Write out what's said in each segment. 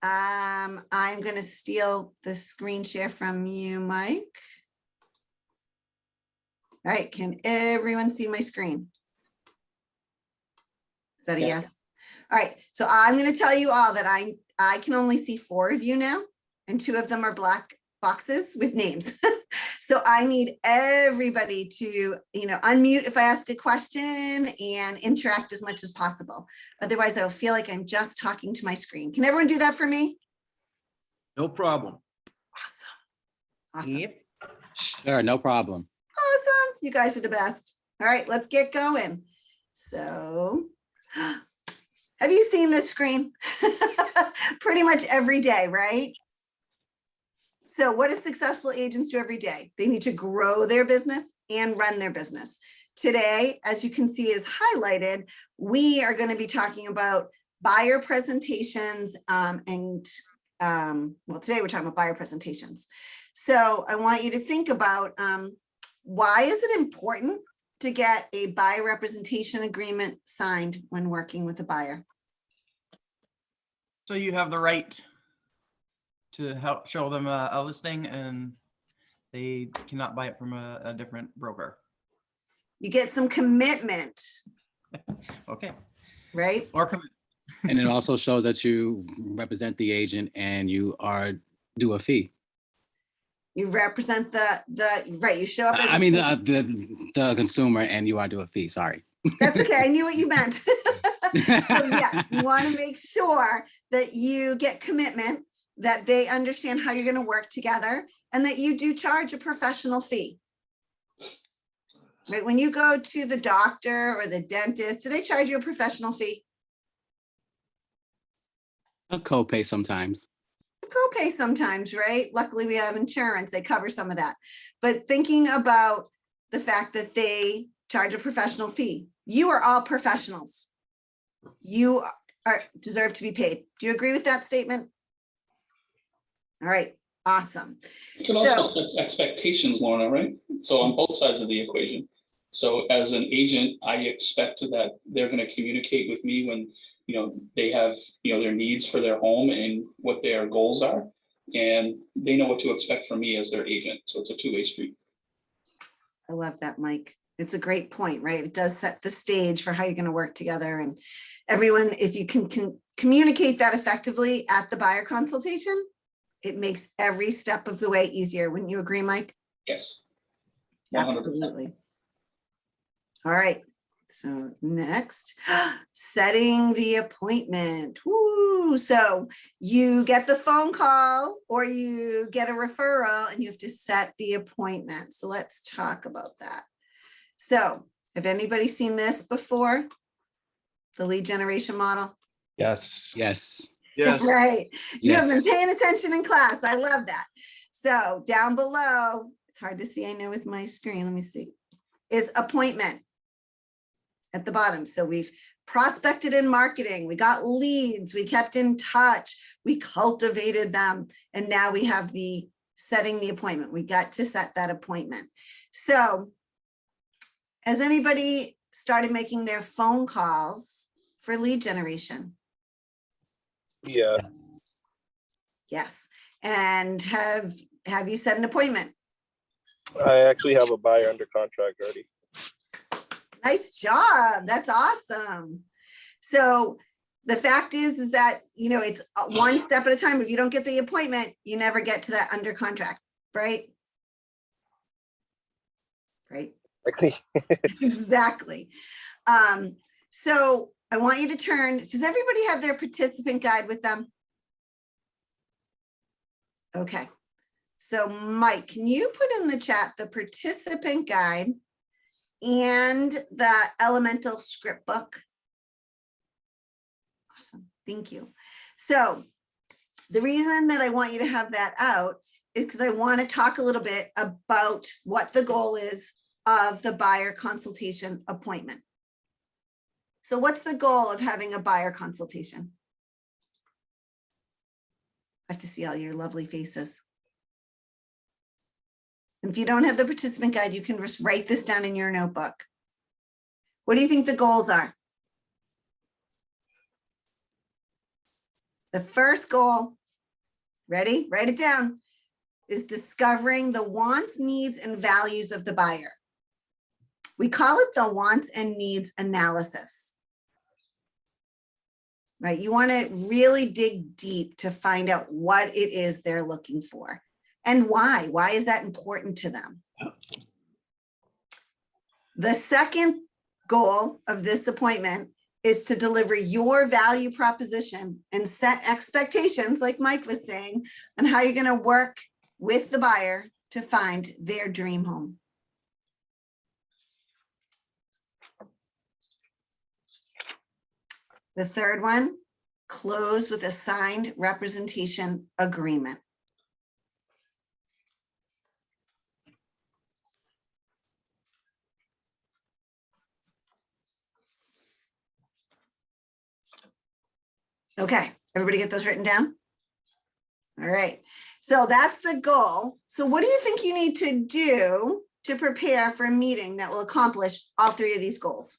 I'm going to steal the screen share from you, Mike. All right, can everyone see my screen? Is that a yes? All right, so I'm going to tell you all that I can only see 4 of you now, and 2 of them are black boxes with names. So I need everybody to, unmute if I ask a question and interact as much as possible. Otherwise, I'll feel like I'm just talking to my screen. Can everyone do that for me? No problem. Awesome. Yep. Sure, no problem. Awesome. You guys are the best. All right, let's get going. So, have you seen this screen? Pretty much every day, right? So what do successful agents do every day? They need to grow their business and run their business. Today, as you can see is highlighted, we are going to be talking about buyer presentations well, today we're talking about buyer presentations. So I want you to think about why is it important to get a buyer representation agreement signed when working with a buyer? So you have the right to help show them a listing and they cannot buy it from a different broker. You get some commitment, Okay. right? Or commit. And it also shows that you represent the agent and you are due a fee. You represent the right, you show up as I mean, the consumer and you are due a fee, sorry. That's okay, I knew what you meant. So yes, you want to make sure that you get commitment, that they understand how you're going to work together, and that you do charge a professional fee. Right, when you go to the doctor or the dentist, do they charge you a professional fee? A copay sometimes. Copay sometimes, right? Luckily we have insurance, they cover some of that. But thinking about the fact that they charge a professional fee, you are all professionals. You deserve to be paid. Do you agree with that statement? All right, awesome. You can also set expectations, Lorna, right? So on both sides of the equation. So as an agent, I expect that they're going to communicate with me when, they have, their needs for their home and what their goals are. And they know what to expect from me as their agent. So it's a two-way street. I love that, Mike. It's a great point, right? It does set the stage for how you're going to work together. And everyone, if you can communicate that effectively at the buyer consultation, it makes every step of the way easier. Wouldn't you agree, Mike? Yes. 100%. Absolutely. All right. So next, setting the appointment. Woo. So you get the phone call or you get a referral and you have to set the appointment. So let's talk about that. So have anybody seen this before? The lead generation model? Yes. Yes. Yes. Right. You have been Yes. paying attention in class. I love that. So down below, it's hard to see, I know, with my screen. Let me see. Is appointment at the bottom. So we've prospected in marketing. We got leads. We kept in touch. We cultivated them. And now we have the setting the appointment. We got to set that appointment. So has anybody started making their phone calls for lead generation? Yeah. Yes. And have you set an appointment? I actually have a buyer under contract already. Nice job. That's awesome. So the fact is that, it's one step at a time. If you don't get the appointment, you never get to that under contract, right? Right. Exactly. So I want you to turn, does everybody have their participant guide with them? Okay. So Mike, can you put in the chat the participant guide and the elemental script book? Awesome, thank you. So the reason that I want you to have that out is because I want to talk a little bit about what the goal is of the buyer consultation appointment. So what's the goal of having a buyer consultation? I have to see all your lovely faces. And if you don't have the participant guide, you can just write this down in your notebook. What do you think the goals are? The first goal, ready? Write it down, is discovering the wants, needs, and values of the buyer. We call it the wants and needs analysis. Right? You want to really dig deep to find out what it is they're looking for and why. Why is that important to them? The second goal of this appointment is to deliver your value proposition and set expectations, like Mike was saying, on how you're going to work with the buyer to find their dream home. The third one, close with a signed representation agreement. Okay, everybody get those written down? All right, so that's the goal. So what do you think you need to do to prepare for a meeting that will accomplish all three of these goals?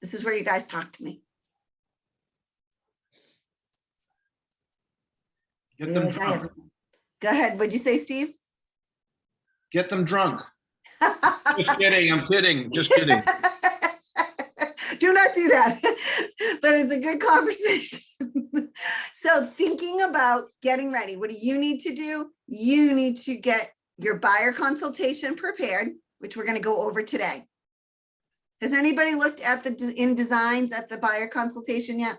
This is where you guys talk to me. Get them Yeah, go ahead. drunk. Go ahead, what'd you say, Steve? Get them drunk. Just kidding, I'm kidding, just kidding. Do not do that, but it's a good conversation. So thinking about getting ready, what do you need to do? You need to get your buyer consultation prepared, which we're going to go over today. Has anybody looked at the in designs at the buyer consultation yet?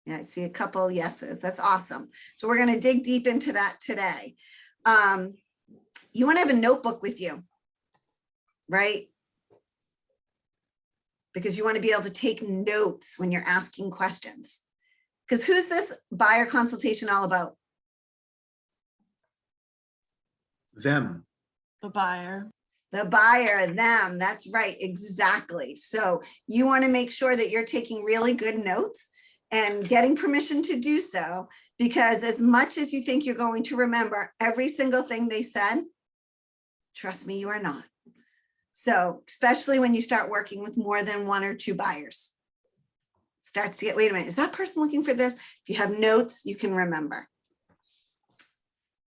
Yeah, I see a couple yeses. That's awesome. So we're going to dig deep into that today. You want to have a notebook with you, right? Because you want to be able to take notes when you're asking questions. Because who's this buyer consultation all about? Them. The buyer. The buyer, them, that's right, exactly. So you want to make sure that you're taking really good notes and getting permission to do so, because as much as you think you're going to remember every single thing they said, trust me, you are not. So especially when you start working with more than one or two buyers, starts to get, wait a minute, is that person looking for this? If you have notes, you can remember.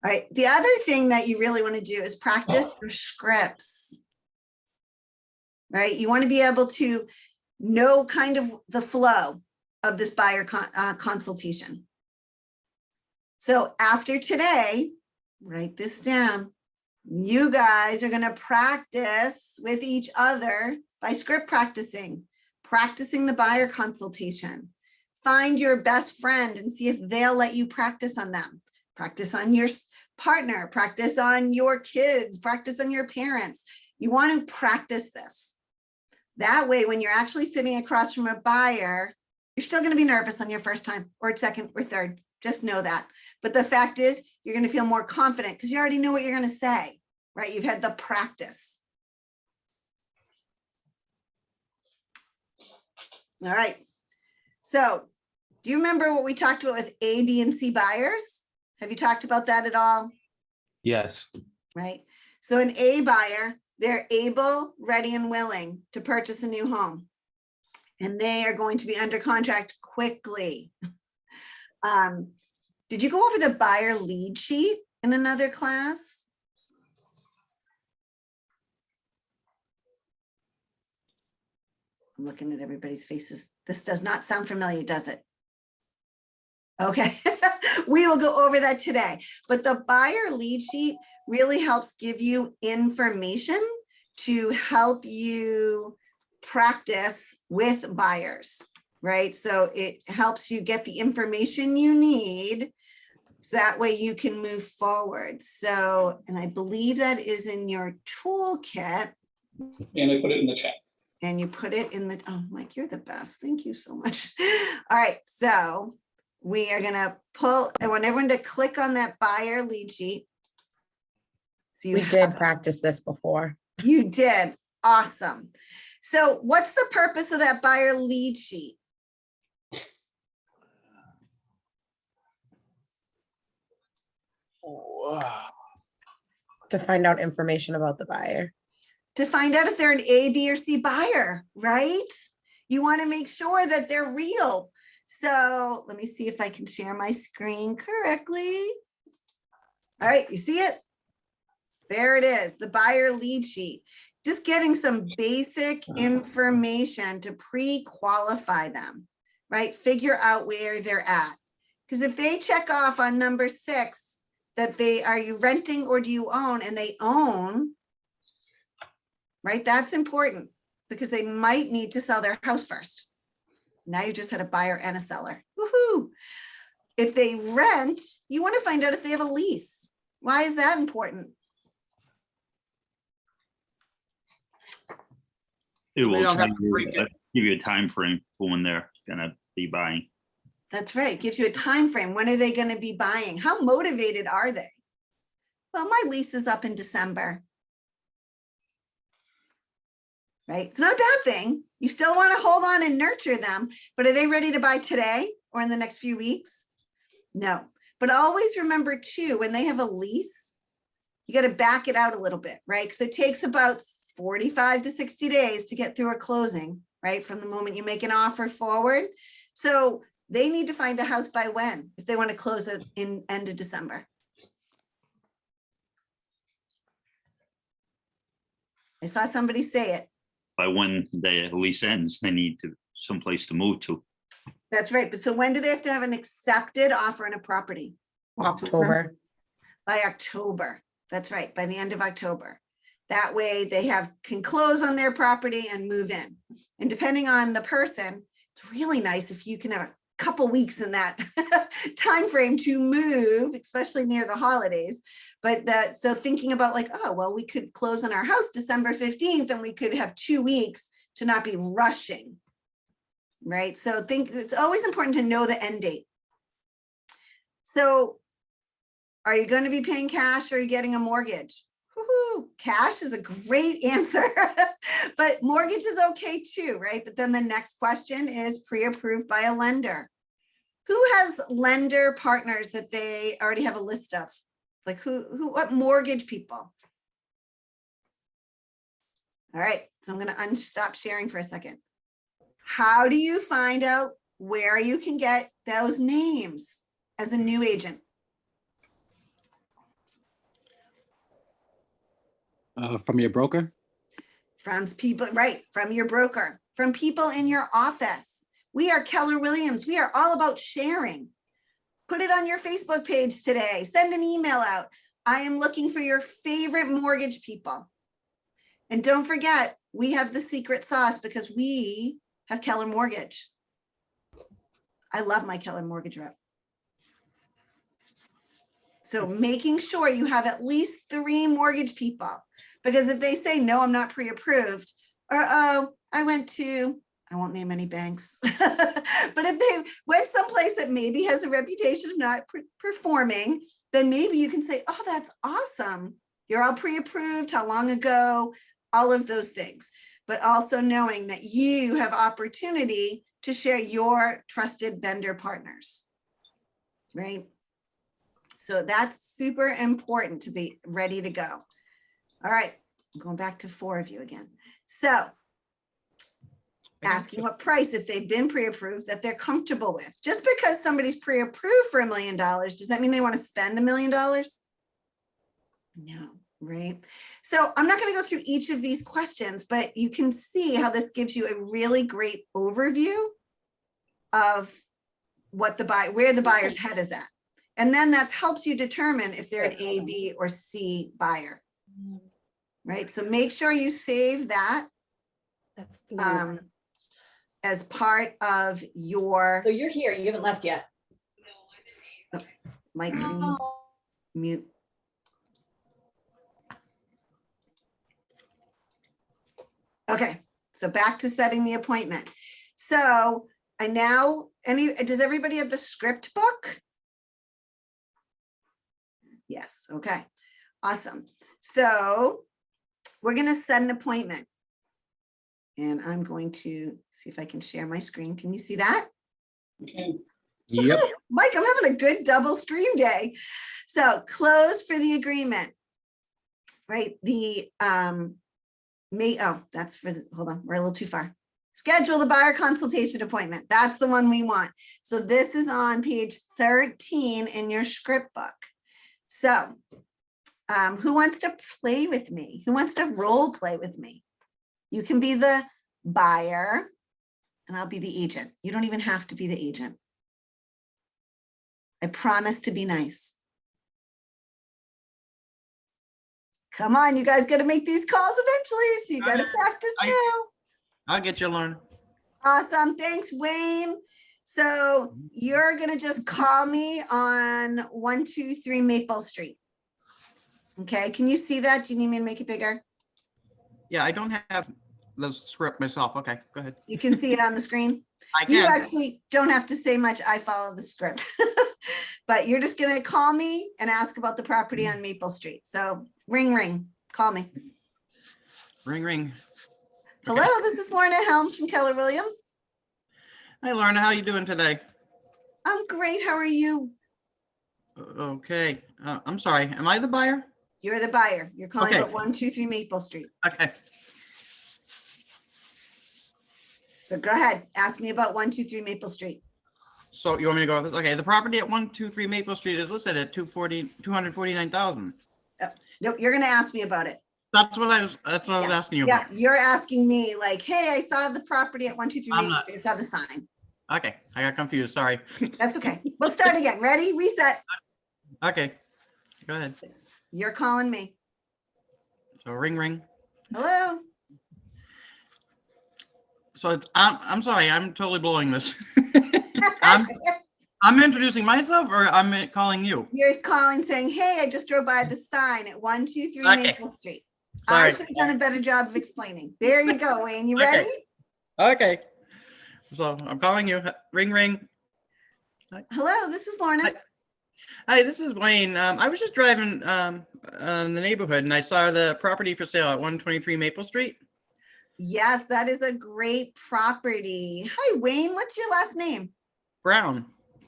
All right, the other thing that you really want to do is practice your scripts, right? You want to be able to know kind of the flow of this buyer consultation. So after today, write this down. You guys are going to practice with each other by script practicing the buyer consultation. Find your best friend and see if they'll let you practice on them. Practice on your partner, practice on your kids, practice on your parents. You want to practice this. That way, when you're actually sitting across from a buyer, you're still going to be nervous on your first time or second or third. Just know that. But the fact is, you're going to feel more confident because you already know what you're going to say, right? You've had the practice. All right. So do you remember what we talked about with A, B, and C buyers? Have you talked about that at all? Yes. Right. So an A buyer, they're able, ready, and willing to purchase a new home. And they are going to be under contract quickly. Did you go over the buyer lead sheet in another class? I'm looking at everybody's faces. This does not sound familiar, does it? Okay, we will go over that today. But the buyer lead sheet really helps give you information to help you practice with buyers, right? So it helps you get the information you need so that way you can move forward. So, and I believe that is in your toolkit. And I put it in the chat. And you put it in the, oh, Mike, you're the best. Thank you so much. All right, so we are gonna pull, I want everyone to click on that buyer lead sheet. So you We did practice this before. You did, awesome. So what's the purpose of that buyer lead sheet? To find out information about the buyer. To find out if they're an A, B, or C buyer, right? You want to make sure that they're real. So let me see if I can share my screen correctly. All right, you see it? There it is, the buyer lead sheet. Just getting some basic information to pre-qualify them, right? Figure out where they're at. Because if they check off on number 6 that are you renting or do you own, and they own, right? That's important because they might need to sell their house first. Now you just had a buyer and a seller. Woohoo! If they rent, you want to find out if they have a lease. Why is that important? It will don't tell have to you, break it. give you a time frame for when they're gonna be buying. That's right. Gives you a time frame. When are they going to be buying? How motivated are they? Well, my lease is up in December. Right? It's not a bad thing. You still want to hold on and nurture them, but are they ready to buy today or in the next few weeks? No. But always remember too, when they have a lease, you got to back it out a little bit, right? Because it takes about 45 to 60 days to get through a closing, right? From the moment you make an offer forward. So they need to find a house by when, if they want to close it in end of December. I saw somebody say it. By when the lease ends, they need to someplace to move to. That's right. But so when do they have to have an accepted offer on a property? October. By October. That's right, by the end of October. That way they can close on their property and move in. And depending on the person, it's really nice if you can have a couple weeks in that time frame to move, especially near the holidays. But so thinking about like, oh, well, we could close on our house December 15th and we could have 2 weeks to not be rushing. Right? So it's always important to know the end date. So are you going to be paying cash or are you getting a mortgage? Woohoo, cash is a great answer, but mortgage is okay too, right? But then the next question is pre-approved by a lender. Who has lender partners that they already have a list of? Like what mortgage people? All right, so I'm going to stop sharing for a second. How do you find out where you can get those names as a new agent? From your broker? From people, right, from your broker, from people in your office. We are Keller Williams. We are all about sharing. Put it on your Facebook page today. Send an email out. I am looking for your favorite mortgage people. And don't forget, we have the secret sauce because we have Keller Mortgage. I love my Keller Mortgage rep. So making sure you have at least 3 mortgage people, because if they say, no, I'm not pre-approved, or, oh, I won't name any banks, but if they went someplace that maybe has a reputation of not performing, then maybe you can say, oh, that's awesome. You're all pre-approved, how long ago, all of those things, but also knowing that you have opportunity to share your trusted vendor partners, right? So that's super important to be ready to go. All right, I'm going back to 4 of you again. So asking what price, if they've been pre-approved, that they're comfortable with. Just because somebody's pre-approved for $1 million, does that mean they want to spend $1 million? No, right? So I'm not going to go through each of these questions, but you can see how this gives you a really great overview of what where the buyer's head is at. And then that helps you determine if they're an A, B, or C buyer, right? So make sure you save that That's as part of your, so you're here. You haven't left yet. Mike, can you mute? Okay, so back to setting the appointment. So does everybody have the script book? Yes, okay, awesome. So we're gonna set an appointment. And I'm going to see if I can share my screen. Can you see that? Okay. Yep. Mike, I'm having a good double screen day. So close for the agreement, right? That's for hold on, we're a little too far. Schedule the buyer consultation appointment. That's the one we want. So this is on page 13 in your script book. So who wants to play with me? Who wants to role play with me? You can be the buyer and I'll be the agent. You don't even have to be the agent. I promise to be nice. Come on, you guys got to make these calls eventually. So you got to practice now. I'll get you, Lauren. Awesome. Thanks, Wayne. So you're going to just call me on 123 Maple Street. Okay. Can you see that? Do you need me to make it bigger? Yeah, I don't have the script myself. Okay, go ahead. You can see it on the screen. I You can. actually don't have to say much. I follow the script. But you're just going to call me and ask about the property on Maple Street. So ring, ring, call me. Ring, ring. Hello, this is Lorna Helms from Keller Williams. Hi, Lorna. How you doing today? I'm great. How are you? Okay. I'm sorry. Am I the buyer? You're the buyer. You're calling Okay. about 123 Maple Street. Okay. So go ahead. Ask me about 123 Maple Street. So you want me to go with this? Okay. The property at 123 Maple Street is listed at 249,000. Nope, you're going to ask me about it. That's what I was asking you Yeah, about. you're asking me like, hey, I saw the property at 123 I'm Maple not- Street. I saw the sign. Okay. I got confused. Sorry. That's okay. We'll start again. Ready? Reset. Okay. Go ahead. You're calling me. So ring, ring. Hello. So it's, I'm sorry. I'm totally blowing this. I'm introducing myself or I'm calling you? You're calling saying, hey, I just drove by the sign at 123 Okay. Maple Street. I Sorry. should have done a better job of explaining. There you go, Wayne. You Okay. ready? Okay. So I'm calling you. Ring, ring. Hello, this is Lorna. Hi. Hi, this is Wayne. I was just driving the neighborhood and I saw the property for sale at 123 Maple Street. Yes, that is a great property. Hi, Wayne. What's your last name? Brown.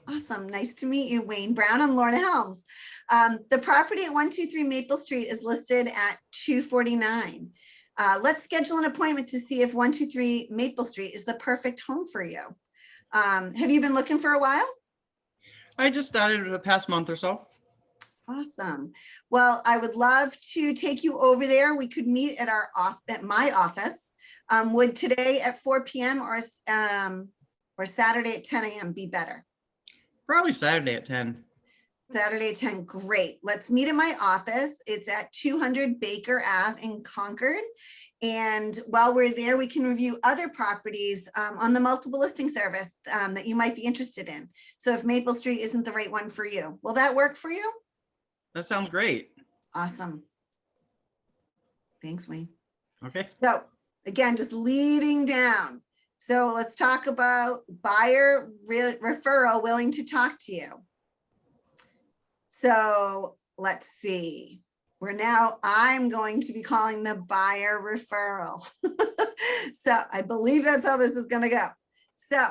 Awesome. Nice to meet you, Wayne Brown. I'm Lorna Helms. The property at 123 Maple Street is listed at 249. Let's schedule an appointment to see if 123 Maple Street is the perfect home for you. Have you been looking for a while? I just started the past month or so. Awesome. Well, I would love to take you over there. We could meet at at my office. Would today at 4 p.m. or Saturday at 10 a.m. be better? Probably Saturday at 10. Saturday at 10, great. Let's meet in my office. It's at 200 Baker Ave in Concord. And while we're there, we can review other properties on the multiple listing service that you might be interested in. So if Maple Street isn't the right one for you, will that work for you? That sounds great. Awesome. Thanks, Wayne. Okay. So again, just leading down. So let's talk about buyer referral willing to talk to you. So let's see. I'm going to be calling the buyer referral. So I believe that's how this is going to go. So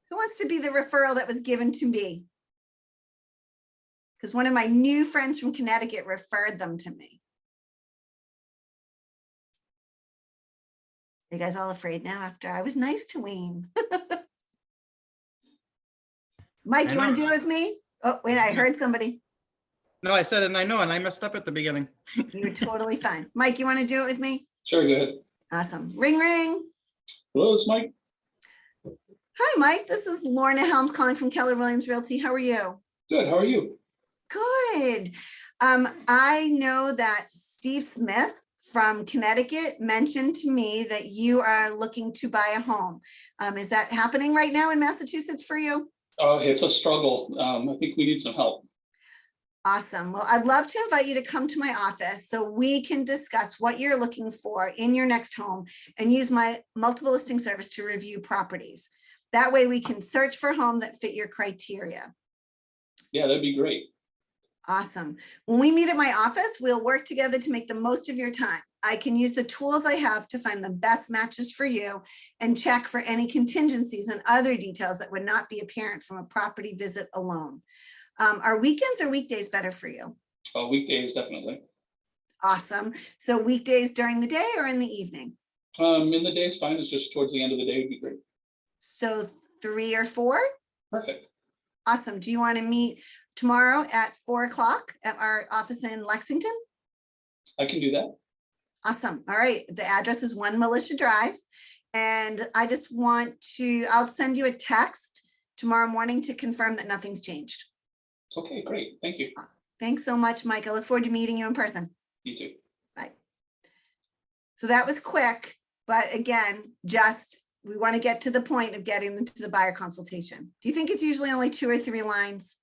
who wants to be the referral that was given to me? Because one of my new friends from Connecticut referred them to me. Are you guys all afraid now after I was nice to Wayne? Mike, you want to do it with me? Oh, wait, I heard somebody. No, I said it and I know, and I messed up at the beginning. You're totally fine. Mike, you want to do it with me? Sure, go ahead. Awesome. Ring, ring. Hello, it's Mike. Hi, Mike. This is Lorna Helms calling from Keller Williams Realty. How are you? Good, how are you? Good. I know that Steve Smith from Connecticut mentioned to me that you are looking to buy a home. Is that happening right now in Massachusetts for you? It's a struggle. I think we need some help. Awesome. Well, I'd love to invite you to come to my office so we can discuss what you're looking for in your next home and use my multiple listing service to review properties. That way we can search for a home that fit your criteria. Yeah, that'd be great. Awesome. When we meet at my office, we'll work together to make the most of your time. I can use the tools I have to find the best matches for you and check for any contingencies and other details that would not be apparent from a property visit alone. Are weekends or weekdays better for you? Weekdays, definitely. Awesome. So weekdays during the day or in the evening? In the day is fine. It's just towards the end of the day would be great. So 3 or 4? Perfect. Awesome. Do you want to meet tomorrow at 4 o'clock at our office in Lexington? I can do that. Awesome. All right. The address is 1 Militia Drive. And I just want to, I'll send you a text tomorrow morning to confirm that nothing's changed. Okay, great. Thank you. Thanks so much, Mike. I look forward to meeting you in person. You too. Bye. So that was quick, but again, just, we want to get to the point of getting them to the buyer consultation. Do you think it's usually only 2 or 3 lines?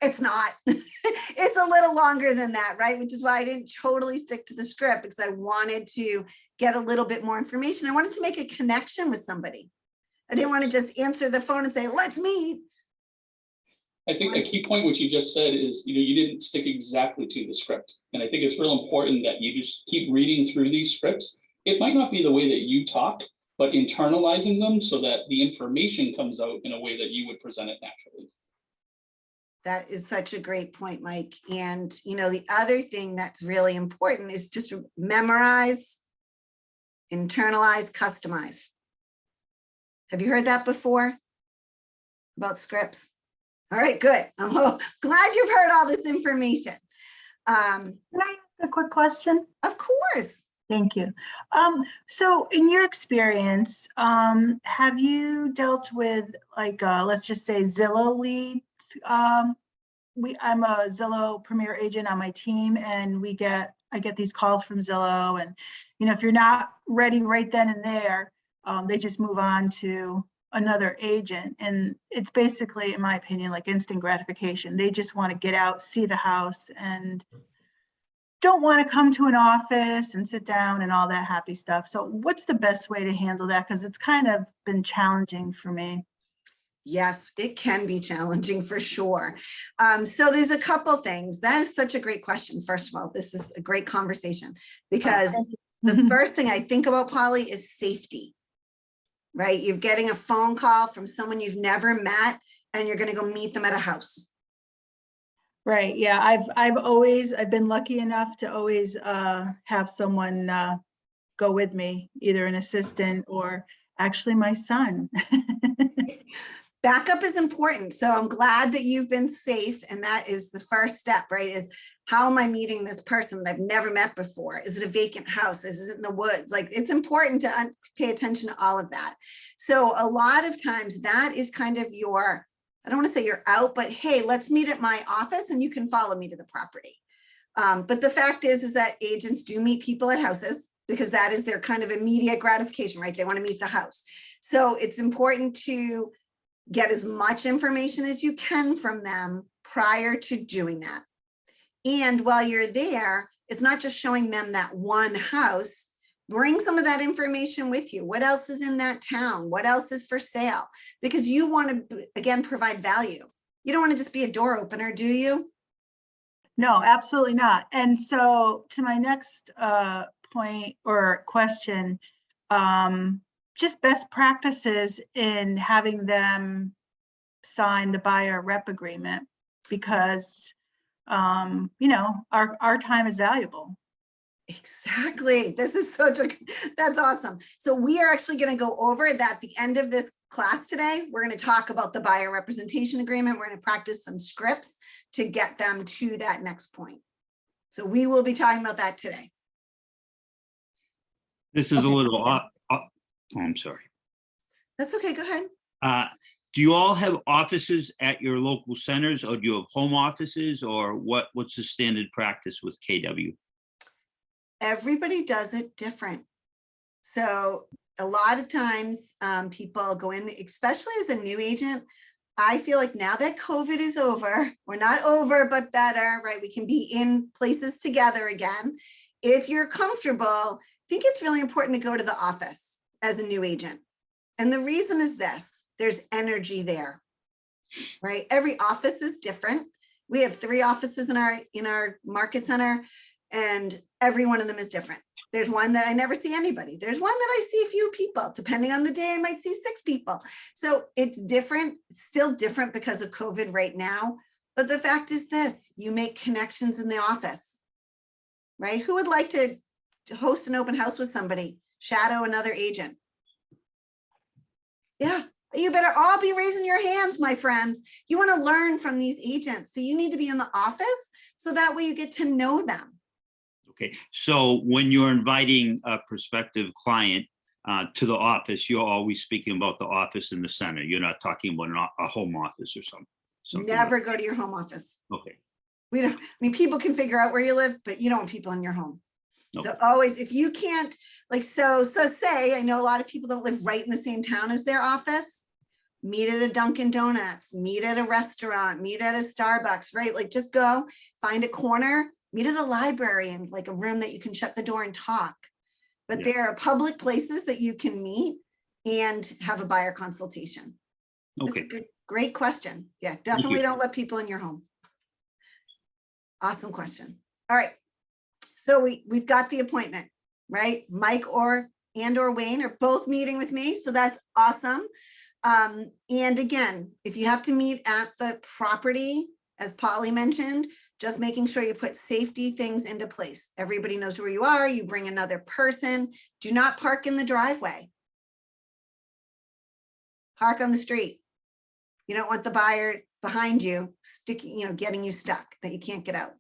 It's not. It's a little longer than that, right? Which is why I didn't totally stick to the script, because I wanted to get a little bit more information. I wanted to make a connection with somebody. I didn't want to just answer the phone and say, let's meet. I think a key point, which you just said, is you didn't stick exactly to the script. And I think it's real important that you just keep reading through these scripts. It might not be the way that you talk, but internalizing them so that the information comes out in a way that you would present it naturally. That is such a great point, Mike. And the other thing that's really important is just to memorize, internalize, customize. Have you heard that before about scripts? All right, good. I'm glad you've heard all this information. Can I ask a quick question? Of course. Thank you. So in your experience, have you dealt with let's just say Zillow leads? I'm a Zillow Premier agent on my team, and I get these calls from Zillow, and if you're not ready right then and there, they just move on to another agent, and it's basically, in my opinion, like instant gratification. They just want to get out, see the house, and don't want to come to an office and sit down and all that happy stuff. So what's the best way to handle that? Because it's kind of been challenging for me. Yes, it can be challenging for sure. So there's a couple things. That is such a great question. First of all, this is a great conversation, because the first thing I think about, Polly, is safety, right? You're getting a phone call from someone you've never met, and you're going to go meet them at a house. Right. Yeah. I've been lucky enough to always have someone go with me, either an assistant or actually my son. Backup is important. So I'm glad that you've been safe. And that is the first step, right? Is how am I meeting this person that I've never met before? Is it a vacant house? Is it in the woods? Like, it's important to pay attention to all of that. So a lot of times that is kind of your, I don't want to say you're out, but hey, let's meet at my office and you can follow me to the property. But the fact is that agents do meet people at houses, because that is their kind of immediate gratification, right? They want to meet the house. So it's important to get as much information as you can from them prior to doing that. And while you're there, it's not just showing them that one house. Bring some of that information with you. What else is in that town? What else is for sale? Because you want to, again, provide value. You don't want to just be a door opener, do you? No, absolutely not. And so to my next point or question, just best practices in having them sign the buyer rep agreement, because our time is valuable. Exactly. This is that's awesome. So we are actually going to go over that at the end of this class today. We're going to talk about the buyer representation agreement. We're going to practice some scripts to get them to that next point. So we will be talking about that today. This is a little, I'm sorry. That's okay. Go ahead. Do you all have offices at your local centers, or do you have home offices, or what's the standard practice with KW? Everybody does it different. So a lot of times people go in, especially as a new agent. I feel like now that COVID is over, we're not over, but better, right? We can be in places together again. If you're comfortable, I think it's really important to go to the office as a new agent. And the reason is this: there's energy there, right? Every office is different. We have 3 offices in our market center, and every one of them is different. There's one that I never see anybody. There's one that I see a few people. Depending on the day, I might see 6 people. So it's different, still different because of COVID right now. But the fact is this: you make connections in the office, right? Who would like to host an open house with somebody, shadow another agent. Yeah, you better all be raising your hands, my friends. You want to learn from these agents. So you need to be in the office so that way you get to know them. Okay, so when you're inviting a prospective client to the office, you're always speaking about the office in the center. You're not talking about a home office or something. Never go to your home office. Okay. We don't, I mean, people can figure out where you live, but you don't want people in your home. So Okay. always, if you can't, like, so say, I know a lot of people don't live right in the same town as their office. Meet at a Dunkin' Donuts, meet at a restaurant, meet at a Starbucks, right? Like, just go find a corner, meet at a library and like a room that you can shut the door and talk. But Yeah. there are public places that you can meet and have a buyer consultation. That's Okay. a good, great question. Yeah, definitely don't let people in your home. Awesome question. All right. So we've got the appointment, right? Mike or Wayne are both meeting with me. So that's awesome. And again, if you have to meet at the property, as Polly mentioned, just making sure you put safety things into place. Everybody knows where you are. You bring another person. Do not park in the driveway. Park on the street. You don't want the buyer behind you sticking, getting you stuck that you can't get out.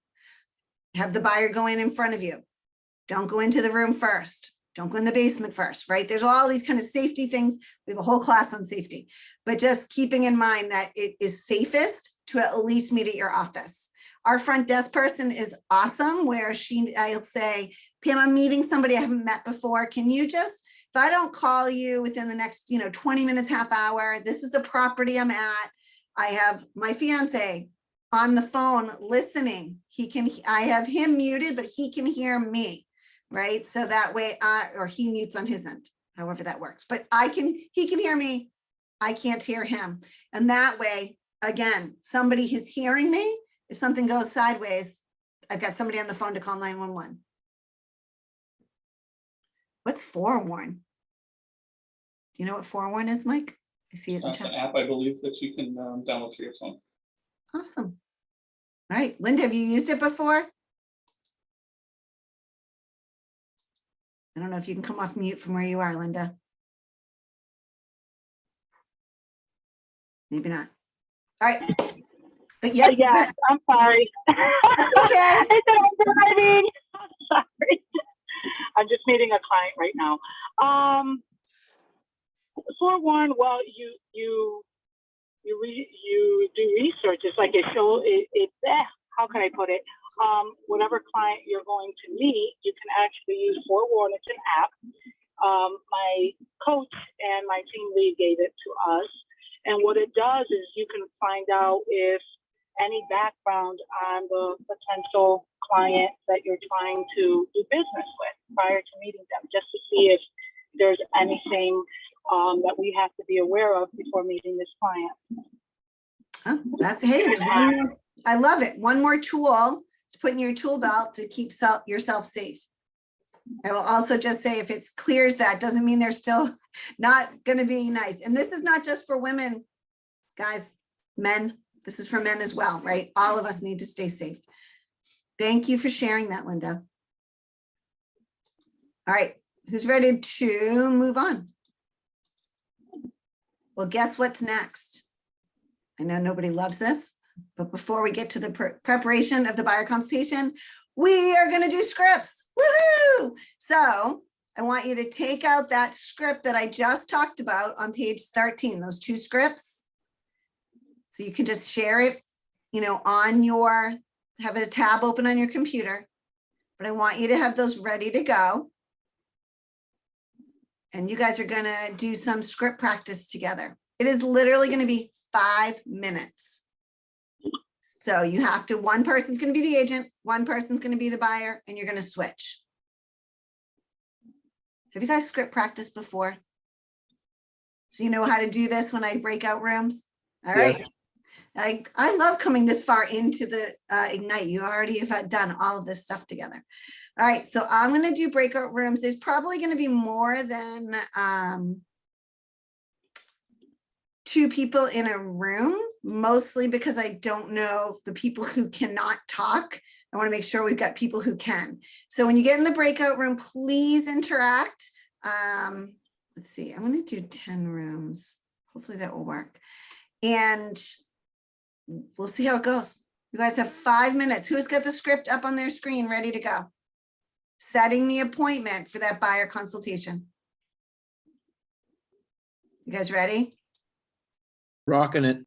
Have the buyer go in front of you. Don't go into the room first. Don't go in the basement first, right? There's all these kind of safety things. We have a whole class on safety, but just keeping in mind that it is safest to at least meet at your office. Our front desk person is awesome where I'll say, Pam, I'm meeting somebody I haven't met before. Can you just, if I don't call you within the next, 20 minutes, half hour, this is the property I'm at. I have my fiance on the phone listening. I have him muted, but he can hear me, right? So that way, or he mutes on his end, however that works. But he can hear me. I can't hear him. And that way, again, somebody is hearing me. If something goes sideways, I've got somebody on the phone to call 911. What's forewarn? Do you know what forewarn is, Mike? I see it in That's chat. an app, I believe, that you can download for your phone. Awesome. All right, Linda, have you used it before? I don't know if you can come off mute from where you are, Linda. Maybe not. All right. But yeah, yes, I'm sorry. It's okay. I said I'm driving. I'm sorry. I'm just meeting a client right now. Forewarn, well, you do research. It's like how can I put it? Whatever client you're going to meet, you can actually use Forewarn. It's an app. My coach and my team lead gave it to us. And what it does is you can find out if any background on the potential client that you're trying to do business with prior to meeting them, just to see if there's anything that we have to be aware of before meeting this client. Oh, it's one more, I love it. One more tool to put in your tool belt to keep yourself safe. I will also just say if it clears that, doesn't mean they're still not going to be nice. And this is not just for women, guys, men. This is for men as well, right? All of us need to stay safe. Thank you for sharing that, Linda. All right, who's ready to move on? Well, guess what's next? I know nobody loves this, but before we get to the preparation of the buyer consultation, we are going to do scripts. Woohoo! So I want you to take out that script that I just talked about on page 13, those two scripts. So you can just share it, have a tab open on your computer, but I want you to have those ready to go. And you guys are going to do some script practice together. It is literally going to be 5 minutes. So you have to, one person's going to be the agent, one person's going to be the buyer, and you're going to switch. Have you guys script practiced before? So you know how to do this when I break out rooms? All right. Yes. I love coming this far into the Ignite. You already have done all of this stuff together. All right, so I'm going to do breakout rooms. There's probably going to be more than 2 people in a room, mostly because I don't know the people who cannot talk. I want to make sure we've got people who can. So when you get in the breakout room, please interact. Let's see, I'm going to do 10 rooms. Hopefully that will work. And we'll see how it goes. You guys have 5 minutes. Who's got the script up on their screen ready to go? Setting the appointment for that buyer consultation. You guys ready? Rocking it.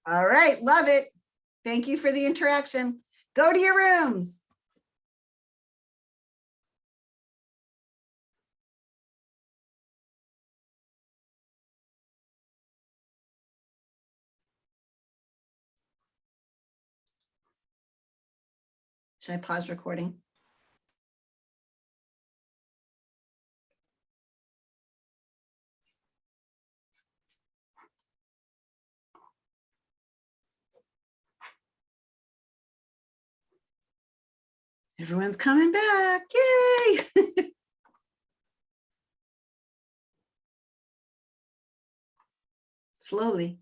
All right, love it. Thank you for the interaction. Go to your rooms. Should I pause recording? Everyone's coming back. Yay! Slowly.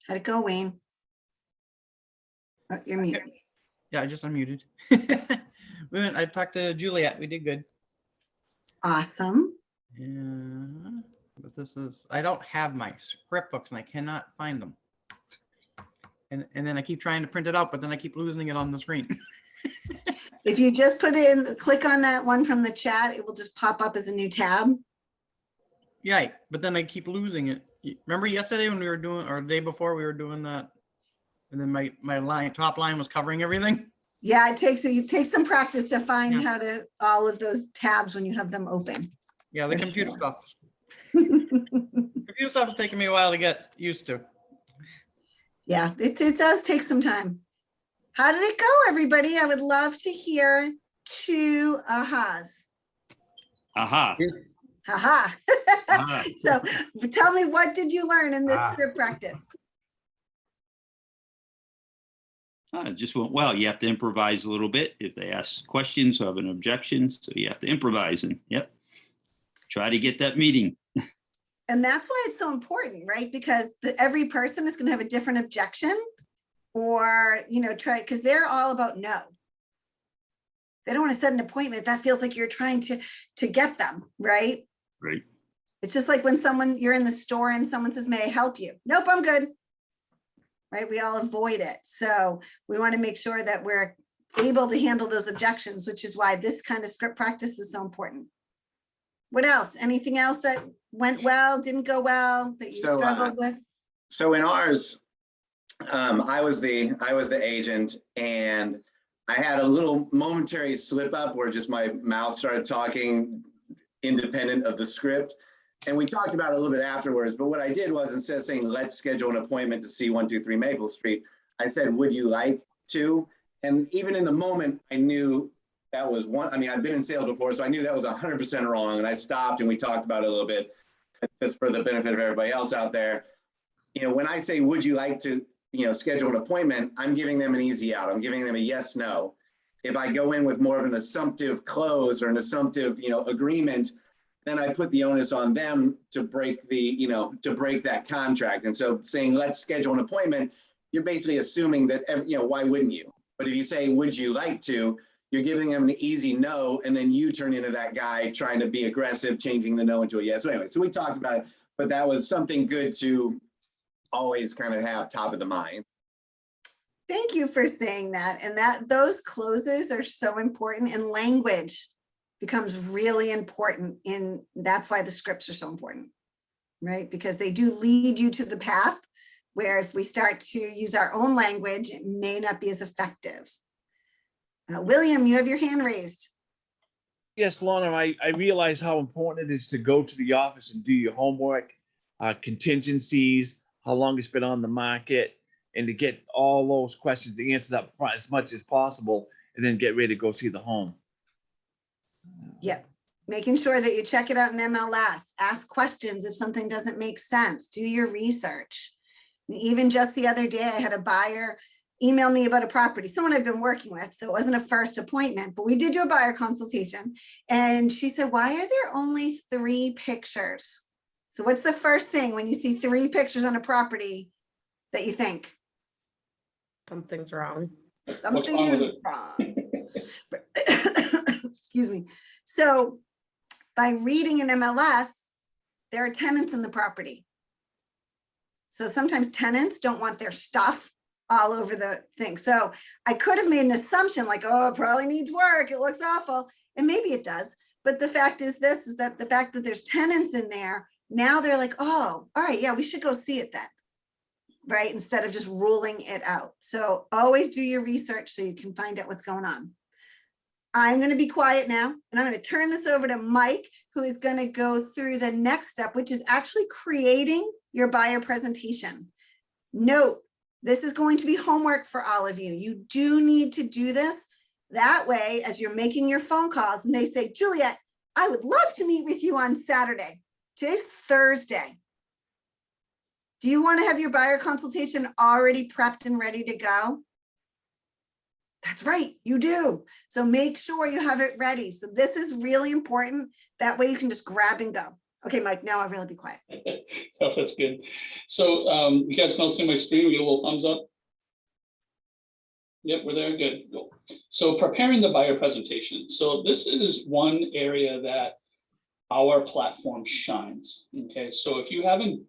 How'd it go, Wayne? Oh, you're muted. Yeah, I just unmuted. I talked to Juliet. We did good. Awesome. Yeah, but this is, I don't have my script books and I cannot find them. And then I keep trying to print it out, but then I keep losing it on the screen. If you just put in, click on that one from the chat, it will just pop up as a new tab. Yeah, but then I keep losing it. Remember yesterday when we were doing, or the day before we were doing that, and then my top line was covering everything? Yeah, it takes some practice to find how to, all of those tabs when you have them open. Yeah, the computer stuff. Computer stuff is taking me a while to get used to. Yeah, it does take some time. How did it go, everybody? I would love to hear 2 ahas. Aha. Haha. Aha. So tell me, what did you learn in this script practice? It just went well. You have to improvise a little bit if they ask questions or have an objection. So you have to improvise and try to get that meeting. And that's why it's so important, right? Because every person is going to have a different objection or, try, because they're all about no. They don't want to set an appointment. That feels like you're trying to get them, right? Right. It's just like when you're in the store and someone says, may I help you? Nope, I'm good. Right? We all avoid it. So we want to make sure that we're able to handle those objections, which is why this kind of script practice is so important. What else? Anything else that went well, didn't go well, that you struggled with? So in ours, I was the agent, and I had a little momentary slip up where just my mouth started talking independent of the script. And we talked about it a little bit afterwards, but what I did was, instead of saying, let's schedule an appointment to see 123 Maple Street, I said, would you like to? And even in the moment, I knew that was I've been in sales before, so I knew that was 100% wrong. And I stopped and we talked about it a little bit, just for the benefit of everybody else out there. When I say, would you like to, schedule an appointment, I'm giving them an easy out. I'm giving them a yes, no. If I go in with more of an assumptive close or an assumptive, agreement, then I put the onus on them to break that contract. And so saying, let's schedule an appointment, you're basically assuming that, why wouldn't you? But if you say, would you like to, you're giving them an easy no, and then you turn into that guy trying to be aggressive, changing the no into a yes. So anyway, so we talked about it, but that was something good to always kind of have top of the mind. Thank you for saying that. And those closes are so important, and language becomes really important, that's why the scripts are so important, right? Because they do lead you to the path where if we start to use our own language, it may not be as effective. William, you have your hand raised. Yes, Lorna, I realize how important it is to go to the office and do your homework, contingencies, how long it's been on the market, and to get all those questions answered up front as much as possible, and then get ready to go see the home. Yep. Making sure that you check it out in MLS, ask questions if something doesn't make sense, do your research. Even just the other day, I had a buyer emailed me about a property, someone I've been working with. So it wasn't a first appointment, but we did do a buyer consultation. And she said, why are there only 3 pictures? So what's the first thing when you see 3 pictures on a property that you think? Something's wrong. Something wrong with is it? wrong. Excuse me. So by reading an MLS, there are tenants in the property. So sometimes tenants don't want their stuff all over the thing. So I could have made an assumption like, oh, it probably needs work. It looks awful. And maybe it does. But the fact is this, is that the fact that there's tenants in there, now they're like, oh, all right, yeah, we should go see it then. Right? Instead of just ruling it out. So always do your research so you can find out what's going on. I'm going to be quiet now, and I'm going to turn this over to Mike, who is going to go through the next step, which is actually creating your buyer presentation. Note, this is going to be homework for all of you. You do need to do this. That way, as you're making your phone calls and they say, Juliet, I would love to meet with you on Saturday. Today's Thursday. Do you want to have your buyer consultation already prepped and ready to go? That's right, you do. So make sure you have it ready. So this is really important. That way you can just grab and go. Okay, Mike, now I'll really be quiet. Oh, that's good. So you guys can all see my screen. We get a little thumbs up. Yep, we're there. Good. Cool. So preparing the buyer presentation. So this is one area that our platform shines. Okay, so if you haven't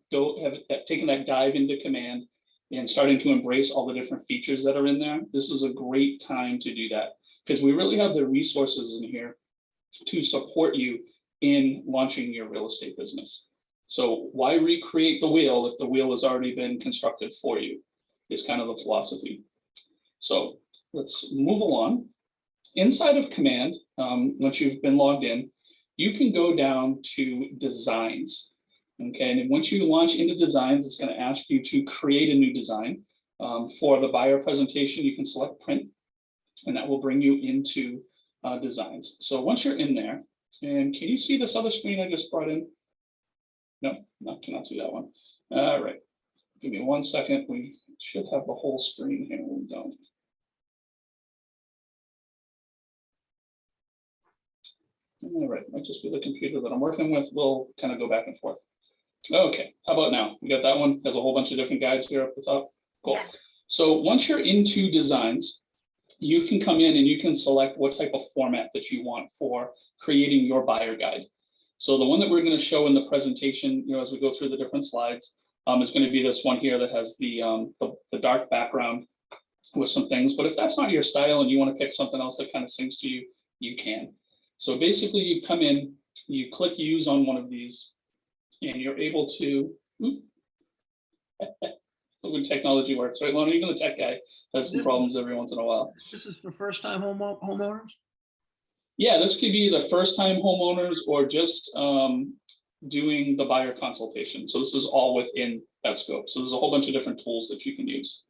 taken that dive into Command and starting to embrace all the different features that are in there, this is a great time to do that, because we really have the resources in here to support you in launching your real estate business. So why recreate the wheel if the wheel has already been constructed for you, is kind of the philosophy. So let's move along. Inside of Command, once you've been logged in, you can go down to designs. Okay, and once you launch into designs, it's going to ask you to create a new design. For the buyer presentation, you can select print, and that will bring you into designs. So once you're in there, and can you see this other screen I just brought in? No, cannot see that one. All right, give me 1 second. We should have the whole screen here. We don't. All right, might just be the computer that I'm working with. We'll kind of go back and forth. Okay, how about now? We got that one. Has a whole bunch of different guides here up the top. Cool. Yes. So once you're into designs, you can come in and you can select what type of format that you want for creating your buyer guide. So the one that we're going to show in the presentation, as we go through the different slides, is going to be this one here that has the dark background with some things. But if that's not your style and you want to pick something else that kind of sings to you, you can. So basically you come in, you click use on one of these, and you're able to, when technology works, right, Lorna? Even the tech guy has some problems every once in a while. This is for first-time homeowners? Yeah, this could be the first-time homeowners or just doing the buyer consultation. So this is all within that scope. So there's a whole bunch of different tools that you can use.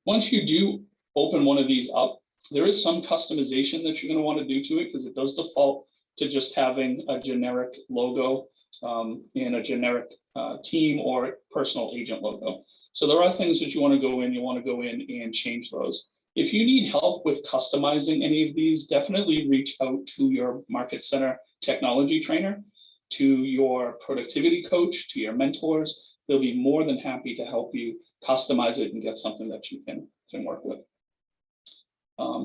Once you do open one of these up, there is some customization that you're going to want to do to it, because it does default to just having a generic logo and a generic team or personal agent logo. So there are things that you want to go in and change those. If you need help with customizing any of these, definitely reach out to your Market Center technology trainer, to your productivity coach, to your mentors. They'll be more than happy to help you customize it and get something that you can work with.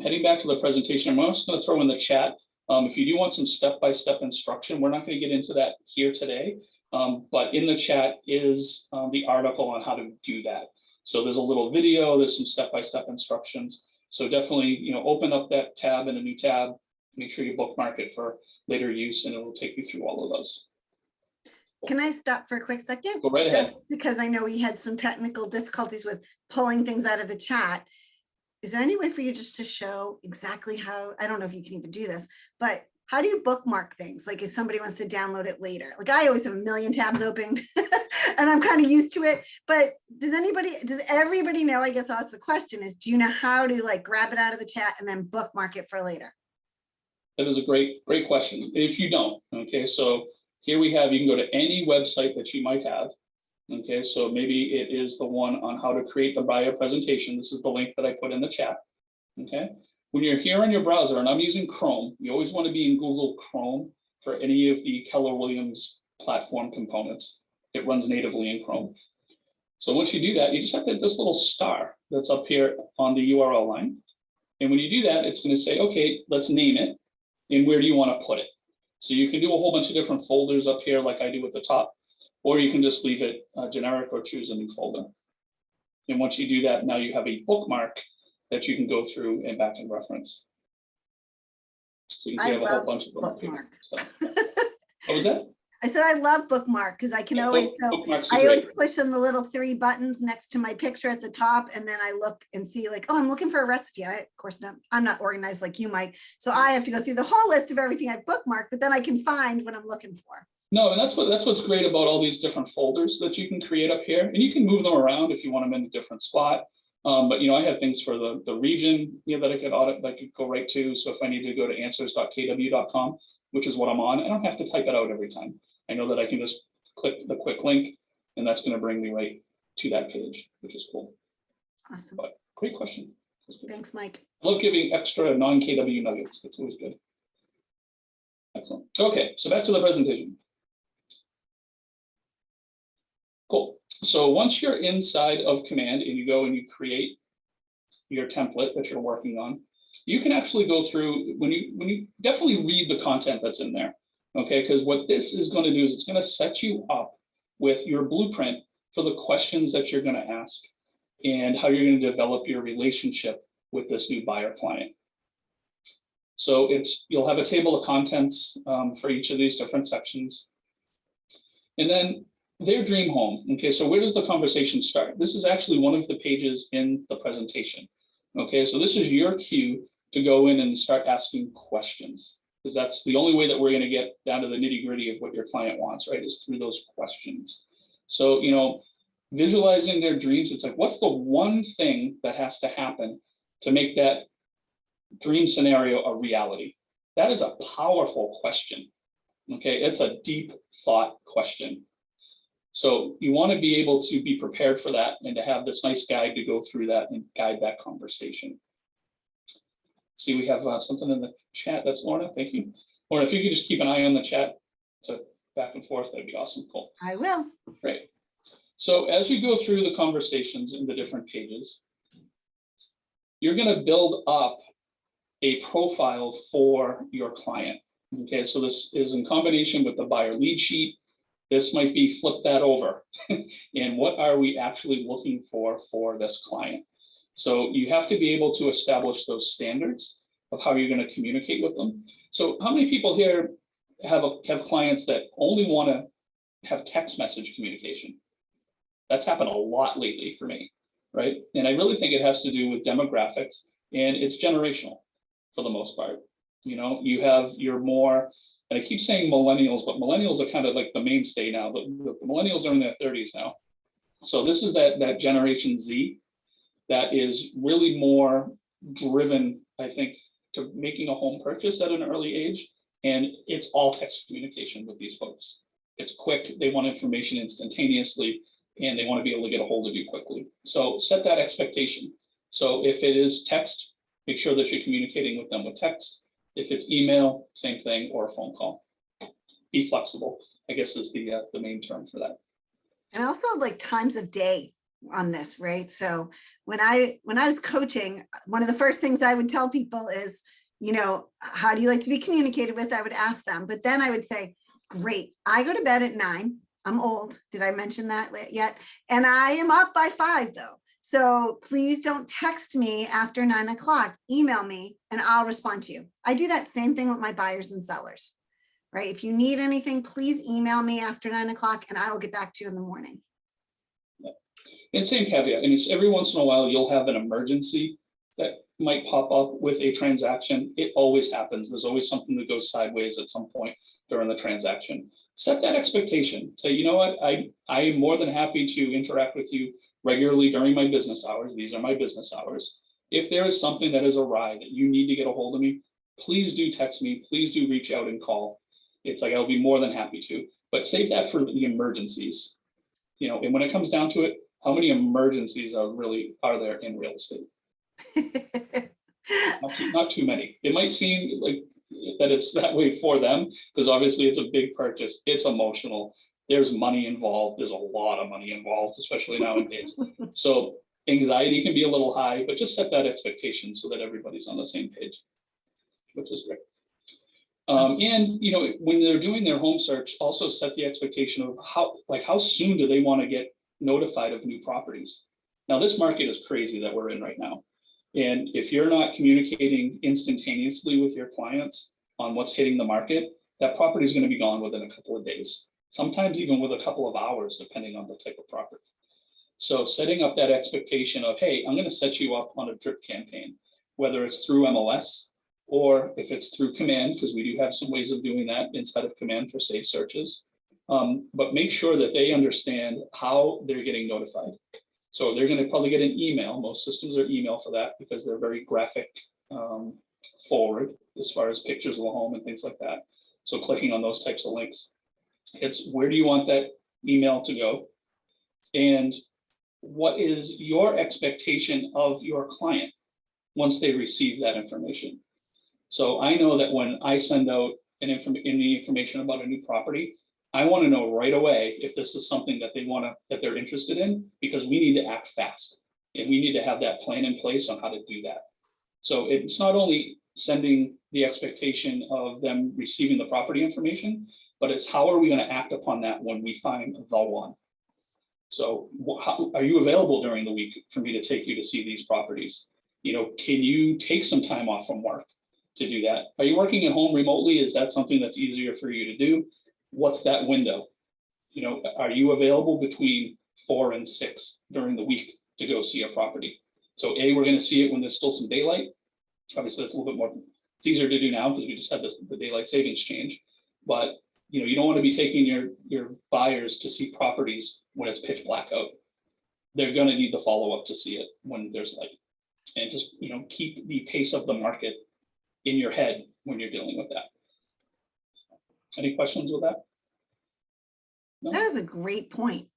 Heading back to the presentation, I'm also going to throw in the chat. If you do want some step-by-step instruction, we're not going to get into that here today, but in the chat is the article on how to do that. So there's a little video, there's some step-by-step instructions. So definitely, open up that tab in a new tab, make sure you bookmark it for later use, and it will take you through all of those. Can I stop for a quick second? Go right ahead. Just because I know we had some technical difficulties with pulling things out of the chat. Is there any way for you just to show exactly how, I don't know if you can even do this, but how do you bookmark things? Like if somebody wants to download it later, like I always have a million tabs open and I'm kind of used to it, but does everybody know, I guess that's the question is, do you know how to like grab it out of the chat and then bookmark it for later? That is a great question. If you don't, okay, so here we have, you can go to any website that you might have, Okay, so maybe it is the one on how to create the buyer presentation. This is the link that I put in the chat. Okay, when you're here on your browser, and I'm using Chrome, you always want to be in Google Chrome for any of the Keller Williams platform components. It runs natively in Chrome. So once you do that, you just have to hit this little star that's up here on the URL line. And when you do that, it's going to say, okay, let's name it. And where do you want to put it? So you can do a whole bunch of different folders up here like I do at the top, or you can just leave it generic or choose a new folder. And once you do that, now you have a bookmark that you can go through and back and reference. So you can see I have a whole bunch of them up here. So. What was that? I said I love bookmark because I can always, I always push on the little 3 buttons next to my picture at the top, and then I look and see like, oh, I'm looking for a recipe. Of course, I'm not organized like you, Mike. So I have to go through the whole list of everything I bookmarked, but then I can find what I'm looking for. No, and that's what's great about all these different folders that you can create up here, and you can move them around if you want them in a different spot. But I have things for the region that I could audit, that I could go right to. So if I need to go to answers.kw.com, which is what I'm on, I don't have to type it out every time. I know that I can just click the quick link, and that's going to bring me right to that page, which is cool. Awesome. But great question. Thanks, Mike. I love giving extra non-KW nuggets. That's always good. Excellent. Okay, so back to the presentation. Cool. So once you're inside of Command and you go and you create your template that you're working on, you can actually go through when you definitely read the content that's in there. Okay, because what this is going to do is it's going to set you up with your blueprint for the questions that you're going to ask and how you're going to develop your relationship with this new buyer client. So you'll have a table of contents for each of these different sections. And then their dream home. Okay, so where does the conversation start? This is actually one of the pages in the presentation. Okay, so this is your cue to go in and start asking questions, because that's the only way that we're going to get down to the nitty-gritty of what your client wants, right, is through those questions. So, visualizing their dreams, it's like, what's the one thing that has to happen to make that dream scenario a reality? That is a powerful question. Okay, it's a deep thought question. So you want to be able to be prepared for that and to have this nice guide to go through that and guide that conversation. See, we have something in the chat. That's Lorna. Thank you. Lorna, if you could just keep an eye on the chat to back and forth, that'd be awesome. Cool. I will. Great. So as you go through the conversations in the different pages, you're going to build up a profile for your client. Okay, so this is in combination with the buyer lead sheet. This might be flip that over. And what are we actually looking for this client? So you have to be able to establish those standards of how you're going to communicate with them. So how many people here have clients that only want to have text message communication? That's happened a lot lately for me, right? And I really think it has to do with demographics, and it's generational for the most part. You're more, and I keep saying millennials, but millennials are kind of like the mainstay now. The millennials are in their 30s now. So this is that Generation Z that is really more driven, I think, to making a home purchase at an early age. And it's all text communication with these folks. It's quick, they want information instantaneously, and they want to be able to get a hold of you quickly. So set that expectation. So if it is text, make sure that you're communicating with them with text. If it's email, same thing, or a phone call. Be flexible, I guess, is the main term for that. And also like times of day on this, right? So when I was coaching, one of the first things I would tell people is, how do you like to be communicated with? I would ask them, but then I would say, great, I go to bed at 9. I'm old. Did I mention that yet? And I am up by 5 though. So please don't text me after 9 o'clock, email me and I'll respond to you. I do that same thing with my buyers and sellers, right? If you need anything, please email me after 9 o'clock and I will get back to you in the morning. Yeah. And same caveat, I mean, every once in a while you'll have an emergency that might pop up with a transaction. It always happens. There's always something that goes sideways at some point during the transaction. Set that expectation. Say, you know what, I am more than happy to interact with you regularly during my business hours. These are my business hours. If there is something that is awry that you need to get a hold of me, please do text me. Please do reach out and call. It's like, I'll be more than happy to, but save that for the emergencies. You know, and when it comes down to it, how many emergencies are there in real estate? Not too many. It might seem like that it's that way for them, because obviously it's a big purchase. It's emotional. There's money involved. There's a lot of money involved, especially nowadays. So anxiety can be a little high, but just set that expectation so that everybody's on the same page, which is great. And you know, when they're doing their home search, also set the expectation of how soon do they want to get notified of new properties. Now, this market is crazy that we're in right now. And if you're not communicating instantaneously with your clients on what's hitting the market, that property is going to be gone within a couple of days, sometimes even with a couple of hours, depending on the type of property. So setting up that expectation of, hey, I'm going to set you up on a drip campaign, whether it's through MLS or if it's through Command, because we do have some ways of doing that inside of Command for safe searches. But make sure that they understand how they're getting notified. So they're going to probably get an email. Most systems are email for that because they're very graphic forward as far as pictures of the home and things like that. So clicking on those types of links, it's where do you want that email to go? And what is your expectation of your client once they receive that information? So I know that when I send out any information about a new property, I want to know right away if this is something that they're interested in, because we need to act fast and we need to have that plan in place on how to do that. So it's not only sending the expectation of them receiving the property information, but it's how are we going to act upon that when we find the one. So how are you available during the week for me to take you to see these properties? You know, can you take some time off from work to do that? Are you working at home remotely? Is that something that's easier for you to do? What's that window? You know, are you available between 4 and 6 during the week to go see a property? So we're going to see it when there's still some daylight. Obviously, that's a little bit more, it's easier to do now because we just had the daylight savings change. But you know, you don't want to be taking your buyers to see properties when it's pitch black out. They're going to need the follow-up to see it when there's light. And just, you know, keep the pace of the market in your head when you're dealing with that. Any questions with that? No? That is a great point.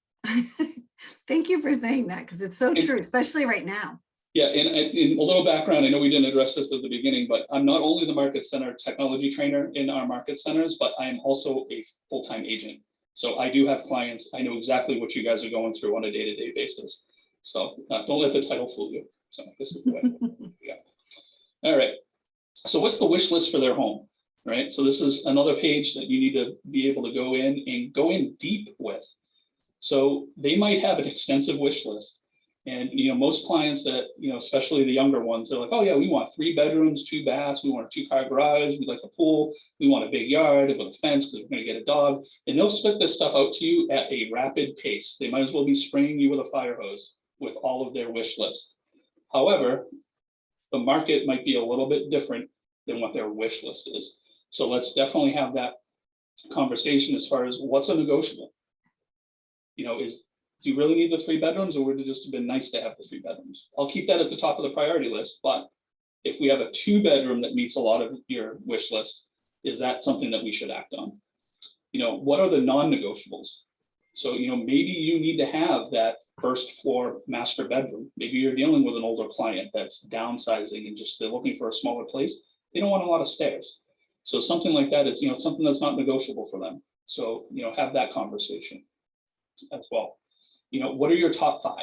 Thank you for saying that, because it's so true, especially right now. Yeah, and a little background, I know we didn't address this at the beginning, but I'm not only the market center technology trainer in our market centers, but I am also a full-time agent. So I do have clients. I know exactly what you guys are going through on a day-to-day basis. So don't let the title fool you. So this is the way. Yeah. All right. So what's the wish list for their home? Right. So this is another page that you need to be able to go in and go in deep with. So they might have an extensive wish list. And, you know, most clients that, you know, especially the younger ones, they're like, oh yeah, we want 3 bedrooms, 2 baths. We want a 2-car garage. We'd like a pool. We want a big yard with a fence because we're going to get a dog. And they'll spit this stuff out to you at a rapid pace. They might as well be spraying you with a fire hose with all of their wish list. However, the market might be a little bit different than what their wish list is. So let's definitely have that conversation as far as what's a negotiable. You know, do you really need the 3 bedrooms, or would it just have been nice to have the 3 bedrooms? I'll keep that at the top of the priority list, but if we have a 2-bedroom that meets a lot of your wish list, is that something that we should act on? You know, what are the non-negotiables? So, you know, maybe you need to have that first floor master bedroom. Maybe you're dealing with an older client that's downsizing and just they're looking for a smaller place. They don't want a lot of stairs. So something like that is, you know, something that's not negotiable for them. So, you know, have that conversation as well. You know, what are your top 5?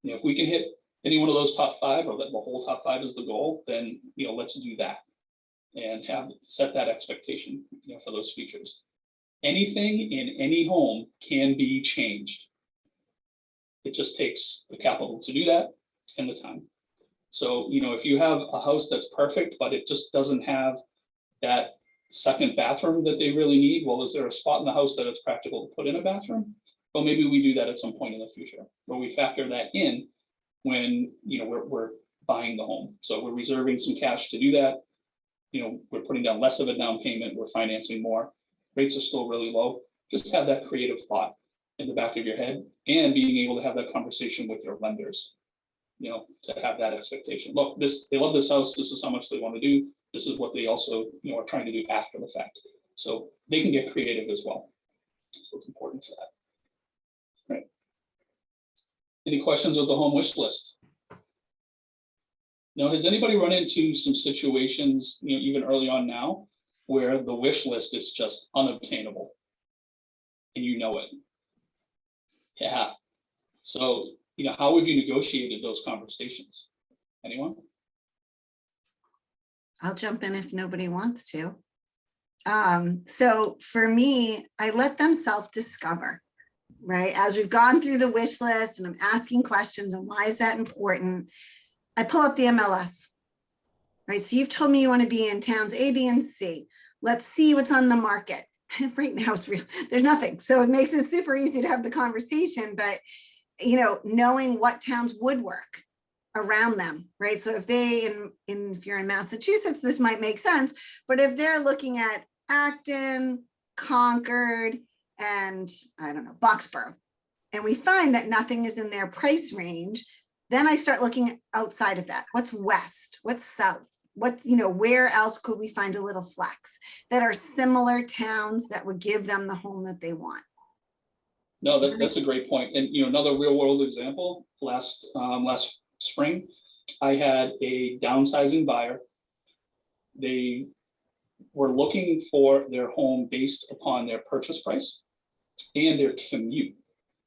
You know, if we can hit any one of those top 5, or that the whole top 5 is the goal, then, you know, let's do that and set that expectation, you know, for those features. Anything in any home can be changed. It just takes the capital to do that and the time. So, you know, if you have a house that's perfect, but it just doesn't have that second bathroom that they really need, well, is there a spot in the house that it's practical to put in a bathroom? Well, maybe we do that at some point in the future, where we factor that in when, you know, we're buying the home. So we're reserving some cash to do that. You know, we're putting down less of a down payment, we're financing more. Rates are still really low. Just have that creative thought in the back of your head and being able to have that conversation with your lenders, you know, to have that expectation. Look, they love this house. This is how much they want to do. This is what they also, you know, are trying to do after the fact. So they can get creative as well. So it's important for that. Right. Any questions with the home wish list? Now, has anybody run into some situations, even early on now, where the wish list is just unobtainable? And you know it. Yeah. So, how have you negotiated those conversations? Anyone? I'll jump in if nobody wants to. So for me, I let them self-discover, right? As we've gone through the wish list and I'm asking questions and why is that important? I pull up the MLS, right? So you've told me you want to be in towns A, B, and C. Let's see what's on the market. Right now it's real, there's nothing. So it makes it super easy to have the conversation, but knowing what towns would work around them, right? So if they, if you're in Massachusetts, this might make sense, but if they're looking at Acton, Concord, and I don't know, Boxborough, and we find that nothing is in their price range, then I start looking outside of that. What's west? What's south? What, where else could we find a little flex that are similar towns that would give them the home that they want? No, that's a great point. And another real world example, last spring, I had a downsizing buyer. They were looking for their home based upon their purchase price and their commute.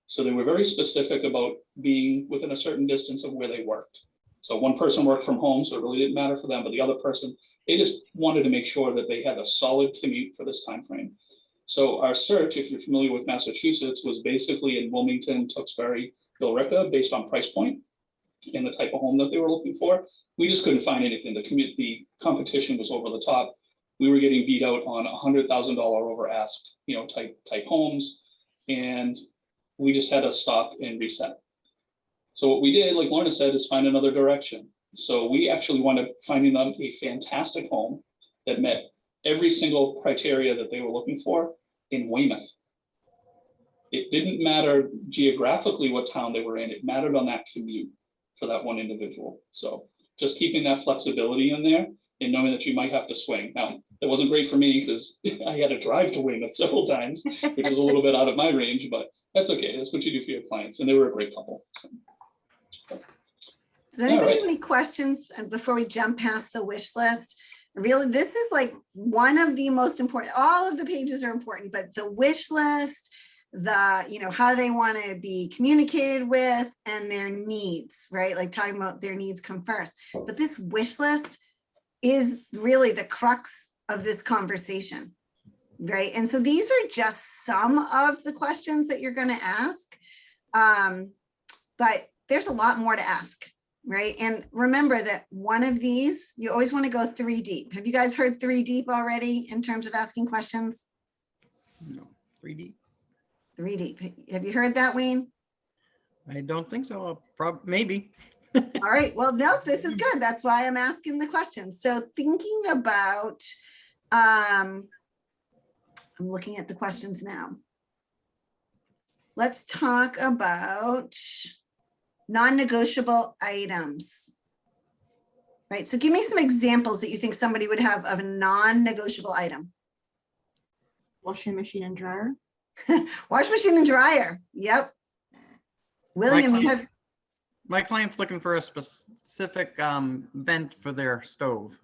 So they were very specific about being within a certain distance of where they worked. So one person worked from home, so it really didn't matter for them, but the other person, they just wanted to make sure that they had a solid commute for this time frame. So our search, if you're familiar with Massachusetts, was basically in Wilmington, Tewksbury, Billerica, based on price point and the type of home that they were looking for. We just couldn't find anything. The competition was over the top. We were getting beat out on $100,000 over ask, type homes, and we just had to stop and reset. So what we did, like Lorna said, is find another direction. So we actually wound up finding them a fantastic home that met every single criteria that they were looking for in Weymouth. It didn't matter geographically what town they were in, it mattered on that commute for that one individual. So just keeping that flexibility in there and knowing that you might have to swing. Now, that wasn't great for me because I had to drive to Weymouth several times, which is a little bit out of my range, but that's okay. That's what you do for your clients. And they were a great couple. So. Does anybody have any questions before we jump past the wish list? Really, this is like one of the most important, all of the pages are important, but the wish list, how they want to be communicated with and their needs, right? Like talking about their needs come first. But this wish list is really the crux of this conversation, right? And so these are just some of the questions that you're going to ask, but there's a lot more to ask, right? And remember that one of these, you always want to go 3 deep. Have you guys heard 3 deep already in terms of asking questions? No, 3 deep. 3 deep. Have you heard that, Wayne? I don't think so. Maybe. All right. Well, no, this is good. That's why I'm asking the questions. So thinking about, I'm looking at the questions now. Let's talk about non-negotiable items. Right. So give me some examples that you think somebody would have of a non-negotiable item. Washing machine and dryer. Wash machine and dryer. Yep. William, you have. My client's looking for a specific vent for their stove.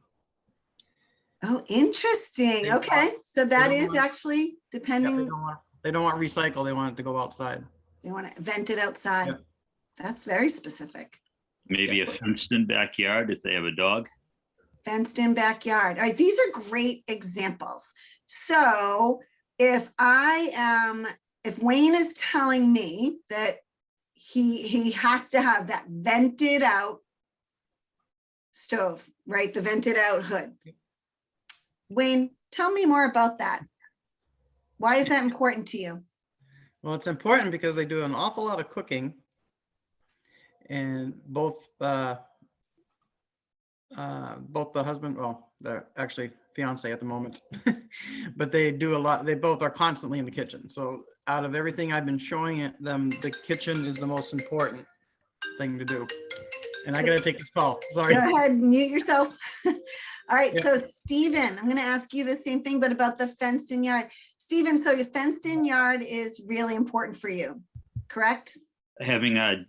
Oh, interesting. Okay. So that is actually depending. Yeah, they don't want recycle. They want it to go outside. They want to vent it outside. Yep. That's very specific. Maybe a fenced-in backyard if they have a dog. Fenced in backyard. All right. These are great examples. So if Wayne is telling me that he has to have that vented out stove, right? The vented out hood. Wayne, tell me more about that. Why is that important to you? Well, it's important because they do an awful lot of cooking, and both the husband, well, they're actually fiance at the moment, but they do a lot. They both are constantly in the kitchen. So out of everything I've been showing them, the kitchen is the most important thing to do. And I got to take this call. Sorry. Go ahead, mute yourself. All right. Yeah. So Stephen, I'm going to ask you the same thing, but about the fenced in yard. Stephen, so your fenced in yard is really important for you. correct? Having a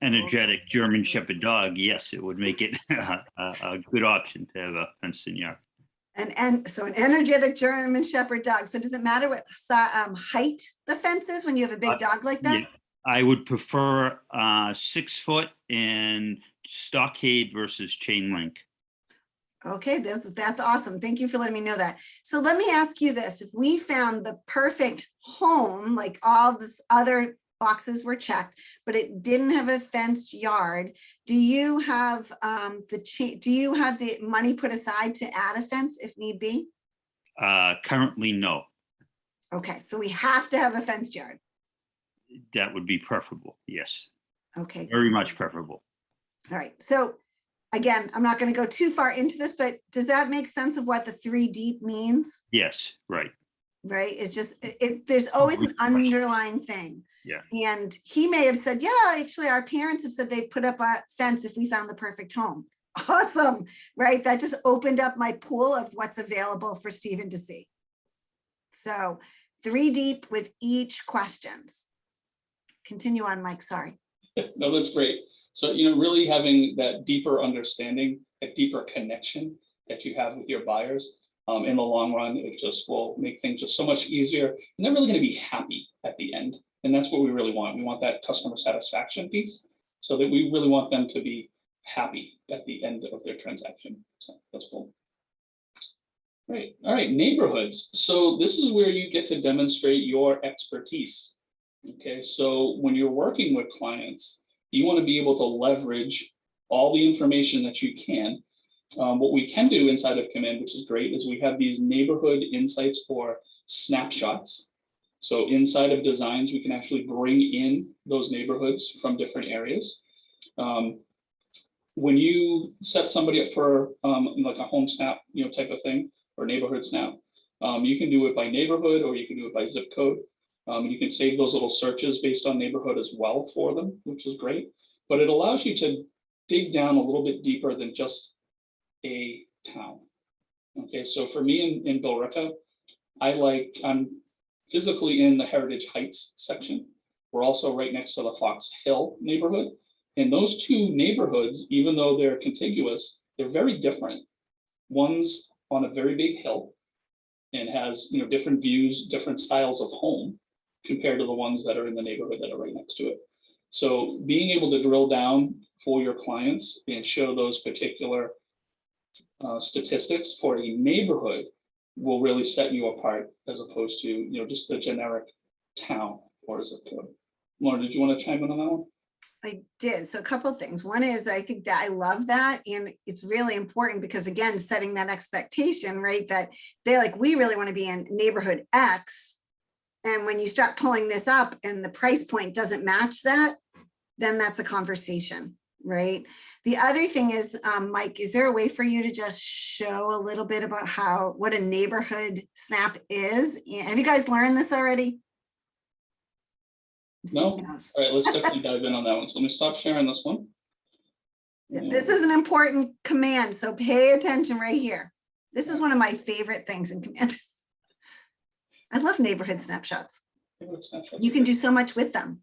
energetic German Shepherd dog, yes, it would make it a good option to have a fenced in yard. And so an energetic German Shepherd dog. So does it matter what height the fence is when you have a big dog like that? Yeah, I would prefer 6 foot and stockade versus chain link. Okay, that's awesome. Thank you for letting me know that. So let me ask you this. If we found the perfect home, like all this other boxes were checked, but it didn't have a fenced yard, do you have the money put aside to add a fence if need be? Currently, no. Okay, so we have to have a fenced yard. That would be preferable. Yes, Okay, very much preferable. all right. So again, I'm not going to go too far into this, but does that make sense of what the 3 deep means? Yes, right. Right? It's just, there's always an underlying thing. Yeah. And he may have said, yeah, actually our parents have said they'd put up a fence if we found the perfect home. Awesome, right? That just opened up my pool of what's available for Stephen to see. So 3 deep with each questions. Continue on, Mike, sorry. No, that's great. So, really having that deeper understanding, a deeper connection that you have with your buyers, in the long run, it just will make things just so much easier. And they're really going to be happy at the end. And that's what we really want. We want that customer satisfaction piece, so that we really want them to be happy at the end of their transaction. So that's cool. Great. All right, neighborhoods. So this is where you get to demonstrate your expertise. Okay, so when you're working with clients, you want to be able to leverage all the information that you can. What we can do inside of Command, which is great, is we have these neighborhood insights or snapshots. So inside of designs, we can actually bring in those neighborhoods from different areas. When you set somebody up for like a home snap, type of thing, or neighborhood snap, you can do it by neighborhood, or you can do it by zip code. You can save those little searches based on neighborhood as well for them, which is great. But it allows you to dig down a little bit deeper than just a town. Okay, so for me in Billerica, I'm physically in the Heritage Heights section. We're also right next to the Fox Hill neighborhood. And those 2 neighborhoods, even though they're contiguous, they're very different. One's on a very big hill and has different views, different styles of home compared to the ones that are in the neighborhood that are right next to it. So being able to drill down for your clients and show those particular statistics for a neighborhood will really set you apart, as opposed to just the generic town or zip code. Lauren, did you want to chime in on that one? I did. So a couple of things. One is I think that I love that. And it's really important because, again, setting that expectation, right? That they're like, we really want to be in neighborhood X. And when you start pulling this up and the price point doesn't match that, then that's a conversation, right? The other thing is, Mike, is there a way for you to just show a little bit about what a neighborhood snap is? Have you guys learned this already? No? All right, let's definitely dive in on that one. So let me stop sharing this one. This is an important command, so pay attention right here. This is one of my favorite things in Command. I love neighborhood snapshots. You can do so much with them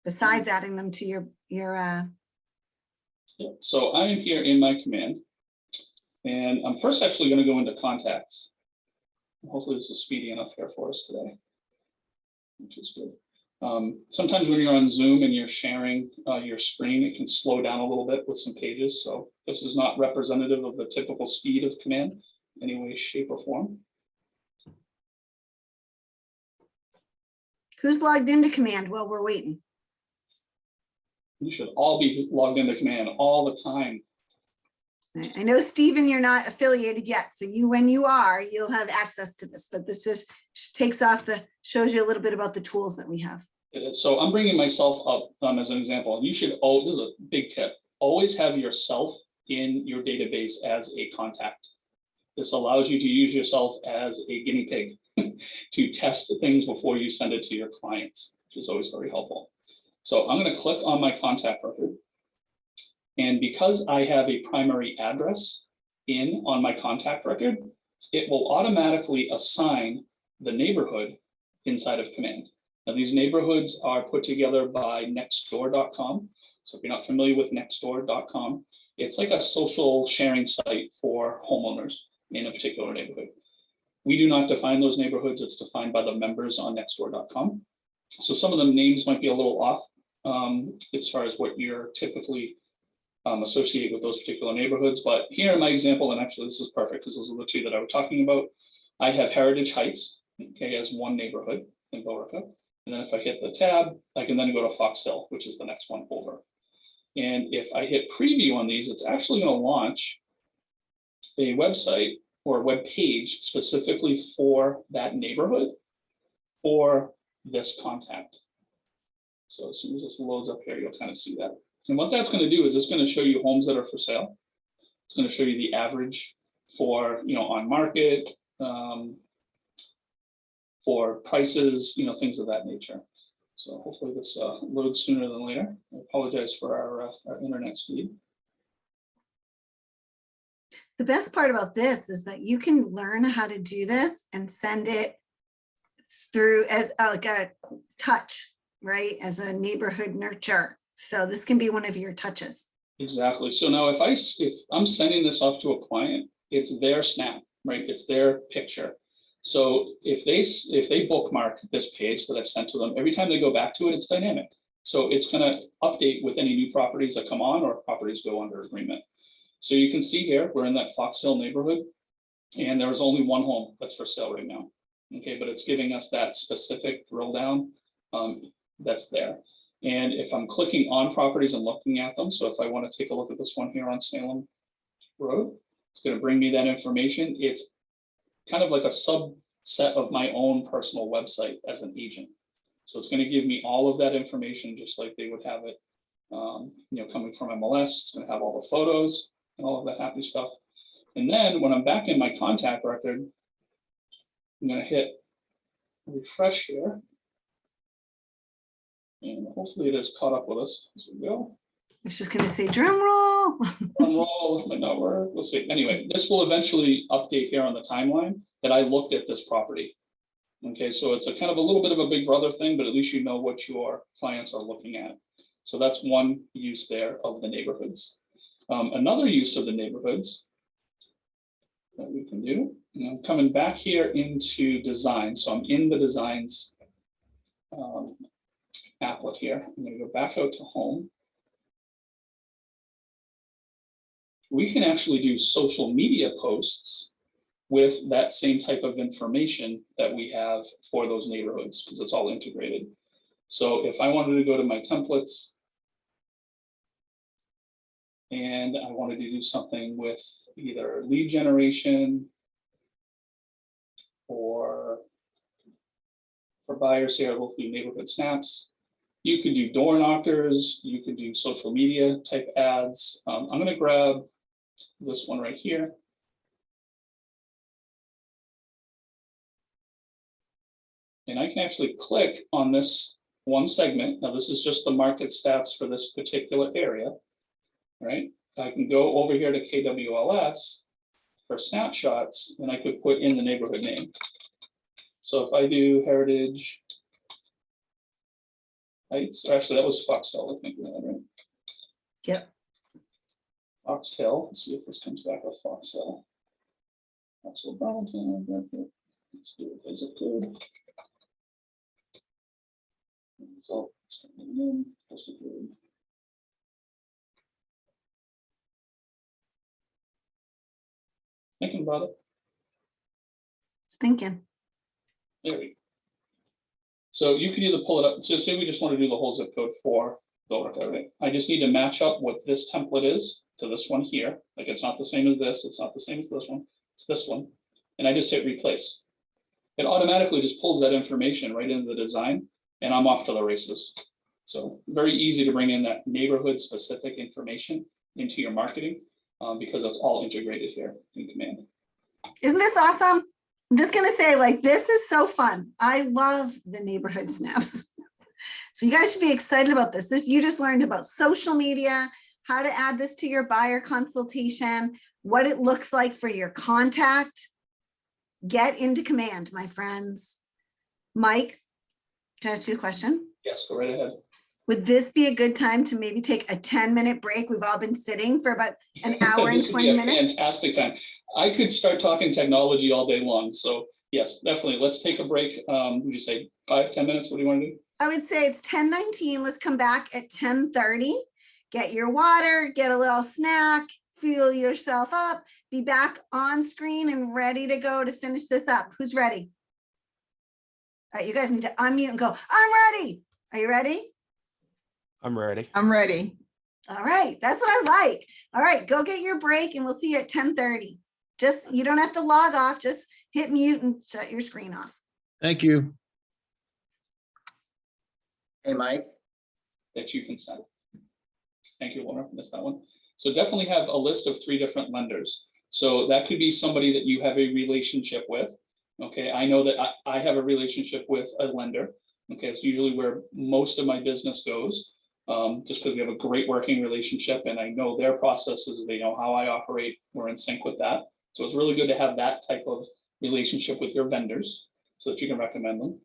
besides adding them to your Yeah, so I am here in my command, and I'm first actually going to go into contacts. Hopefully this is speedy enough here for us today, which is good. Sometimes when you're on Zoom and you're sharing your screen, it can slow down a little bit with some pages. So this is not representative of the typical speed of Command in any way, shape, or form. Who's logged into Command while we're waiting? You should all be logged into Command all the time. I know, Stephen, you're not affiliated yet. So when you are, you'll have access to this, but this just shows you a little bit about the tools that we have. So I'm bringing myself up as an example. You should, this is a big tip, always have yourself in your database as a contact. This allows you to use yourself as a guinea pig to test things before you send it to your clients, which is always very helpful. So I'm going to click on my contact record. And because I have a primary address on my contact record, it will automatically assign the neighborhood inside of Command. Now, these neighborhoods are put together by nextdoor.com. So if you're not familiar with nextdoor.com, it's like a social sharing site for homeowners in a particular neighborhood. We do not define those neighborhoods. It's defined by the members on nextdoor.com. So some of the names might be a little off as far as what you're typically associate with those particular neighborhoods. But here in my example, and actually this is perfect because those are the two that I was talking about. I have Heritage Heights, okay, as one neighborhood in Billerica. And then if I hit the tab, I can then go to Fox Hill, which is the next one over. And if I hit preview on these, it's actually going to launch a website or a web page specifically for that neighborhood or this contact. So as soon as this loads up here, you'll kind of see that. And what that's going to do is it's going to show you homes that are for sale. It's going to show you the average for, on market, for prices, things of that nature. So hopefully this loads sooner than later. I apologize for our internet speed. The best part about this is that you can learn how to do this and send it through as like a touch, right? As a neighborhood nurture. So this can be one of your touches. Exactly. So now if I'm sending this off to a client, it's their snap, right? It's their picture. So if they bookmark this page that I've sent to them, every time they go back to it, it's dynamic. So it's going to update with any new properties that come on or properties go under agreement. So you can see here, we're in that Fox Hill neighborhood, and there is only one home that's for sale right now. Okay, but it's giving us that specific drill down that's there. And if I'm clicking on properties and looking at them, so if I want to take a look at this one here on Salem Road, it's going to bring me that information. It's kind of like a subset of my own personal website as an agent. So it's going to give me all of that information just like they would have it, coming from MLS. It's going to have all the photos and all of that happy stuff. And then when I'm back in my contact record, I'm going to hit refresh here. And hopefully it has caught up with us as we go. It's just going to say drum roll. Drum roll, might not work. We'll see. Anyway, this will eventually update here on the timeline that I looked at this property. Okay, so it's a kind of a little bit of a big brother thing, but at least you know what your clients are looking at. So that's one use there of the neighborhoods. Another use of the neighborhoods that we can do, and I'm coming back here into design. So I'm in the designs applet here. I'm going to go back out to home. We can actually do social media posts with that same type of information that we have for those neighborhoods because it's all integrated. So if I wanted to go to my templates and I wanted to do something with either lead generation or for buyers here, we'll do neighborhood snaps. You could do door knockers, you could do social media type ads. I'm going to grab this one right here. And I can actually click on this one segment. Now this is just the market stats for this particular area, right? I can go over here to KWLS for snapshots and I could put in the neighborhood name. So if I do Heritage Heights, or actually that was Fox Hill, I think, right? Yep. Fox Hill, let's see if this comes back with Fox Hill. Fox Hill, Burlington, let's do a zip code. Result, thinking about it. It's thinking. There we go. So you can either pull it up. So say we just want to do the whole zip code for Billerica, right? I just need to match up what this template is to this one here. Like it's not the same as this. It's not the same as this one. It's this one. And I just hit replace. It automatically just pulls that information right into the design and I'm off to the races. So very easy to bring in that neighborhood specific information into your marketing because it's all integrated here in Command. Isn't this awesome? I'm just going to say, like, this is so fun. I love the neighborhood snaps. So you guys should be excited about this. You just learned about social media, how to add this to your buyer consultation, what it looks like for your contact. Get into Command, my friends. Mike, Can I ask you a question? Yes, go right ahead. Would this be a good time to maybe take a 10-minute break? We've all been sitting for about an hour and This would 20 be a minutes. fantastic time. I could start talking technology all day long. So yes, definitely. Let's take a break. Would you say 5-10 minutes? What do you want to do? I would say it's 10:19. Let's come back at 10:30. Get your water, get a little snack, fuel yourself up, be back on screen and ready to go to finish this up. Who's ready? All right, you guys need to unmute and go, I'm ready. Are you ready? I'm ready. I'm ready. All right, that's what I like. All right, go get your break and we'll see you at 10:30. Just, you don't have to log off, just hit mute and shut your screen off. Thank you. Hey, Mike. That you can send. Thank you, Laura. Missed that one. So definitely have a list of 3 different lenders. So that could be somebody that you have a relationship with. Okay, I know that I have a relationship with a lender. Okay, it's usually where most of my business goes, just because we have a great working relationship and I know their processes, they know how I operate, we're in sync with that. So it's really good to have that type of relationship with your vendors so that you can recommend them.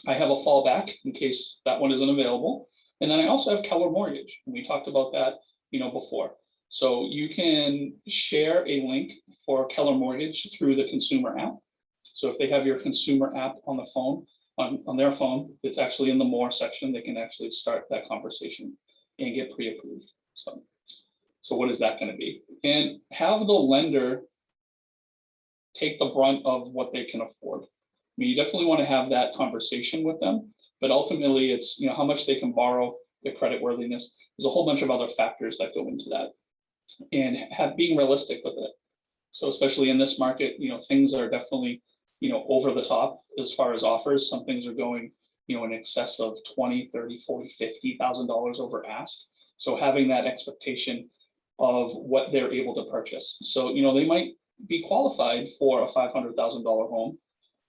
I have a fallback in case that one isn't available. And then I also have Keller Mortgage. And we talked about that, before. So you can share a link for Keller Mortgage through the consumer app. So if they have your consumer app on the phone, on their phone, it's actually in the more section, they can actually start that conversation and get pre-approved. So what is that going to be? And have the lender take the brunt of what they can afford. I mean, you definitely want to have that conversation with them, but ultimately it's, how much they can borrow, their credit worthiness. There's a whole bunch of other factors that go into that, and being realistic with it. So especially in this market, things are definitely, over the top as far as offers. Some things are going, in excess of $20,000, $30,000, $40,000, $50,000 over ask. So having that expectation of what they're able to purchase. So, they might be qualified for a $500,000 home,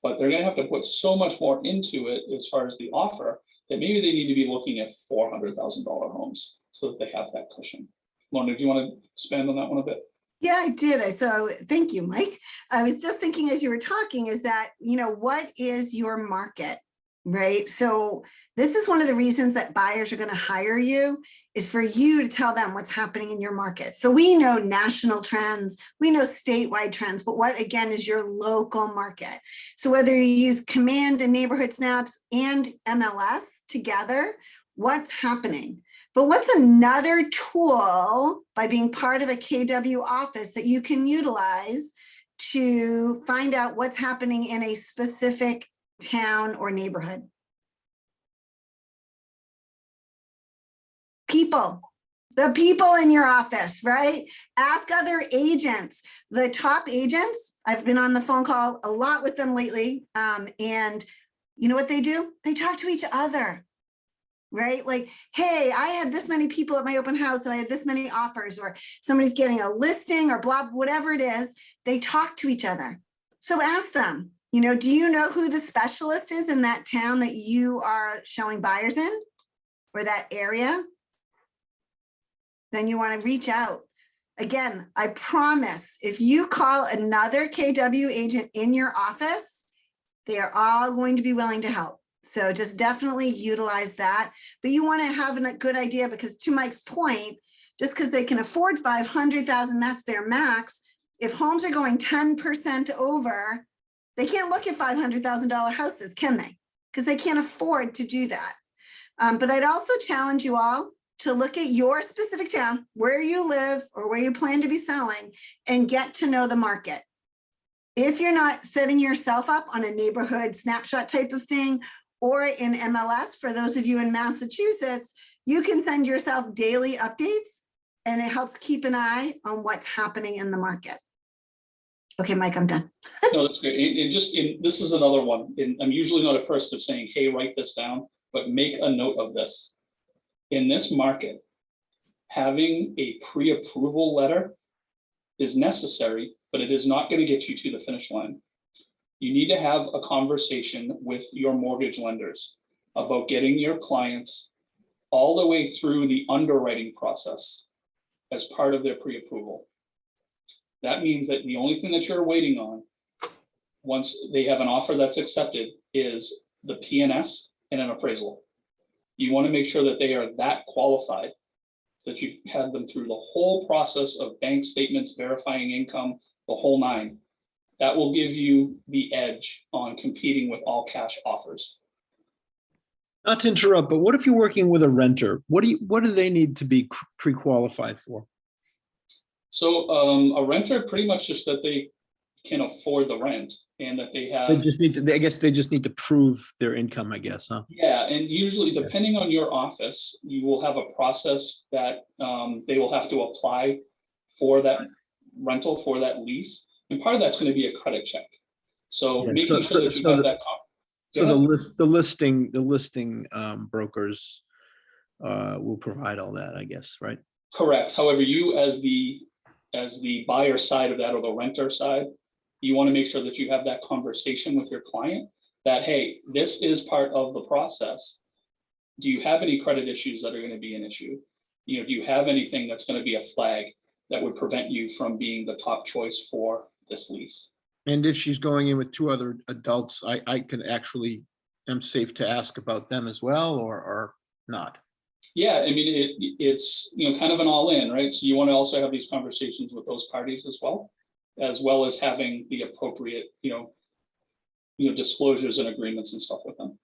but they're going to have to put so much more into it as far as the offer that maybe they need to be looking at $400,000 homes so that they have that cushion. Lorna, do you want to expand on that one a bit? Yeah, I did. So thank you, Mike. I was just thinking as you were talking is that, what is your market, right? So this is one of the reasons that buyers are going to hire you is for you to tell them what's happening in your market. So we know national trends, we know statewide trends, but what again is your local market? So whether you use Command and Neighborhood Snaps and MLS together, what's happening? But what's another tool by being part of a KW office that you can utilize to find out what's happening in a specific town or neighborhood? People, the people in your office, right? Ask other agents, the top agents. I've been on the phone call a lot with them lately. And you know what they do? They talk to each other. Right? Like, hey, I had this many people at my open house and I had this many offers, or somebody's getting a listing or blah, whatever it is, they talk to each other. So ask them, do you know who the specialist is in that town that you are showing buyers in or that area? Then you want to reach out. Again, I promise if you call another KW agent in your office, they are all going to be willing to help. So just definitely utilize that. But you want to have a good idea because to Mike's point, just because they can afford 500,000, that's their max. If homes are going 10% over, they can't look at $500,000 houses, can they? Because they can't afford to do that. But I'd also challenge you all to look at your specific town, where you live or where you plan to be selling, and get to know the market. If you're not setting yourself up on a neighborhood snapshot type of thing, or in MLS, for those of you in Massachusetts, you can send yourself daily updates and it helps keep an eye on what's happening in the market. Okay, Mike, I'm done. No, that's great. This is another one. I'm usually not a person of saying, hey, write this down, but make a note of this. In this market, having a pre-approval letter is necessary, but it is not going to get you to the finish line. You need to have a conversation with your mortgage lenders about getting your clients all the way through the underwriting process as part of their pre-approval. That means that the only thing that you're waiting on, once they have an offer that's accepted, is the P&S and an appraisal. You want to make sure that they are that qualified, so that you had them through the whole process of bank statements, verifying income, the whole nine. That will give you the edge on competing with all cash offers. Not to interrupt, but what if you're working with a renter? What do they need to be pre-qualified for? So a renter, pretty much just that they can afford the rent and that they have. They just need to, I guess they just need to prove their income, I guess, huh? Yeah, and usually depending on your office, you will have a process that they will have to apply for that rental, for that lease. And part of that's going to be a credit check. So Yeah, making sure that you have that. So the listing brokers will provide all that, I guess, right? Correct. However, you as the buyer side of that, or the renter side, you want to make sure that you have that conversation with your client that, hey, this is part of the process. Do you have any credit issues that are going to be an issue? You know, do you have anything that's going to be a flag that would prevent you from being the top choice for this lease? And if she's going in with two other adults, I can actually, am safe to ask about them as well, or not? Yeah, I mean, it's, you know, kind of an all in, right? So you want to also have these conversations with those parties as well as having the appropriate, you know, disclosures and agreements and stuff with them.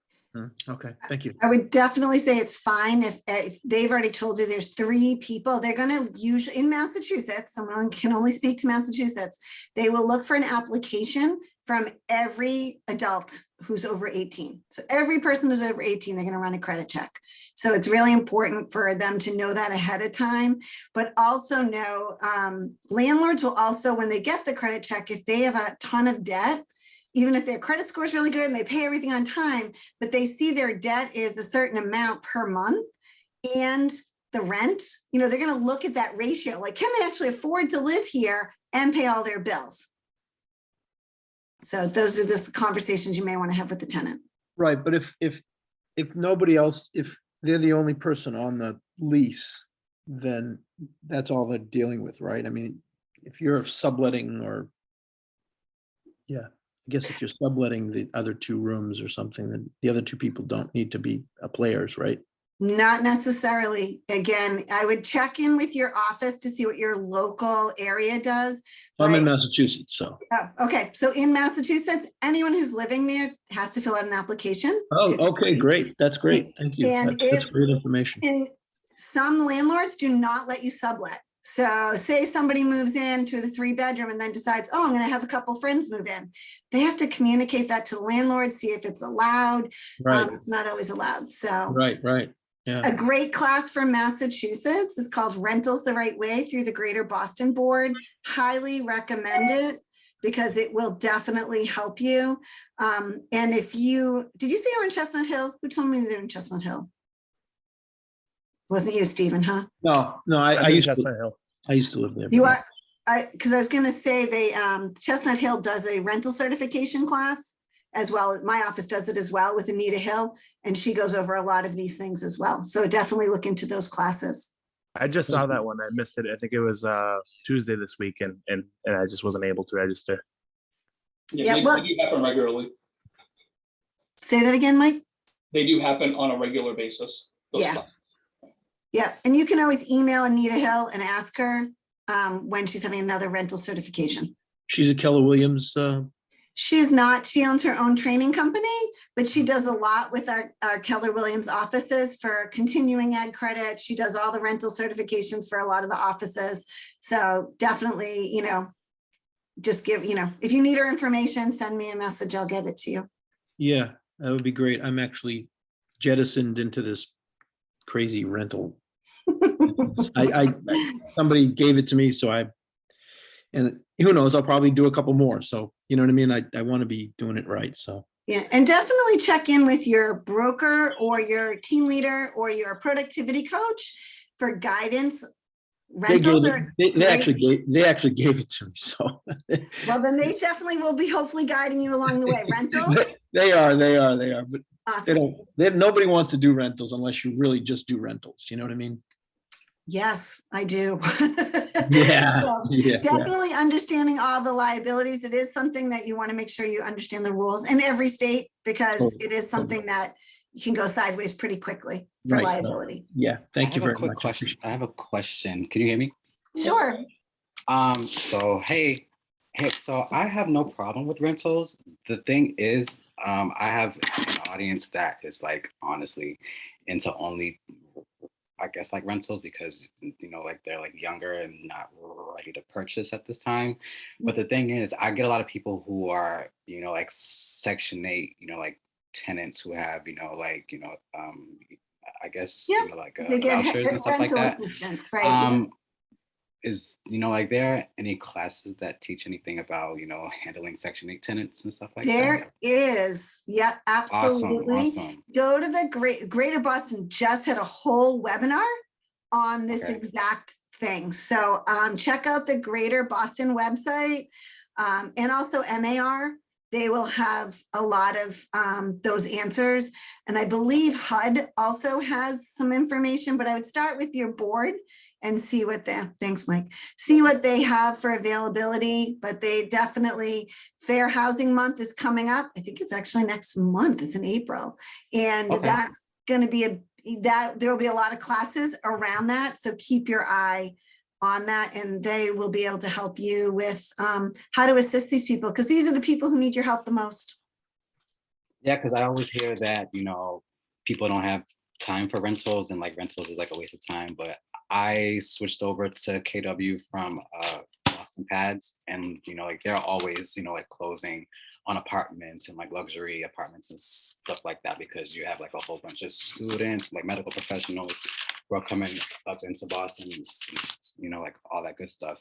Okay, thank you. I would definitely say it's fine if they've already told you there's 3 people. They're going to usually, in Massachusetts, someone can only speak to Massachusetts, they will look for an application from every adult who's over 18. So every person who's over 18, they're going to run a credit check. So it's really important for them to know that ahead of time, but also know landlords will also, when they get the credit check, if they have a ton of debt, even if their credit score is really good and they pay everything on time, but they see their debt is a certain amount per month and the rent, you know, they're going to look at that ratio. Like, can they actually afford to live here and pay all their bills? So those are the conversations you may want to have with the tenant. Right, but if nobody else, if they're the only person on the lease, then that's all they're dealing with, right? I mean, if you're subletting or, yeah. I guess if you're subletting the other 2 rooms or something, then the other 2 people don't need to be players, right? Not necessarily. Again, I would check in with your office to see what your local area does. I'm in Massachusetts, so. Oh, okay. So in Massachusetts, anyone who's living there has to fill out an application. Oh, okay, great. That's great. Thank you. And That's great information. And some landlords do not let you sublet. So say somebody moves into the 3-bedroom and then decides, oh, I'm going to have a couple friends move in. They have to communicate that to the landlord, see if it's allowed. Right. It's not always allowed. So Right. Yeah. a great class from Massachusetts is called Rentals the Right Way through the Greater Boston Board. Highly recommend it because it will definitely help you. And if you, did you say you're in Chestnut Hill? Who told me they're in Chestnut Hill? Wasn't you, Stephen, huh? No, I used to live there. You are, because I was going to say they, Chestnut Hill does a rental certification class as well. My office does it as well with Anita Hill, and she goes over a lot of these things as well. So definitely look into those classes. I just saw that one. I missed it. I think it was Tuesday this week, and I just wasn't able to register. Yeah, they do happen regularly. Say that again, Mike? They do happen on a regular basis. Yeah. Classes. Yeah, and you can always email Anita Hill and ask her when she's having another rental certification. She's a Keller Williams. She's not. She owns her own training company, but she does a lot with our Keller Williams offices for continuing ed credit. She does all the rental certifications for a lot of the offices. So definitely, you know, just give, you know, if you need her information, send me a message. I'll get it to you. Yeah, that would be great. I'm actually jettisoned into this crazy rental. Somebody gave it to me, so and who knows, I'll probably do a couple more. So, you know what I mean? I want to be doing it right. So. Yeah, and definitely check in with your broker or your team leader or your productivity coach for guidance. Rentals they actually gave it to me. So. Well, then they definitely will be hopefully guiding you along the way. Rentals? They are. But awesome. Nobody wants to do rentals unless you really just do rentals. You know what I mean? Yes, I do. Yeah, so definitely understanding all the liabilities. It is something that you want to make sure you understand the rules in every state, because it is something that you can go sideways pretty quickly for Right. liability. Yeah, thank I you have a very quick much. I question. appreciate I have a question. Can you hear me? Sure. So hey, so I have no problem with rentals. The thing is, I have an audience that is like honestly into only, I guess, like rentals because like they're like younger and not ready to purchase at this time. But the thing is, I get a lot of people who are like Section 8, like tenants who have I guess Yep. like They get vouchers and stuff like rental that. assistance, right? Is like there any classes that teach anything about handling Section 8 tenants and stuff like that? There is, yeah, absolutely. Awesome. Go to the Greater Boston just had a whole webinar on this Okay. exact thing. So check out the Greater Boston website and also MAR. They will have a lot of those answers. And I believe HUD also has some information, but I would start with your board and see what thanks, Mike, see what they have for availability, but they definitely, Fair Housing Month is coming up. I think it's actually next month, it's in April. And Okay. that's gonna be there will be a lot of classes around that. So keep your eye on that and they will be able to help you with how to assist these people because these are the people who need your help the most. Yeah, because I always hear that, people don't have time for rentals and like rentals is like a waste of time. But I switched over to KW from Boston Pads and, like they're always, like closing on apartments and like luxury apartments and stuff like that because you have like a whole bunch of students, like medical professionals who are coming up into Boston, like all that good stuff.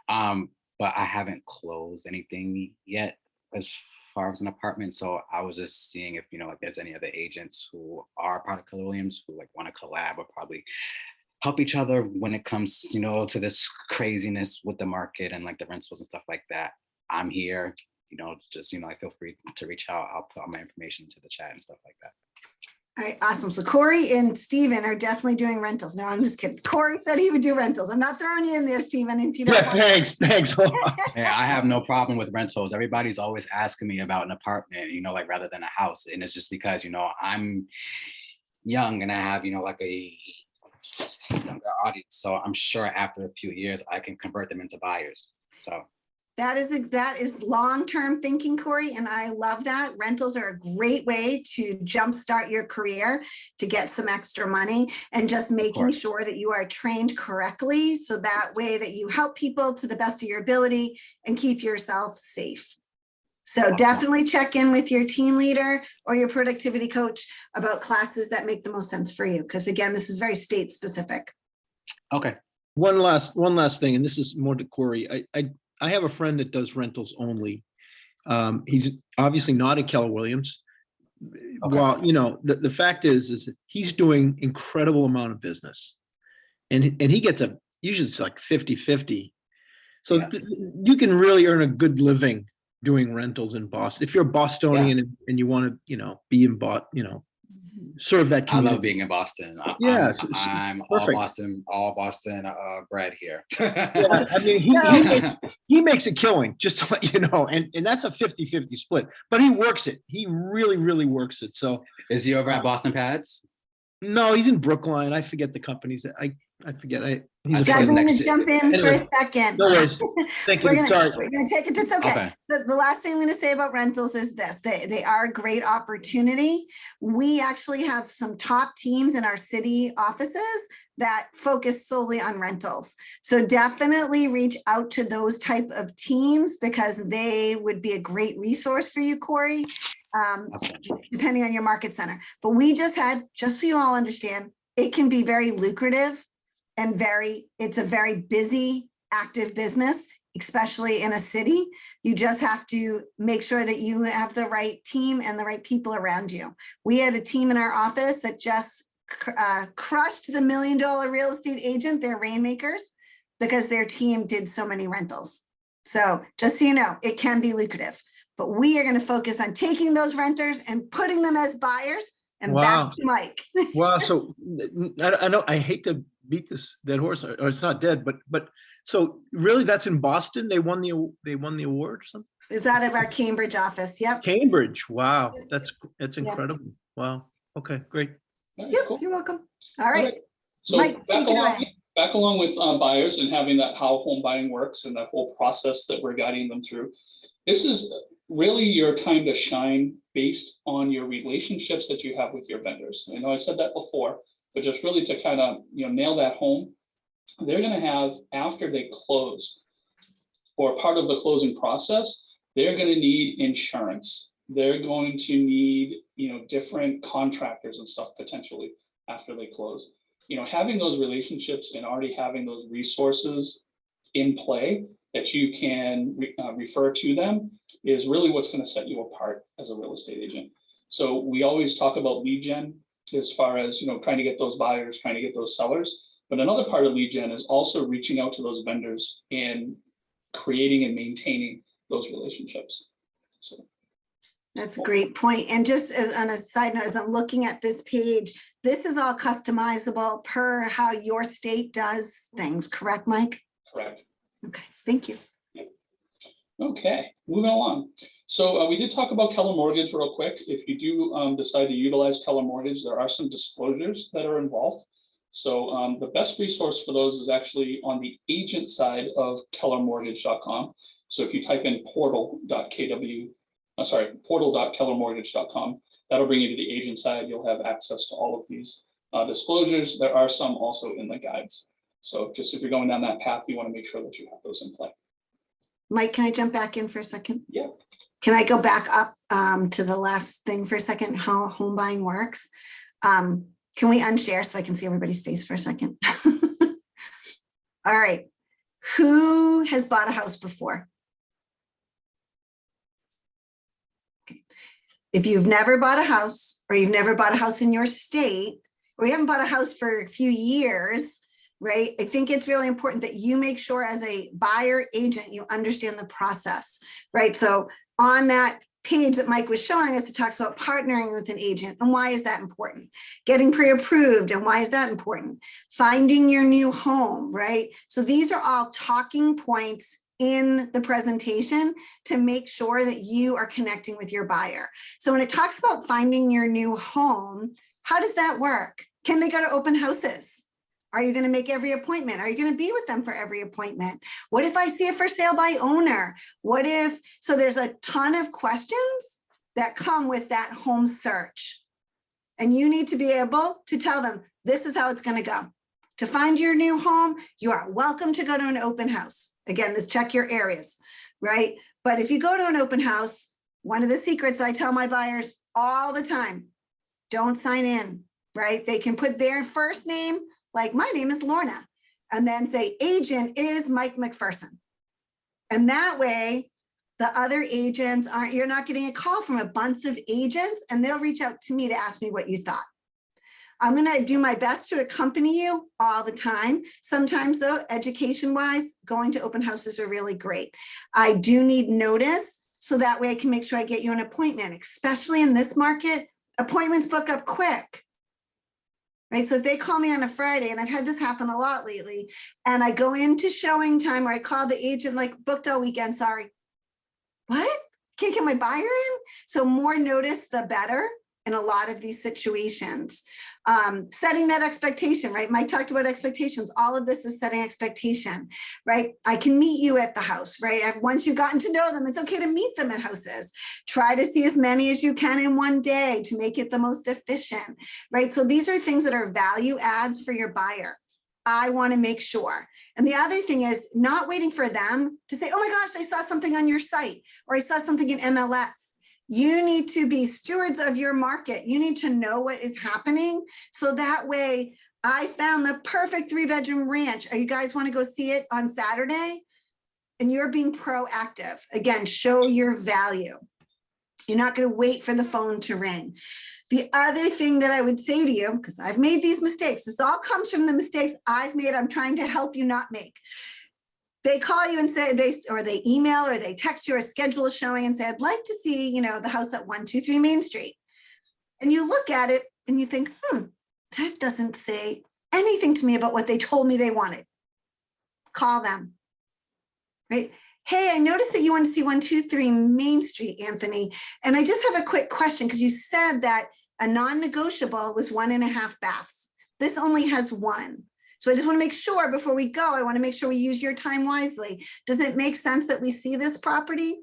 But I haven't closed anything yet as far as an apartment. So I was just seeing if, like there's any other agents who are part of Keller Williams who like want to collab or probably help each other when it comes, to this craziness with the market and like the rentals and stuff like that. I'm here, just, I feel free to reach out. I'll put all my information into the chat and stuff like that. All right, awesome. So Corey and Steven are definitely doing rentals. No, I'm just kidding. Corey said he would do rentals. I'm not throwing you in there, Steven, if you don't Yeah, want. thanks a lot. Yeah, I have no problem with rentals. Everybody's always asking me about an apartment, like rather than a house. And it's just because, I'm young and I have, like a younger audience. So I'm sure after a few years, I can convert them into buyers. So That is long-term thinking, Corey, and I love that. Rentals are a great way to jumpstart your career, to get some extra money, and just making sure that you are trained correctly, so that way that you help people to the best of your ability and keep yourself safe. So definitely check in with your team leader or your productivity coach about classes that make the most sense for you, because again, this is very state specific. Okay. One last thing, and this is more to Corey. I have a friend that does rentals only. He's obviously not at Keller Williams. Okay. Well, the fact is that he's doing incredible amount of business and he gets usually it's like 50-50. So Yeah. You can really earn a good living doing rentals in Boston. If you're a Bostonian and you want to, be in Boston, serve that community. I love being in Boston. Yes, I'm perfect. all Boston bred here. Yeah, I mean, he makes a killing, just to let you know, and that's a 50-50 split, but he works it. He really, really works it. So is he over at Boston Pads? No, he's in Brookline. I forget the companies. I forget. He's a Guys, friend. I'm going to jump in Anyway, for a second. no worries. Thank you. We're going Sorry. to take it. It's okay. Okay. So the last thing I'm going to say about rentals is this. They are a great opportunity. We actually have some top teams in our city offices that focus solely on rentals. So definitely reach out to those type of teams because they would be a great resource for you, Corey, depending on your market center. But we just so you all understand, it can be very lucrative and it's a very busy, active business, especially in a city. You just have to make sure that you have the right team and the right people around you. We had a team in our office that just crushed the $1 million real estate agent, they're rainmakers, because their team did so many rentals. So just so you know, it can be lucrative, but we are going to focus on taking those renters and putting them as buyers. And Wow. back to Mike. Wow. So I know I hate to beat this dead horse, or it's not dead, but so really that's in Boston. They won the award or something. Is out of our Cambridge office. Yep. Cambridge. Wow. That's incredible. Wow. Okay, great. All right, Yep, cool. you're welcome. All right. So Mike, take it away. back along with buyers and having that how home buying works and that whole process that we're guiding them through. This is really your time to shine based on your relationships that you have with your vendors. I know I said that before, but just really to kind of nail that home. They're going to have, after they close or part of the closing process, they're going to need insurance. They're going to need different contractors and stuff potentially after they close. Having those relationships and already having those resources in play that you can refer to them is really what's going to set you apart as a real estate agent. So we always talk about lead gen as far as trying to get those buyers, trying to get those sellers. But another part of lead gen is also reaching out to those vendors and creating and maintaining those relationships. So that's a great point. And just as on a side note, as I'm looking at this page, this is all customizable per how your state does things, correct, Mike? Correct. Okay, thank you. Okay, moving along. So we did talk about Keller Mortgage real quick. If you do decide to utilize Keller Mortgage, there are some disclosures that are involved. So the best resource for those is actually on the agent side of kellermortgage.com. So if you type in portal.kellermortgage.com, that'll bring you to the agent side. You'll have access to all of these disclosures. There are some also in the guides. So just if you're going down that path, you want to make sure that you have those in play. Mike, can I jump back in for a second? Yeah. Can I go back up to the last thing for a second, how home buying works? Can we unshare so I can see everybody's face for a second? All right. Who has bought a house before? Okay. If you've never bought a house, or you've never bought a house in your state, or you haven't bought a house for a few years, right? I think it's really important that you make sure as a buyer agent, you understand the process, right? So on that page that Mike was showing us, it talks about partnering with an agent. And why is that important? Getting pre-approved. And why is that important? Finding your new home, right? So these are all talking points in the presentation to make sure that you are connecting with your buyer. So when it talks about finding your new home, how does that work? Can they go to open houses? Are you going to make every appointment? Are you going to be with them for every appointment? What if I see it for sale by owner? What if, so there's a ton of questions that come with that home search. And you need to be able to tell them, this is how it's going to go. To find your new home, you are welcome to go to an open house. Again, this check your areas, right? But if you go to an open house, one of the secrets I tell my buyers all the time, don't sign in, right? They can put their first name, like my name is Lorna, and then say agent is Mike McPherson. And that way the other agents you're not getting a call from a bunch of agents and they'll reach out to me to ask me what you thought. I'm going to do my best to accompany you all the time. Sometimes though, education wise, going to open houses are really great. I do need notice so that way I can make sure I get you an appointment, especially in this market. Appointments book up quick. Right, so if they call me on a Friday, and I've had this happen a lot lately, and I go into showing time where I call the agent like booked all weekend, sorry. What? Can't get my buyer in? So more notice, the better in a lot of these situations. Setting that expectation, right? Mike talked about expectations. All of this is setting expectation, right? I can meet you at the house, right? Once you've gotten to know them, it's okay to meet them at houses. Try to see as many as you can in one day to make it the most efficient, right? So these are things that are value adds for your buyer. I want to make sure. And the other thing is not waiting for them to say, oh my gosh, I saw something on your site, or I saw something in MLS. You need to be stewards of your market. You need to know what is happening. So that way I found the perfect 3-bedroom ranch. You guys want to go see it on Saturday? And you're being proactive. Again, show your value. You're not going to wait for the phone to ring. The other thing that I would say to you, because I've made these mistakes, this all comes from the mistakes I've made. I'm trying to help you not make. They call you and say they email or they text you or schedule a showing and say, I'd like to see, the house at 123 Main Street. And you look at it and you think, that doesn't say anything to me about what they told me they wanted. Call them, right? Hey, I noticed that you want to see 123 Main Street, Anthony. And I just have a quick question because you said that a non-negotiable was 1.5 baths. This only has 1. So I just want to make sure before we go, I want to make sure we use your time wisely. Does it make sense that we see this property?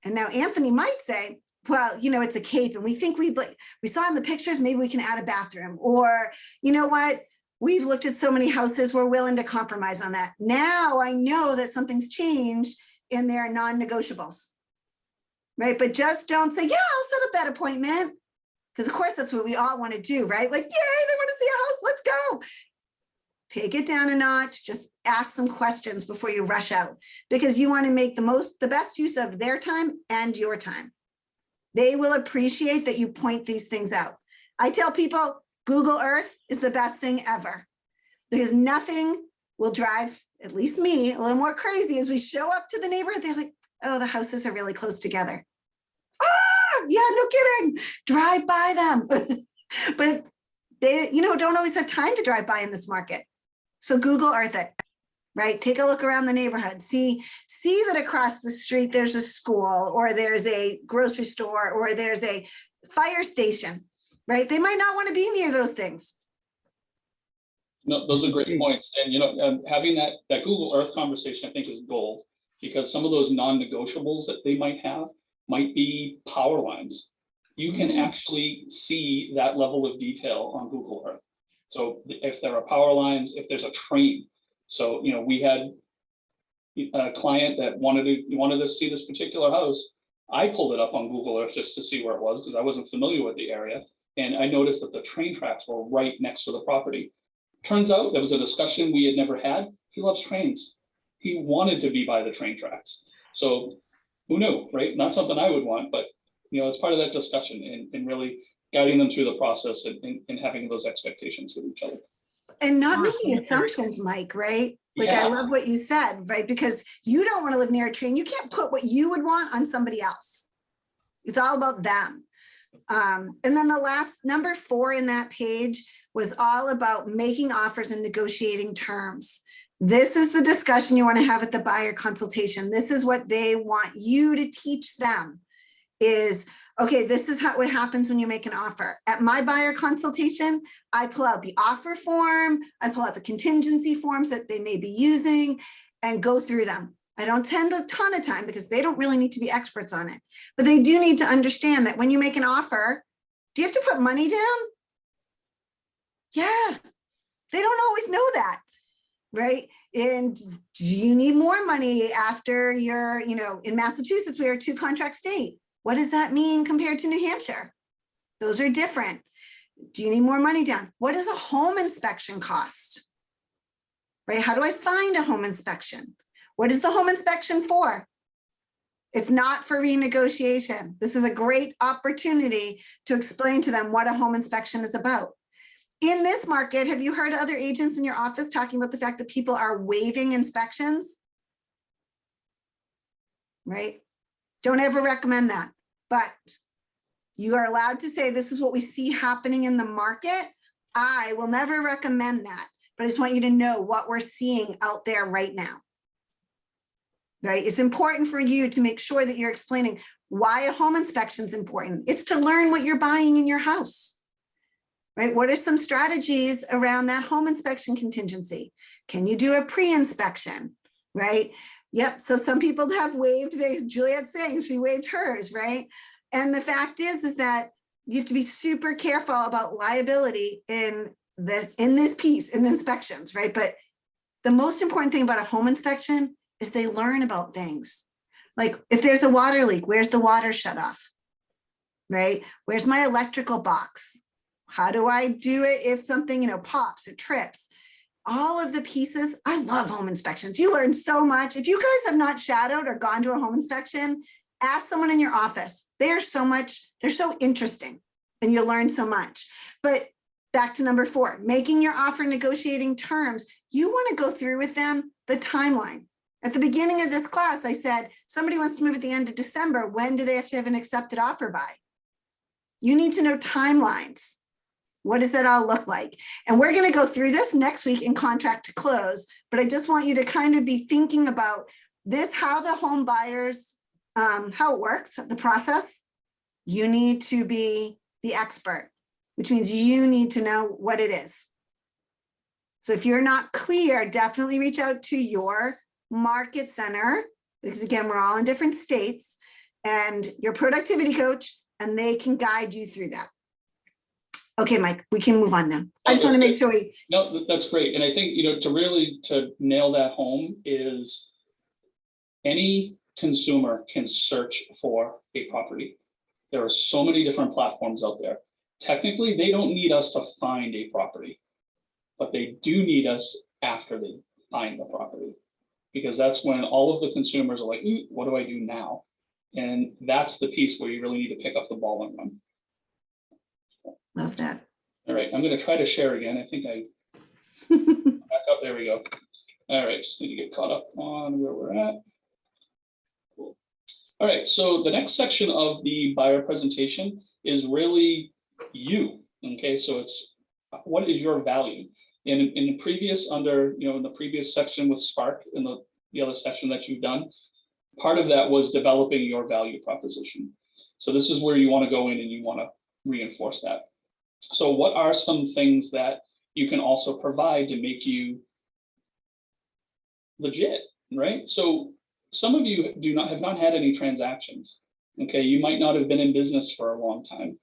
And now Anthony might say, well, you know, it's a Cape and we think we saw in the pictures, maybe we can add a bathroom, or you know what? We've looked at so many houses, we're willing to compromise on that. Now I know that something's changed in their non-negotiables, right? But just don't say, yeah, I'll set up that appointment. Because of course that's what we all want to do, right? Like, yay, they want to see a house, let's go. Take it down a notch, just ask some questions before you rush out, because you want to make the best use of their time and your time. They will appreciate that you point these things out. I tell people Google Earth is the best thing ever, because nothing will drive, at least me, a little more crazy as we show up to the neighborhood. They're like, oh, the houses are really close together. Ah, yeah, no kidding. Drive by them. But they, you know, don't always have time to drive by in this market. So Google Earth it, right? Take a look around the neighborhood. See that across the street there's a school, or there's a grocery store, or there's a fire station, right? They might not want to be near those things. No, those are great points. And, you know, having that Google Earth conversation, I think, is gold, because some of those non-negotiables that they might have might be power lines. You can actually see that level of detail on Google Earth. So if there are power lines, if there's a train. So, you know, we had a client that wanted to see this particular house. I pulled it up on Google Earth just to see where it was, because I wasn't familiar with the area. And I noticed that the train tracks were right next to the property. Turns out there was a discussion we had never had. He loves trains. He wanted to be by the train tracks. So who knew, right? Not something I would want, but you know, it's part of that discussion and really guiding them through the process and having those expectations with each other. And not making assumptions, Mike, right? Like, Yeah. I love what you said, right? Because you don't want to live near a train. You can't put what you would want on somebody else. It's all about them. And then the last, number 4 in that page was all about making offers and negotiating terms. This is the discussion you want to have at the buyer consultation. This is what they want you to teach them is, okay, this is what happens when you make an offer. At my buyer consultation, I pull out the offer form, I pull out the contingency forms that they may be using and go through them. I don't spend a ton of time because they don't really need to be experts on it, but they do need to understand that when you make an offer, do you have to put money down? Yeah, they don't always know that, right? And do you need more money after you're, you know, in Massachusetts, we are a 2-contract state. What does that mean compared to New Hampshire? Those are different. Do you need more money down? What does a home inspection cost? Right? How do I find a home inspection? What is the home inspection for? It's not for renegotiation. This is a great opportunity to explain to them what a home inspection is about. In this market, have you heard other agents in your office talking about the fact that people are waiving inspections? Right? Don't ever recommend that, but you are allowed to say this is what we see happening in the market. I will never recommend that, but I just want you to know what we're seeing out there right now. Right? It's important for you to make sure that you're explaining why a home inspection is important. It's to learn what you're buying in your house. Right? What are some strategies around that home inspection contingency? Can you do a pre-inspection? Right? Yep. So some people have waived theirs. Juliet's saying she waived hers, right? And the fact is that you have to be super careful about liability in this piece, in inspections, right? But the most important thing about a home inspection is they learn about things. Like if there's a water leak, where's the water shut off? Right? Where's my electrical box? How do I do it if something, you know, pops or trips? All of the pieces. I love home inspections. You learn so much. If you guys have not shadowed or gone to a home inspection, ask someone in your office. They're so interesting and you'll learn so much. But back to number 4, making your offer, negotiating terms. You want to go through with them the timeline. At the beginning of this class, I said, somebody wants to move at the end of December. When do they have to have an accepted offer by? You need to know timelines. What does that all look like? And we're going to go through this next week in contract to close, but I just want you to kind of be thinking about this, how the home buyers, how it works, the process. You need to be the expert, which means you need to know what it is. So if you're not clear, definitely reach out to your market center, because again, we're all in different states, and your productivity coach, and they can guide you through that. Okay, Mike, we can move on now. I just want to make sure we. No, that's great. And I think, to nail that home is any consumer can search for a property. There are so many different platforms out there. Technically, they don't need us to find a property, but they do need us after they find the property, because that's when all of the consumers are like, what do I do now? And that's the piece where you really need to pick up the ball and run. Love that. All right, I'm going to try to share again. I think I back up. There we go. All right, just need to get caught up on where we're at. Cool. All right, so the next section of the buyer presentation is really you. Okay, so it's what is your value? In the previous in the previous section with Spark, in the other section that you've done, part of that was developing your value proposition. So this is where you want to go in and you want to reinforce that. So what are some things that you can also provide to make you legit, right? So some of you have not had any transactions. Okay, you might not have been in business for a long time.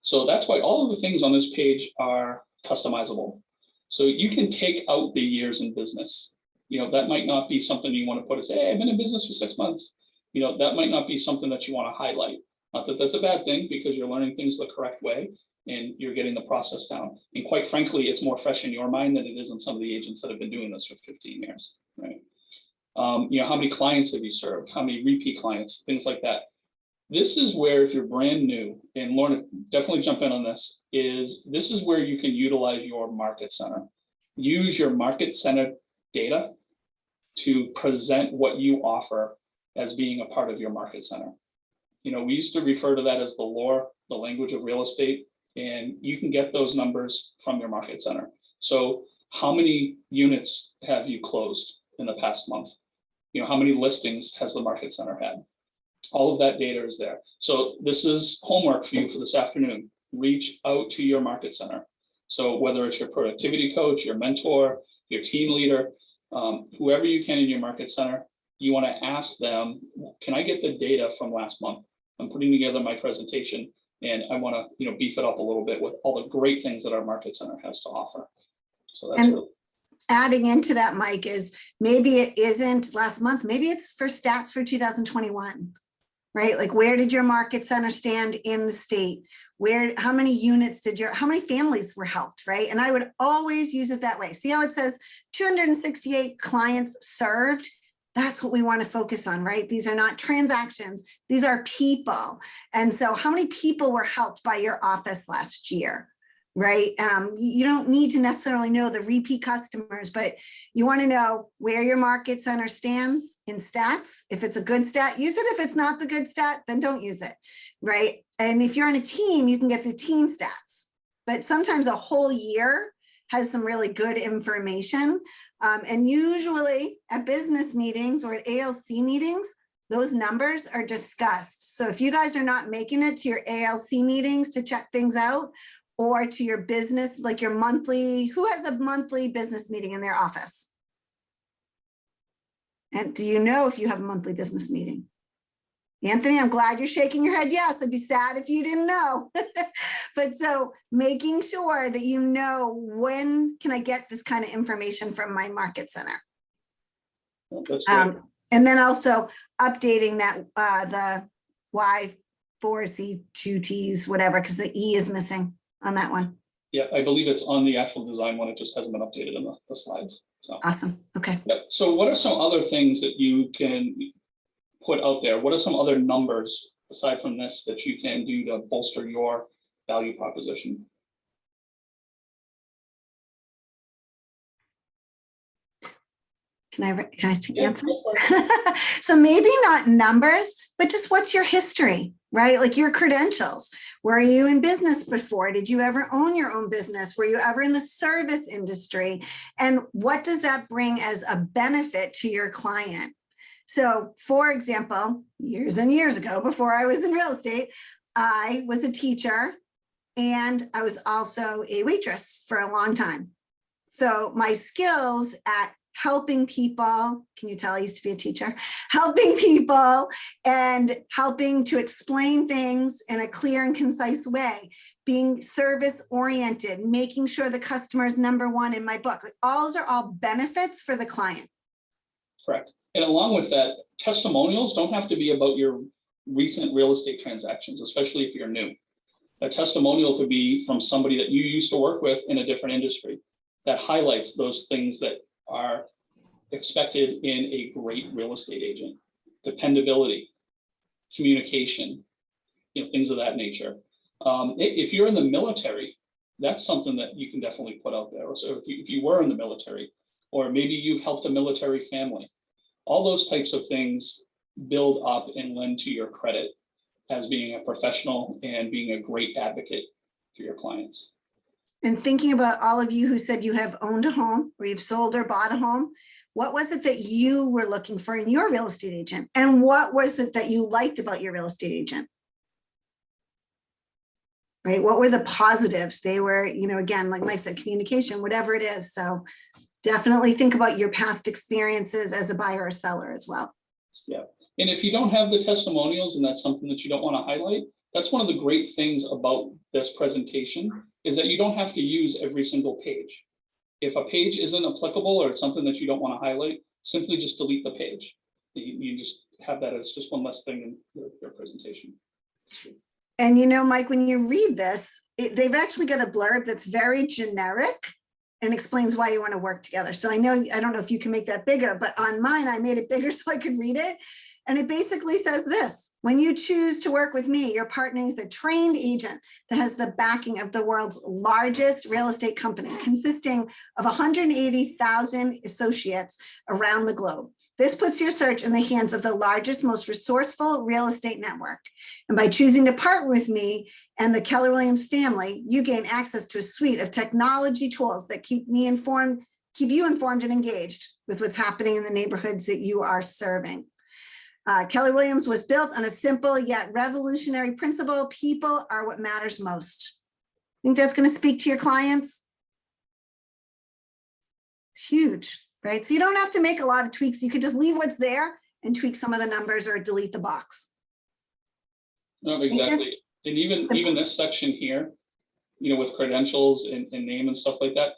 So that's why all of the things on this page are customizable. So you can take out the years in business. That might not be something you want to put as, hey, I've been in business for 6 months. That might not be something that you want to highlight. Not that that's a bad thing, because you're learning things the correct way and you're getting the process down. And quite frankly, it's more fresh in your mind than it is in some of the agents that have been doing this for 15 years, right? How many clients have you served? How many repeat clients? Things like that. This is where, if you're brand new, and Lorna, definitely jump in on this, this is where you can utilize your market center. Use your market center data to present what you offer as being a part of your market center. We used to refer to that as the lore, the language of real estate, and you can get those numbers from your market center. So how many units have you closed in the past month? How many listings has the market center had? All of that data is there. So this is homework for you for this afternoon. Reach out to your market center. So whether it's your productivity coach, your mentor, your team leader, whoever you can in your market center, you want to ask them, can I get the data from last month? I'm putting together my presentation and I want to beef it up a little bit with all the great things that our market center has to offer. So that's really adding into that, Mike, is maybe it isn't last month, maybe it's for stats for 2021, right? Like, where did your market center stand in the state? How many units how many families were helped, right? And I would always use it that way. See how it says 268 clients served? That's what we want to focus on, right? These are not transactions, these are people. And so how many people were helped by your office last year? Right? You don't need to necessarily know the repeat customers, but you want to know where your market center stands in stats. If it's a good stat, use it. If it's not the good stat, then don't use it, right? And if you're on a team, you can get the team stats, but sometimes a whole year has some really good information. And usually at business meetings or at ALC meetings, those numbers are discussed. So if you guys are not making it to your ALC meetings to check things out, or to your business, like your monthly, who has a monthly business meeting in their office? And do you know if you have a monthly business meeting? Anthony, I'm glad you're shaking your head. Yes, I'd be sad if you didn't know. But so making sure that you know, when can I get this kind of information from my market center? That's great. And then also updating that the Y4C 2Ts, whatever, because the E is missing on that one. Yeah, I believe it's on the actual design one. It just hasn't been updated in the slides. So awesome. Okay. Yep. So what are some other things that you can put out there? What are some other numbers aside from this that you can do to bolster your value proposition? Can I answer? So maybe not numbers, but just what's your history, right? Like your credentials. Were you in business before? Did you ever own your own business? Were you ever in the service industry? And what does that bring as a benefit to your client? So for example, years and years ago, before I was in real estate, I was a teacher and I was also a waitress for a long time. So my skills at helping people, can you tell I used to be a teacher? Helping people and helping to explain things in a clear and concise way, being service oriented, making sure the customer is number one in my book. Like, those are all benefits for the client. Correct. And along with that, testimonials don't have to be about your recent real estate transactions, especially if you're new. A testimonial could be from somebody that you used to work with in a different industry that highlights those things that are expected in a great real estate agent: dependability, communication, things of that nature. If you're in the military, that's something that you can definitely put out there. So if you were in the military, or maybe you've helped a military family, all those types of things build up and lend to your credit as being a professional and being a great advocate for your clients. And thinking about all of you who said you have owned a home or you've sold or bought a home, what was it that you were looking for in your real estate agent? And what was it that you liked about your real estate agent? Right? What were the positives? They were, again, like Mike said, communication, whatever it is. So definitely think about your past experiences as a buyer or seller as well. Yeah. And if you don't have the testimonials and that's something that you don't want to highlight, that's one of the great things about this presentation is that you don't have to use every single page. If a page isn't applicable or it's something that you don't want to highlight, simply just delete the page. You just have that as just one less thing in your presentation. And Mike, when you read this, they've actually got a blurb that's very generic and explains why you want to work together. So I don't know if you can make that bigger, but on mine, I made it bigger so I could read it. And it basically says this: when you choose to work with me, you're partnering with a trained agent that has the backing of the world's largest real estate company, consisting of 180,000 associates around the globe. This puts your search in the hands of the largest, most resourceful real estate network. And by choosing to partner with me and the Keller Williams family, you gain access to a suite of technology tools that keep you informed and engaged with what's happening in the neighborhoods that you are serving. Keller Williams was built on a simple yet revolutionary principle: people are what matters most. Think that's going to speak to your clients? It's huge, right? So you don't have to make a lot of tweaks. You could just leave what's there and tweak some of the numbers or delete the box. No, exactly. And even this section here, with credentials and name and stuff like that,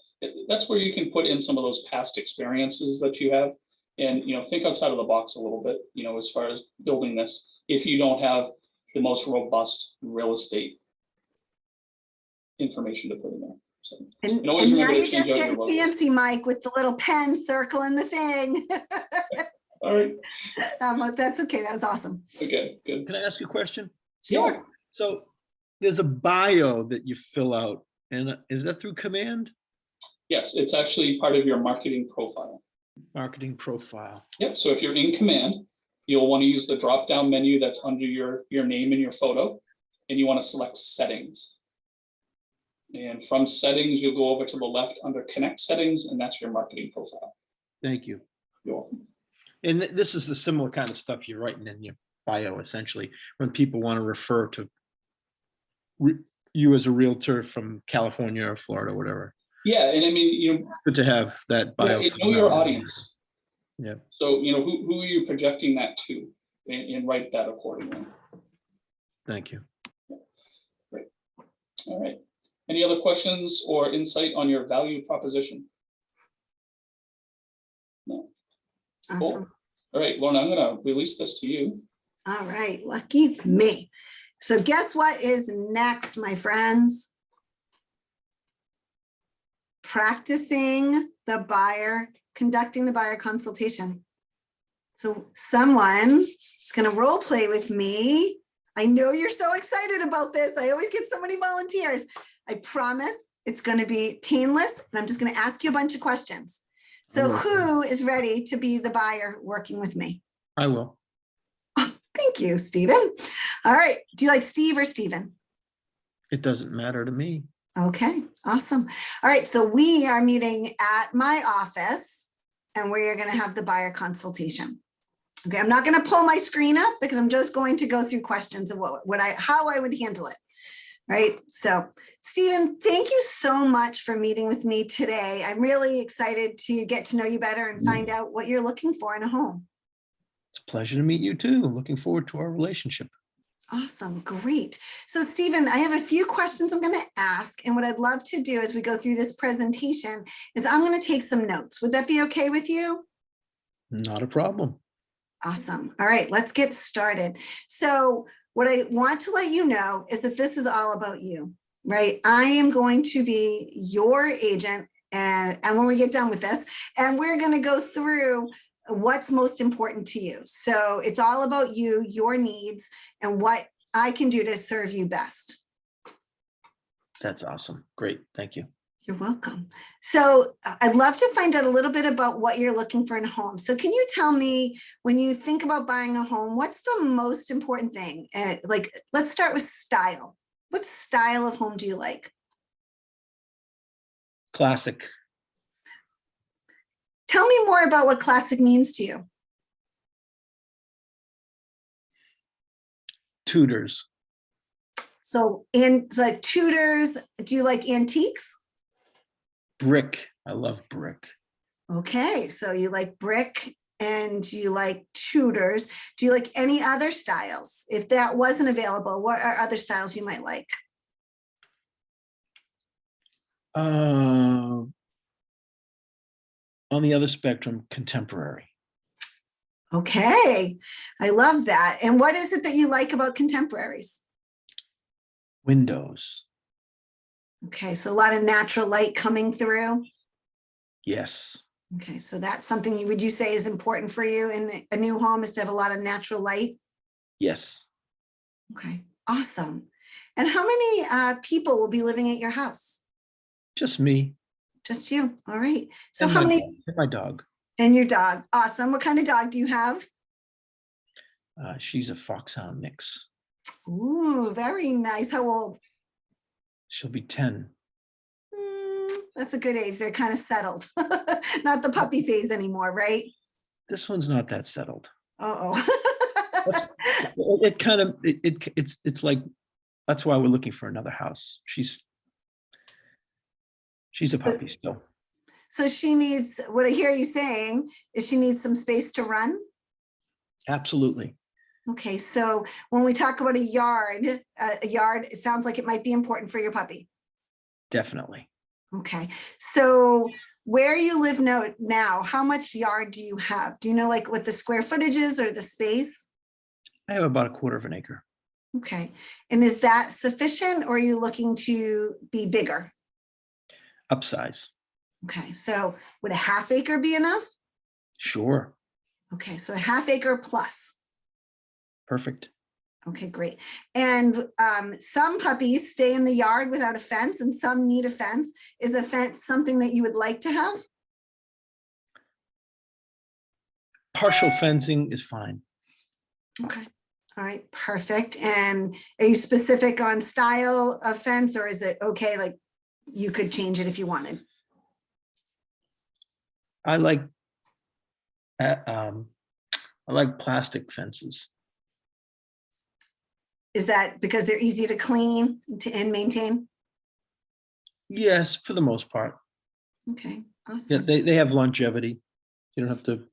that's where you can put in some of those past experiences that you have. And, think outside of the box a little bit, as far as building this, if you don't have the most robust real estate information to put in there. So, and always now remember you're to change just out your getting logo. fancy, Mike, with the little pen circling the thing. All right. That's okay. That was awesome. Okay, good. Can I ask you a question? Sure. So there's a bio that you fill out, and is that through Command? Yes, it's actually part of your marketing profile. Marketing profile. Yep. So if you're in Command, you'll want to use the drop-down menu that's under your name and your photo, and you want to select settings. And from settings, you'll go over to the left under connect settings, and that's your marketing profile. Thank you. You're welcome. And this is the similar kind of stuff you're writing in your bio, essentially, when people want to refer to you as a realtor from California or Florida, whatever. Yeah, and I mean, It's good to have that bio. know your audience. Yeah. So, who are you projecting that to, and write that accordingly. Thank you. Great. All right. Any other questions or insight on your value proposition? No. Awesome. Cool. All right, Lorna, I'm going to release this to you. All right, lucky me. So guess what is next, my friends? Practicing the buyer, conducting the buyer consultation. So someone is going to role play with me. I know you're so excited about this. I always get so many volunteers. I promise it's going to be painless, and I'm just going to ask you a bunch of questions. So who is ready to be the buyer working with me? I will. Oh, thank you, Stephen. All right. Do you like Steve or Stephen? It doesn't matter to me. Okay, awesome. All right, so we are meeting at my office and we are going to have the buyer consultation. Okay, I'm not going to pull my screen up because I'm just going to go through questions of how I would handle it. Right. So, Stephen, thank you so much for meeting with me today. I'm really excited to get to know you better and find out what you're looking for in a home. It's a pleasure to meet you too. Looking forward to our relationship. Awesome. Great. So, Stephen, I have a few questions I'm going to ask. And what I'd love to do as we go through this presentation is I'm going to take some notes. Would that be okay with you? Not a problem. Awesome. All right, let's get started. So what I want to let you know is that this is all about you, right? I am going to be your agent and when we get done with this, and we're going to go through what's most important to you. So it's all about you, your needs, and what I can do to serve you best. That's awesome. Great. Thank you. You're welcome. So I'd love to find out a little bit about what you're looking for in a home. So can you tell me, when you think about buying a home, what's the most important thing? Like, let's start with style. What style of home do you like? Classic. Tell me more about what classic means to you. Tudors. So like Tudors, do you like antiques? Brick. I love brick. Okay, so you like brick and you like Tudors. Do you like any other styles? If that wasn't available, what are other styles you might like? On the other spectrum, contemporary. Okay, I love that. And what is it that you like about contemporaries? Windows. Okay, so a lot of natural light coming through. Yes. Okay, so that's something would you say is important for you in a new home, is to have a lot of natural light? Yes. Okay, awesome. And how many people will be living at your house? Just me. Just you. All right. So and how my many? dog, and my dog. And your dog. Awesome. What kind of dog do you have? She's a foxhound mix. Ooh, very nice. How old? She'll be 10. That's a good age. They're kind of settled. Not the puppy phase anymore, right? This one's not that settled. Uh-oh. It kind of it's like, that's why we're looking for another house. She's a puppy still. So she needs, what I hear you saying is she needs some space to run. Absolutely. Okay, so when we talk about a yard, it sounds like it might be important for your puppy. Definitely. Okay, so where you live now, how much yard do you have? Do you know like what the square footage is or the space? I have about 1/4 acre. Okay, and is that sufficient or are you looking to be bigger? Upsize. Okay, so would a 1/2 acre be enough? Sure. Okay, so a 1/2 acre plus. Perfect. Okay, great. And some puppies stay in the yard without a fence and some need a fence. Is a fence something that you would like to have? Partial fencing is fine. Okay. All right, perfect. And are you specific on style of fence or is it okay, like you could change it if you wanted? I like plastic fences. Is that because they're easy to clean and maintain? Yes, for the most part. Okay, awesome. Yeah, they have longevity. You don't have to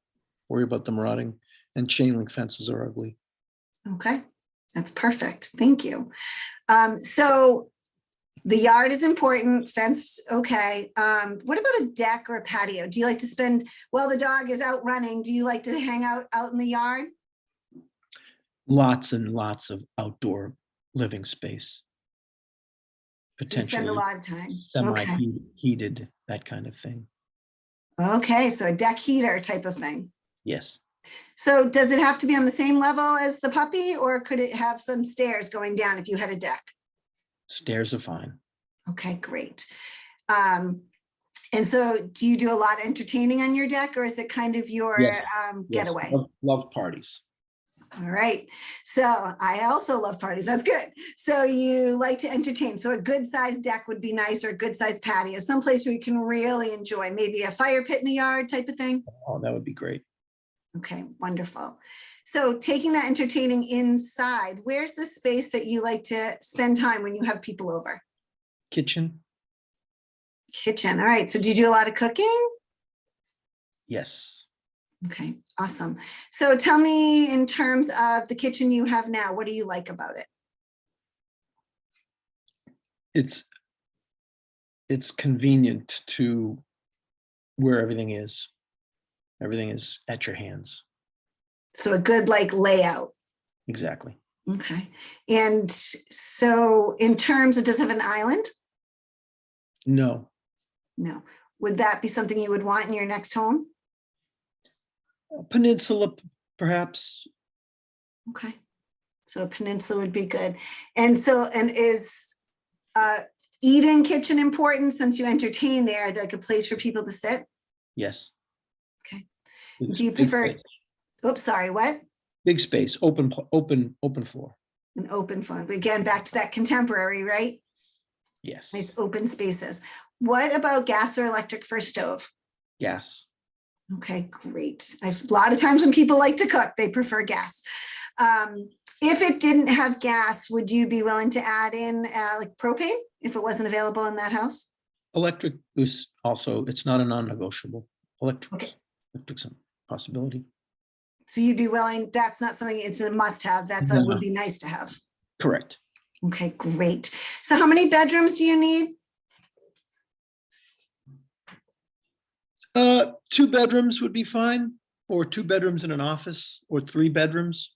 worry about them rotting, and chain link fences are ugly. Okay, that's perfect. Thank you. So the yard is important, fence, okay. What about a deck or a patio? Do you like to spend, while the dog is out running, do you like to hang out in the yard? Lots and lots of outdoor living space. Potentially spend a lot of time. semi-heated, that kind of thing. Okay, so a deck heater type of thing. Yes. So does it have to be on the same level as the puppy or could it have some stairs going down if you had a deck? Stairs are fine. Okay, great. And so do you do a lot of entertaining on your deck or is it kind of your Yes. getaway? Yes. Love parties. All right. So I also love parties. That's good. So you like to entertain. So a good sized deck would be nice or a good sized patio, someplace where you can really enjoy, maybe a fire pit in the yard type of thing. Oh, that would be great. Okay, wonderful. So taking that entertaining inside, where's the space that you like to spend time when you have people over? Kitchen? Kitchen. All right. So do you do a lot of cooking? Yes. Okay, awesome. So tell me, in terms of the kitchen you have now, what do you like about it? It's convenient to where everything is. Everything is at your hands. So a good like layout. Exactly. Okay. And so in terms of, does it have an island? No. No. Would that be something you would want in your next home? A peninsula, perhaps. Okay. So a peninsula would be good. And so, and is eat-in kitchen important since you entertain there, like a place for people to sit? Yes. Okay. It's Do you big prefer, space. oops, sorry, what? Big space, open floor. An open floor. Again, back to that contemporary, right? Yes. Nice open spaces. What about gas or electric for a stove? Gas. Okay, great. A lot of times when people like to cook, they prefer gas. If it didn't have gas, would you be willing to add in like propane if it wasn't available in that house? Electric is also, it's not a non-negotiable. Electric's a possibility. So you'd be willing, that's not something, it's a must-have, that's a, would be nice to have. Correct. Okay, great. So how many bedrooms do you need? 2 bedrooms would be fine, or 2 bedrooms and an office, or 3 bedrooms.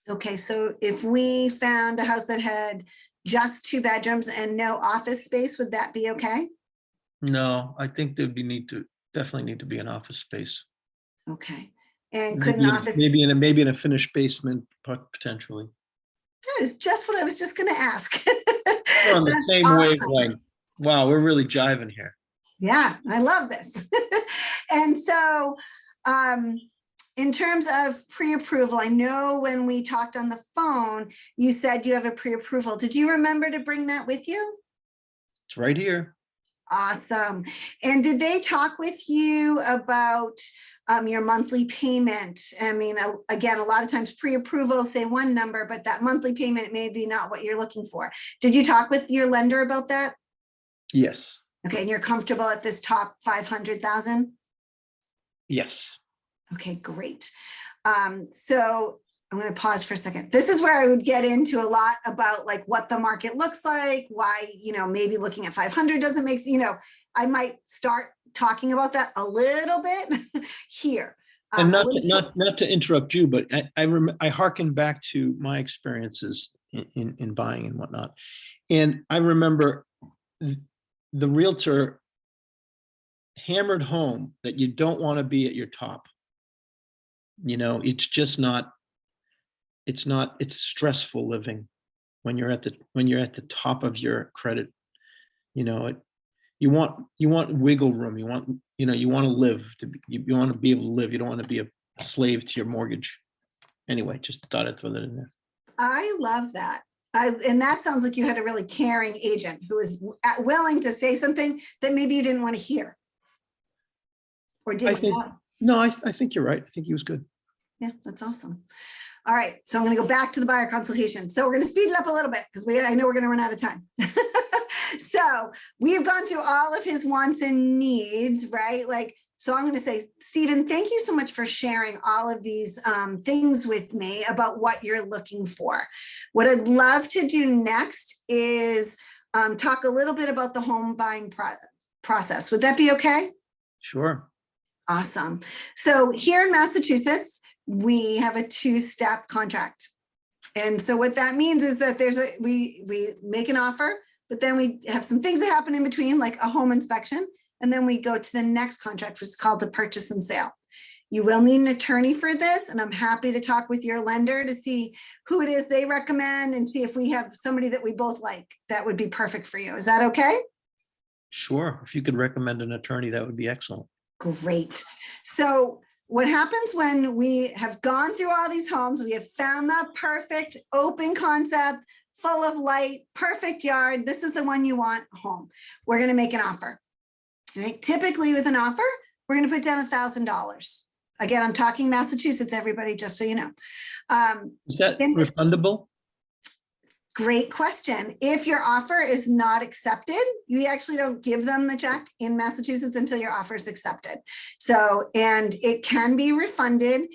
Okay, so if we found a house that had just 2 bedrooms and no office space, would that be okay? No, I think there'd be definitely need to be an office space. Okay, and could an office? Maybe in a finished basement, potentially. That is just what I was just gonna ask. We're on the That's same awesome. wavelength. Wow, we're really jiving here. Yeah, I love this. And so, in terms of pre-approval, I know when we talked on the phone, you said you have a pre-approval. Did you remember to bring that with you? It's right here. Awesome. And did they talk with you about your monthly payment? I mean, again, a lot of times pre-approval say one number, but that monthly payment may be not what you're looking for. Did you talk with your lender about that? Yes. Okay, and you're comfortable at this top 500,000? Yes. Okay, great. So I'm going to pause for a second. This is where I would get into a lot about like what the market looks like, why, maybe looking at 500 doesn't make, I might start talking about that a little bit here. And not to interrupt you, but I hearken back to my experiences in buying and whatnot. And I remember the realtor hammered home that you don't want to be at your top. It's just not, it's stressful living when you're at the top of your credit. You want wiggle room. You want to live, you want to be able to live. You don't want to be a slave to your mortgage. Anyway, just thought I'd throw that in there. I love that. And that sounds like you had a really caring agent who was willing to say something that maybe you didn't want to hear. Or didn't know. No, I think you're right. I think he was good. Yeah, that's awesome. All right, so I'm going to go back to the buyer consultation. So we're going to speed it up a little bit because I know we're going to run out of time. So we've gone through all of his wants and needs, right? So I'm going to say, Stephen, thank you so much for sharing all of these things with me about what you're looking for. What I'd love to do next is talk a little bit about the home buying process. Would that be okay? Sure. Awesome. So here in Massachusetts, we have a 2-step contract. And so what that means is that we make an offer, but then we have some things that happen in between, like a home inspection. And then we go to the next contract, which is called the purchase and sale. You will need an attorney for this, and I'm happy to talk with your lender to see who it is they recommend and see if we have somebody that we both like that would be perfect for you. Is that okay? Sure. If you could recommend an attorney, that would be excellent. Great. So what happens when we have gone through all these homes, we have found that perfect open concept, full of light, perfect yard. This is the one you want home. We're going to make an offer. Right? Typically with an offer, we're going to put down $1,000. Again, I'm talking Massachusetts, everybody, just so you know. Is that in- refundable? Great question. If your offer is not accepted, you actually don't give them the check in Massachusetts until your offer is accepted. So, and it can be refunded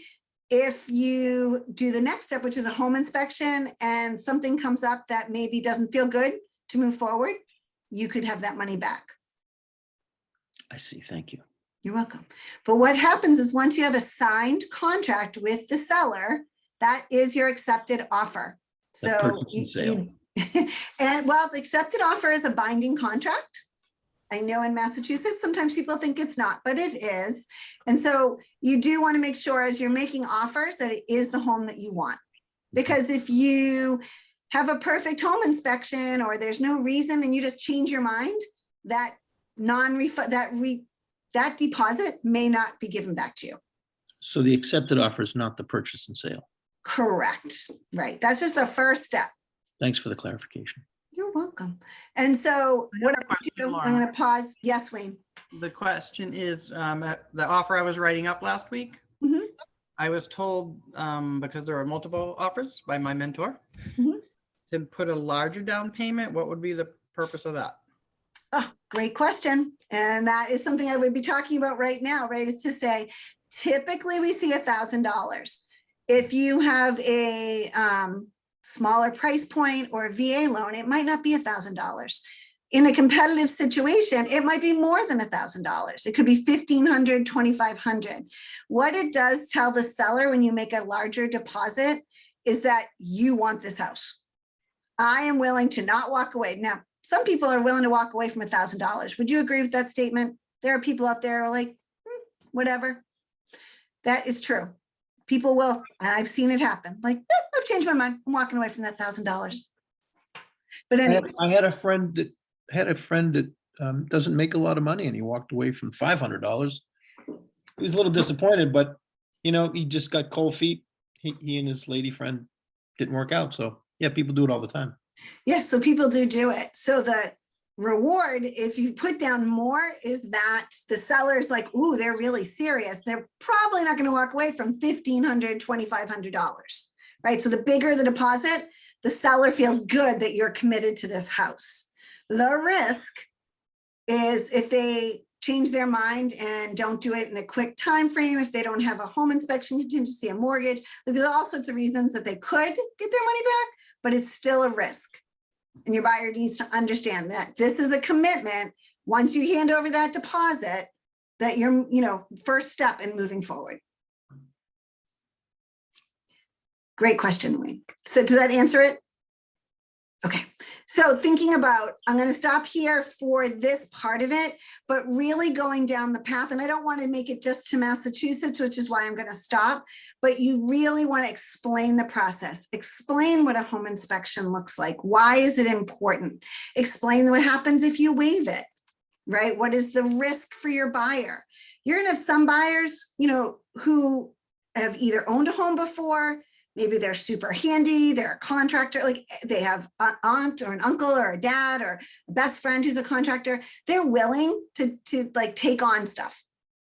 if you do the next step, which is a home inspection, and something comes up that maybe doesn't feel good to move forward, you could have that money back. I see. Thank you. You're welcome. But what happens is once you have a signed contract with the seller, that is your accepted offer. The So purchase and sale. and well, the accepted offer is a binding contract. I know in Massachusetts, sometimes people think it's not, but it is. And so you do want to make sure as you're making offers that it is the home that you want. Because if you have a perfect home inspection or there's no reason and you just change your mind, that non-refund, that deposit may not be given back to you. So the accepted offer is not the purchase and sale. Correct. Right. That's just the first step. Thanks for the clarification. You're welcome. And so what I'm going to pause. Yes, Wayne. The question is, the offer I was writing up last week, Mhm. I was told, because there are multiple offers by my mentor, Mhm. to put a larger down payment. What would be the purpose of that? Oh, great question. And that is something I would be talking about right now, right? Is to say, typically we see $1,000. If you have a smaller price point or a VA loan, it might not be $1,000. In a competitive situation, it might be more than $1,000. It could be $1,500, $2,500. What it does tell the seller when you make a larger deposit is that you want this house. I am willing to not walk away. Now, some people are willing to walk away from $1,000. Would you agree with that statement? There are people out there who are like, whatever. That is true. People will, and I've seen it happen. Like, I've changed my mind. I'm walking away from that $1,000. But anyway, I had a friend that doesn't make a lot of money, and he walked away from $500. He was a little disappointed, but he just got cold feet. He and his lady friend didn't work out. So yeah, people do it all the time. yeah, so people do it. So the reward, if you put down more, is that the seller's like, ooh, they're really serious. They're probably not going to walk away from $1,500, $2,500, right? So the bigger the deposit, the seller feels good that you're committed to this house. The risk is if they change their mind and don't do it in a quick time frame, if they don't have a home inspection contingency, a mortgage, there's all sorts of reasons that they could get their money back, but it's still a risk. And your buyer needs to understand that this is a commitment. Once you hand over that deposit, that you're, first step in moving forward. Great question, Wayne. So does that answer it? Okay. So thinking about, I'm going to stop here for this part of it, but really going down the path, and I don't want to make it just to Massachusetts, which is why I'm going to stop, but you really want to explain the process, explain what a home inspection looks like. Why is it important? Explain what happens if you waive it, right? What is the risk for your buyer? You're going to have some buyers, who have either owned a home before. Maybe they're super handy, they're a contractor, like they have an aunt or an uncle or a dad or a best friend who's a contractor. They're willing to like take on stuff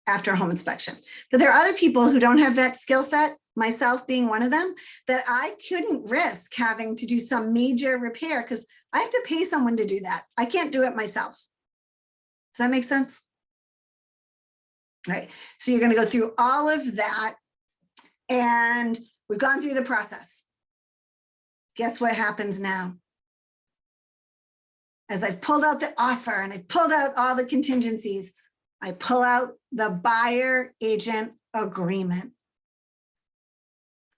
after a home inspection. But there are other people who don't have that skill set, myself being one of them, that I couldn't risk having to do some major repair because I have to pay someone to do that. I can't do it myself. Does that make sense? Right. So you're going to go through all of that, and we've gone through the process. Guess what happens now? As I've pulled out the offer and I've pulled out all the contingencies, I pull out the buyer agent agreement.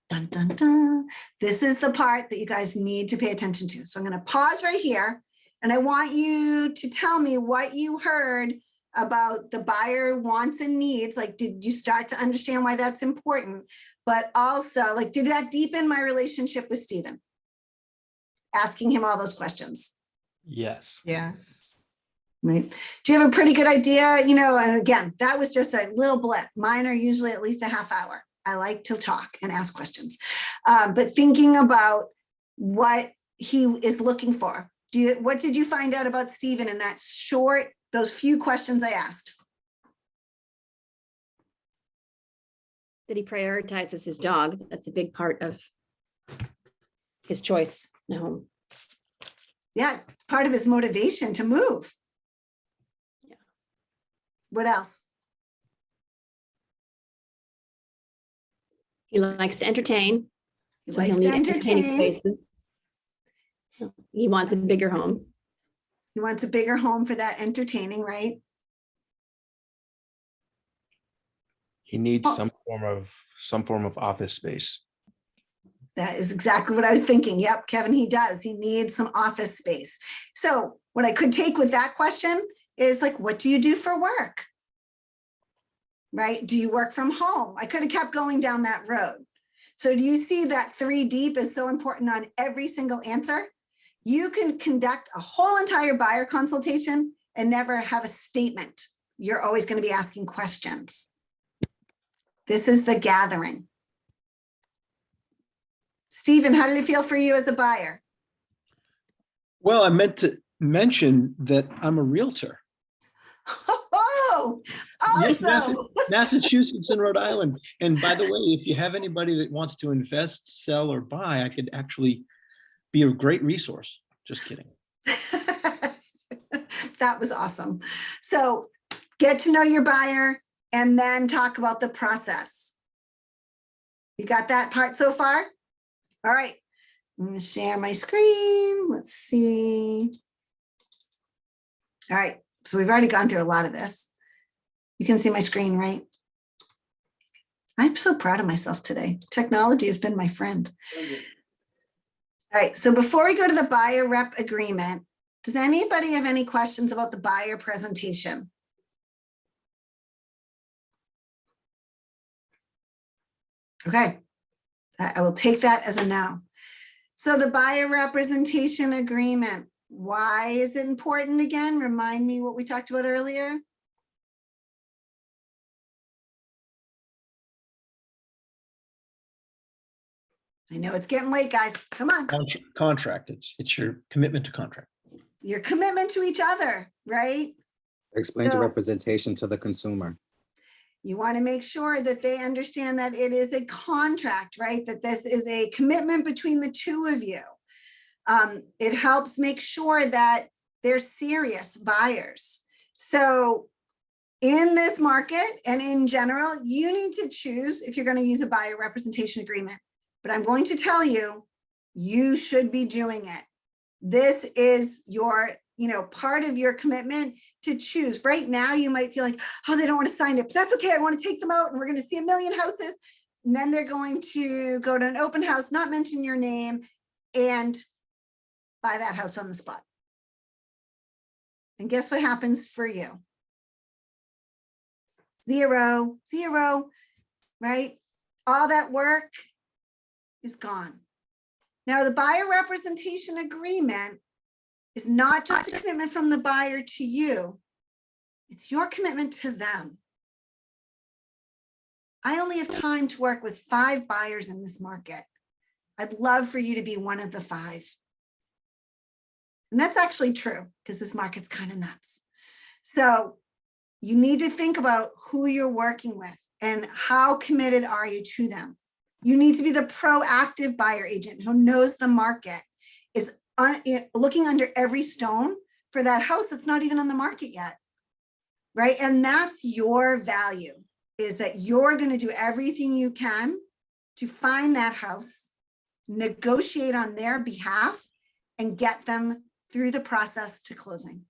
Dun, dun, dun. This is the part that you guys need to pay attention to. So I'm going to pause right here, and I want you to tell me what you heard about the buyer wants and needs. Like, did you start to understand why that's important? But also, like, did that deepen my relationship with Stephen? Asking him all those questions. Yes. Yes. Right. Do you have a pretty good idea? And again, that was just a little blip. Mine are usually at least a half hour. I like to talk and ask questions. But thinking about what he is looking for. What did you find out about Stephen in that those few questions I asked? that he prioritizes his dog. That's a big part of his choice in a home. Yeah, it's part of his motivation to move. Yeah. What else? He likes to entertain. He So likes he'll to need entertaining entertain. spaces. He wants a bigger home. He wants a bigger home for that entertaining, right? He needs Oh. some form of office space. That is exactly what I was thinking. Yep, Kevin, he does. He needs some office space. So what I could take with that question is like, what do you do for work? Right? Do you work from home? I could have kept going down that road. So do you see that 3 deep is so important on every single answer? You can conduct a whole entire buyer consultation and never have a statement. You're always going to be asking questions. This is the gathering. Stephen, how did it feel for you as a buyer? Well, I meant to mention that I'm a realtor. Oh, Yes, awesome. Massachusetts and Rhode Island. And by the way, if you have anybody that wants to invest, sell, or buy, I could actually be a great resource. Just kidding. That was awesome. So get to know your buyer and then talk about the process. You got that part so far? All right. I'm going to share my screen. Let's see. All right. So we've already gone through a lot of this. You can see my screen, right? I'm so proud of myself today. Technology has been my friend. All right. So before we go to the buyer rep agreement, does anybody have any questions about the buyer presentation? Okay. I will take that as a no. So the buyer representation agreement, why is it important again? Remind me what we talked about earlier. I know it's getting late, guys. Come on. Contract. It's your commitment to contract. Your commitment to each other, right? Explain So- to representation to the consumer. You want to make sure that they understand that it is a contract, right? That this is a commitment between the two of you. It helps make sure that they're serious buyers. So in this market and in general, you need to choose if you're going to use a buyer representation agreement. But I'm going to tell you, you should be doing it. This is your, part of your commitment to choose. Right now, you might feel like, oh, they don't want to sign it, but that's okay. I want to take them out and we're going to see 1 million houses. And then they're going to go to an open house, not mention your name, and buy that house on the spot. And guess what happens for you? Zero, right? All that work is gone. Now, the buyer representation agreement is not just a commitment from the buyer to you, it's your commitment to them. I only have time to work with 5 buyers in this market. I'd love for you to be one of the 5. And that's actually true because this market's kind of nuts. So you need to think about who you're working with and how committed are you to them. You need to be the proactive buyer agent who knows the market, is looking under every stone for that house that's not even on the market yet, right? And that's your value, is that you're going to do everything you can to find that house, negotiate on their behalf, and get them through the process to closing.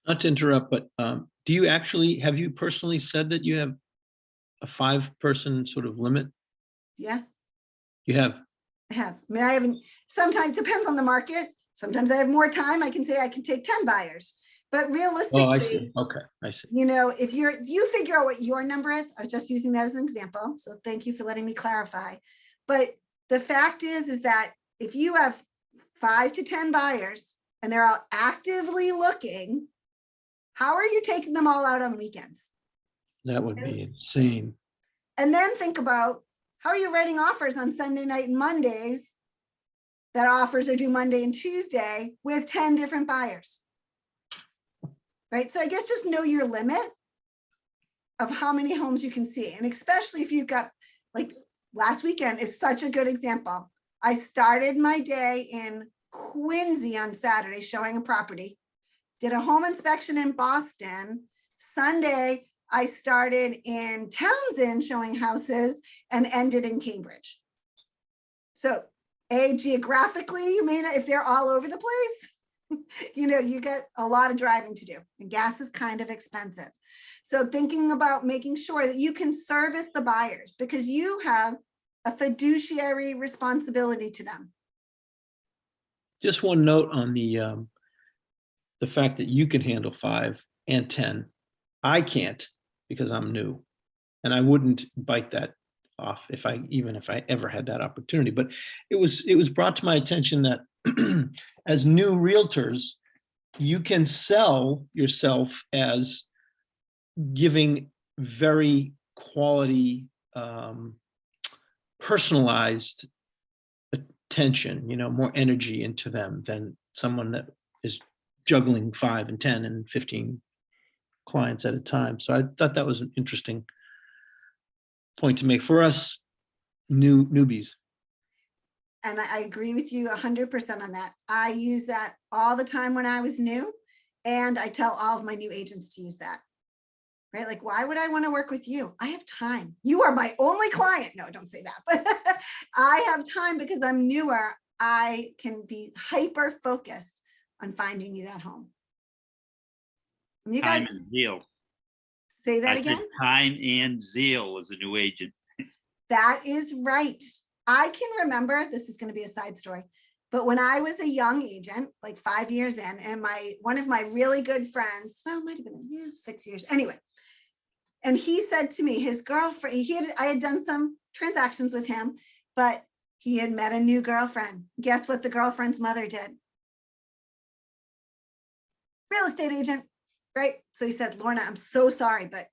Not to interrupt, but have you personally said that you have a 5-person sort of limit? Yeah, You have. I have. I mean, I haven't, sometimes depends on the market. Sometimes I have more time. I can say I can take 10 buyers, but realistically, Oh, I see. Okay, I see. if you figure out what your number is, I was just using that as an example. So thank you for letting me clarify. But the fact is that if you have 5 to 10 buyers and they're all actively looking, how are you taking them all out on weekends? That would be insane. And then think about, how are you writing offers on Sunday night and Mondays that offers are due Monday and Tuesday with 10 different buyers? Right? So I guess just know your limit of how many homes you can see. And especially if you've got Like last weekend is such a good example. I started my day in Quincy on Saturday showing a property, did a home inspection in Boston. Sunday, I started in Townsend showing houses and ended in Cambridge. So geographically, you may not, if they're all over the place, you get a lot of driving to do, and gas is kind of expensive. So thinking about making sure that you can service the buyers because you have a fiduciary responsibility to them. Just one note on the fact that you can handle 5 and 10. I can't because I'm new, and I wouldn't bite that off even if I ever had that opportunity. But it was brought to my attention that as new realtors, you can sell yourself as giving very quality, personalized attention, more energy into them than someone that is juggling 5 and 10 and 15 clients at a time. So I thought that was an interesting point to make for us newbies. And I agree with you 100% on that. I use that all the time when I was new, and I tell all of my new agents to use that. Right? Like, why would I want to work with you? I have time. You are my only client. No, don't say that, but I have time because I'm newer. I can be hyper focused on finding you that home. And you guys Time and zeal. say that I said again. time and zeal as a new agent. That is right. I can remember, this is going to be a side story, but when I was a young agent, like 5 years in, and one of my really good friends, well, it might have been 6 years, anyway. And he said to me, his girlfriend, I had done some transactions with him, but he had met a new girlfriend. Guess what the girlfriend's mother did? Real estate agent, right? So he said, Lorna, I'm so sorry, but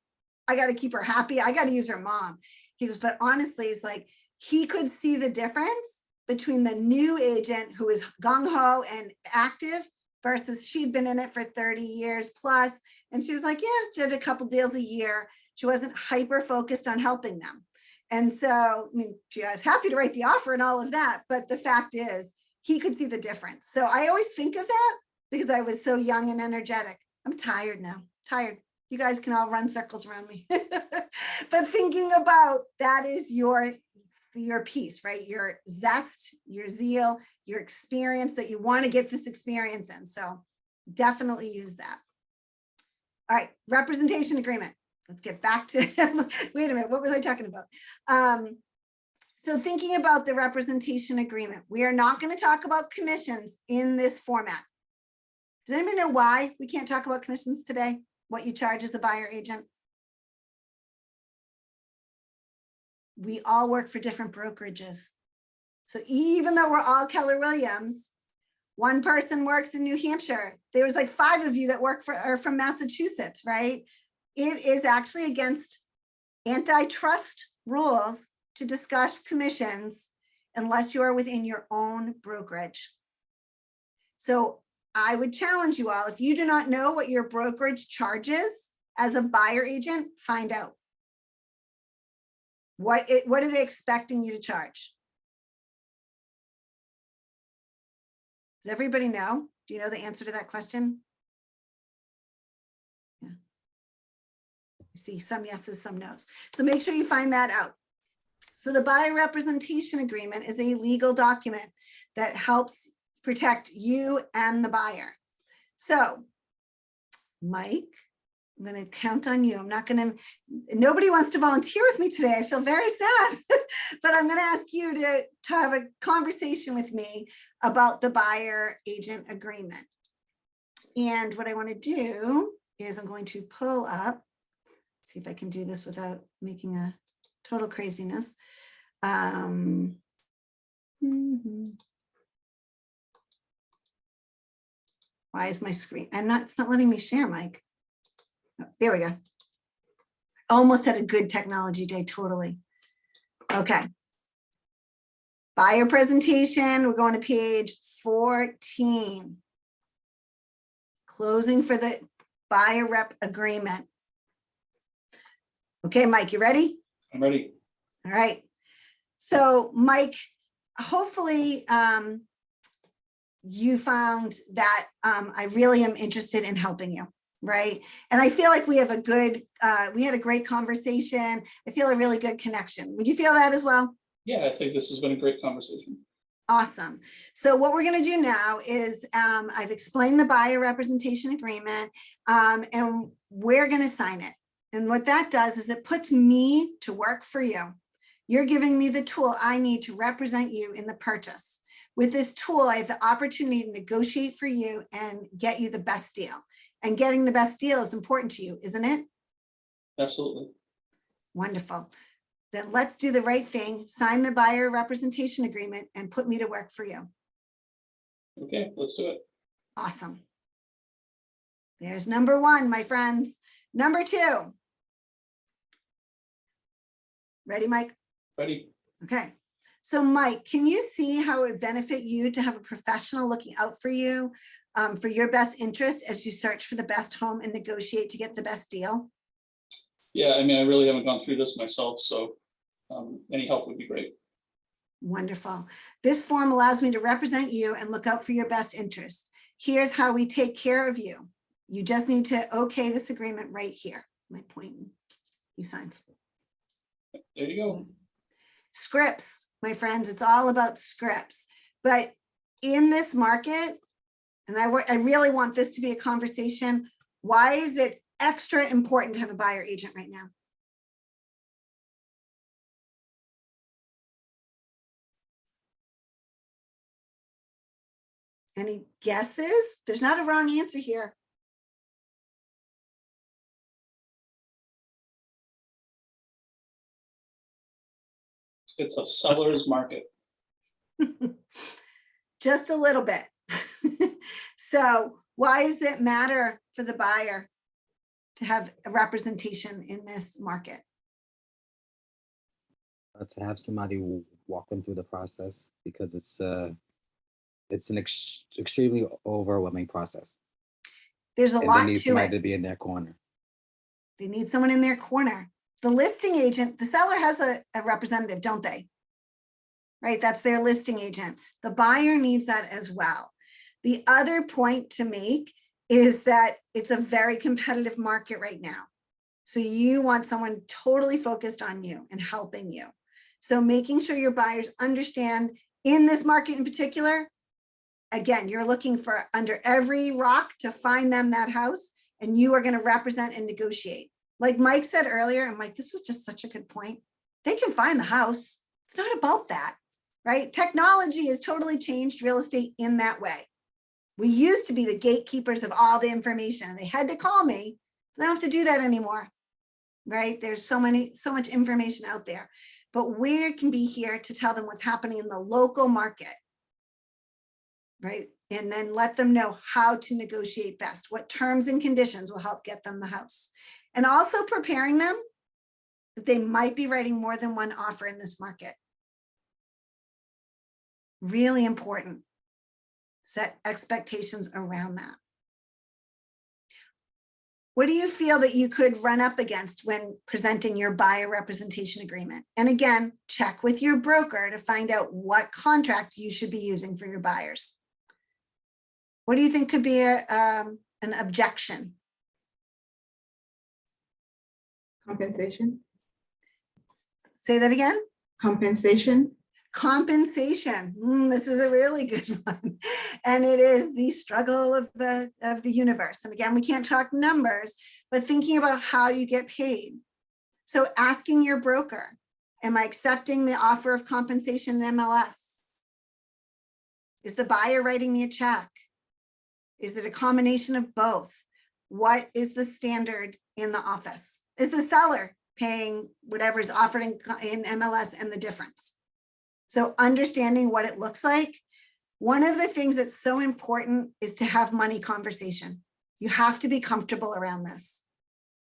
I got to keep her happy. I got to use her mom. He goes, but honestly, it's like he could see the difference between the new agent who is gung-ho and active versus she'd been in it for 30 years plus. And she was like, yeah, she did a couple deals a year. She wasn't hyper focused on helping them. And so, I mean, she was happy to write the offer and all of that. But the fact is, he could see the difference. So I always think of that because I was so young and energetic. I'm tired now, tired. You guys can all run circles around me. But thinking about that is your piece, right? Your zest, your zeal, your experience that you want to get this experience in. So definitely use that. All right, representation agreement. Let's get back to, wait a minute, what was I talking about? So thinking about the representation agreement, we are not going to talk about commissions in this format. Does anybody know why we can't talk about commissions today? What you charge as a buyer agent? We all work for different brokerages. So even though we're all Keller Williams, one person works in New Hampshire. There was like 5 of you that are from Massachusetts, right? It is actually against antitrust rules to discuss commissions unless you are within your own brokerage. So I would challenge you all, if you do not know what your brokerage charges as a buyer agent, find out. What are they expecting you to charge? Does everybody know? Do you know the answer to that question? Yeah. I see some yeses, some nos. So make sure you find that out. So the buyer representation agreement is a legal document that helps protect you and the buyer. So, Mike, I'm going to count on you. I'm not going to, nobody wants to volunteer with me today. I feel very sad, but I'm going to ask you to have a conversation with me about the buyer agent agreement. And what I want to do is I'm going to pull up, see if I can do this without making a total craziness. Why is my screen? It's not letting me share, Mike. Oh, there we go. Almost had a good technology day, totally. Okay. Buyer presentation, we're going to page 14. Closing for the buyer rep agreement. Okay, Mike, you ready? I'm ready. All right. So Mike, hopefully you found that I really am interested in helping you, right? And I feel like we have a good, we had a great conversation. I feel a really good connection. Would you feel that as well? Yeah, I think this has been a great conversation. Awesome. So what we're going to do now is I've explained the buyer representation agreement and we're going to sign it. And what that does is it puts me to work for you. You're giving me the tool I need to represent you in the purchase. With this tool, I have the opportunity to negotiate for you and get you the best deal. And getting the best deal is important to you, isn't it? Absolutely. Wonderful. Then let's do the right thing, sign the buyer representation agreement and put me to work for you. Okay, let's do it. Awesome. There's number one, my friends. Number two. Ready, Mike? Ready. Okay. So Mike, can you see how it would benefit you to have a professional looking out for you for your best interest as you search for the best home and negotiate to get the best deal? Yeah, I mean, I really haven't gone through this myself, so any help would be great. Wonderful. This form allows me to represent you and look out for your best interests. Here's how we take care of you. You just need to okay this agreement right here. My point. He signs. There you go. Scripts, my friends, it's all about scripts. But in this market, and I really want this to be a conversation, why is it extra important to have a buyer agent right now? Any guesses? There's not a wrong answer here. It's a seller's market. Just a little bit. So why does it matter for the buyer to have a representation in this market? To have somebody walk them through the process, because it's an extremely overwhelming process. There's a And lot they need to somebody it. to be in their corner. They need someone in their corner. The listing agent, the seller has a representative, don't they? Right, that's their listing agent. The buyer needs that as well. The other point to make is that it's a very competitive market right now. So you want someone totally focused on you and helping you. So making sure your buyers understand in this market in particular, again, you're looking for under every rock to find them that house, and you are going to represent and negotiate. Like Mike said earlier, and Mike, this was just such a good point. They can find the house. It's not about that, right? Technology has totally changed real estate in that way. We used to be the gatekeepers of all the information, and they had to call me. They don't have to do that anymore, right? There's so much information out there, but we can be here to tell them what's happening in the local market, right? And then let them know how to negotiate best, what terms and conditions will help get them the house. And also preparing them that they might be writing more than one offer in this market. Really important. Set expectations around that. What do you feel that you could run up against when presenting your buyer representation agreement? And again, check with your broker to find out what contract you should be using for your buyers. What do you think could be an objection? Compensation. Say that again. Compensation. Compensation. This is a really good one. And it is the struggle of the universe. And again, we can't talk numbers, but thinking about how you get paid. So asking your broker, am I accepting the offer of compensation in MLS? Is the buyer writing me a check? Is it a combination of both? What is the standard in the office? Is the seller paying whatever is offered in MLS and the difference? So understanding what it looks like. One of the things that's so important is to have money conversation. You have to be comfortable around this.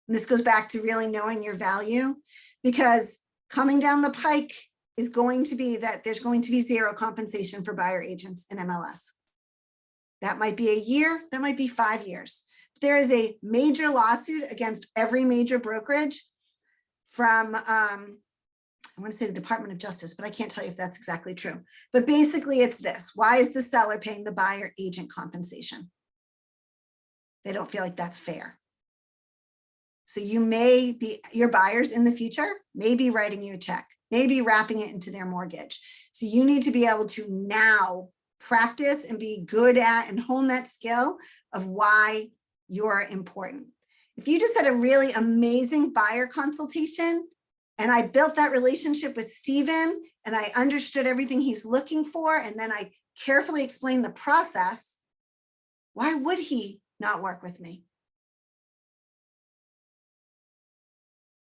And this goes back to really knowing your value, because coming down the pike is going to be that there's going to be zero compensation for buyer agents in MLS. That might be a year, that might be 5 years. There is a major lawsuit against every major brokerage from I want to say the Department of Justice, but I can't tell you if that's exactly true. But basically it's this: why is the seller paying the buyer agent compensation? They don't feel like that's fair. So you may be, your buyers in the future may be writing you a check, maybe wrapping it into their mortgage. So you need to be able to now practice and be good at and hone that skill of why you're important. If you just had a really amazing buyer consultation and I built that relationship with Steven and I understood everything he's looking for, and then I carefully explained the process, why would he not work with me?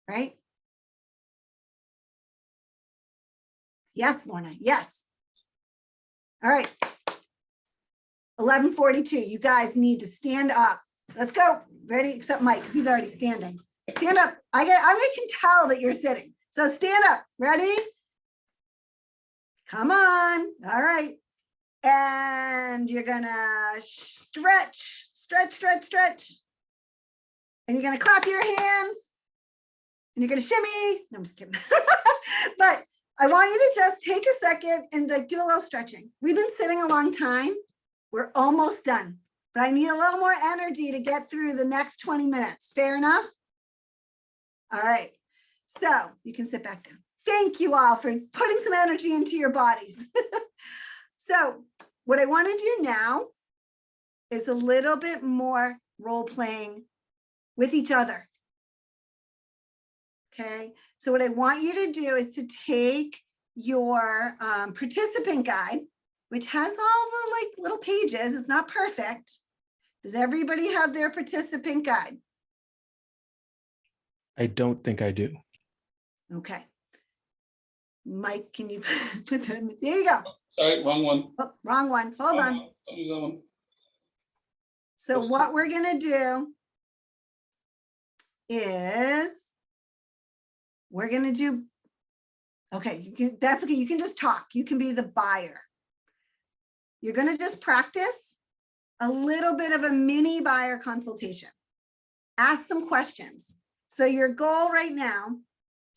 Right? Yes, Lorna, yes. All right. 11:42, you guys need to stand up. Let's go. Ready? Except Mike, because he's already standing. Stand up. I can tell that you're sitting. So stand up. Ready? Come on. All right. And you're gonna stretch, stretch, stretch, stretch. And you're gonna clap your hands. And you're gonna shimmy. No, I'm just kidding. But I want you to just take a second and like do a little stretching. We've been sitting a long time. We're almost done, but I need a little more energy to get through the next 20 minutes. Fair enough? All right. So you can sit back down. Thank you all for putting some energy into your bodies. So what I want to do now is a little bit more role playing with each other. Okay. So what I want you to do is to take your participant guide, which has all the like little pages. It's not perfect. Does everybody have their participant guide? I don't think I do. Okay. Mike, can you put that in? There you go. Sorry, wrong one. Oh, wrong one. Hold on. Don't use that one. So what we're gonna do is we're gonna do, okay, you can, that's okay. You can just talk. You can be the buyer. You're gonna just practice a little bit of a mini buyer consultation. Ask some questions. So your goal right now,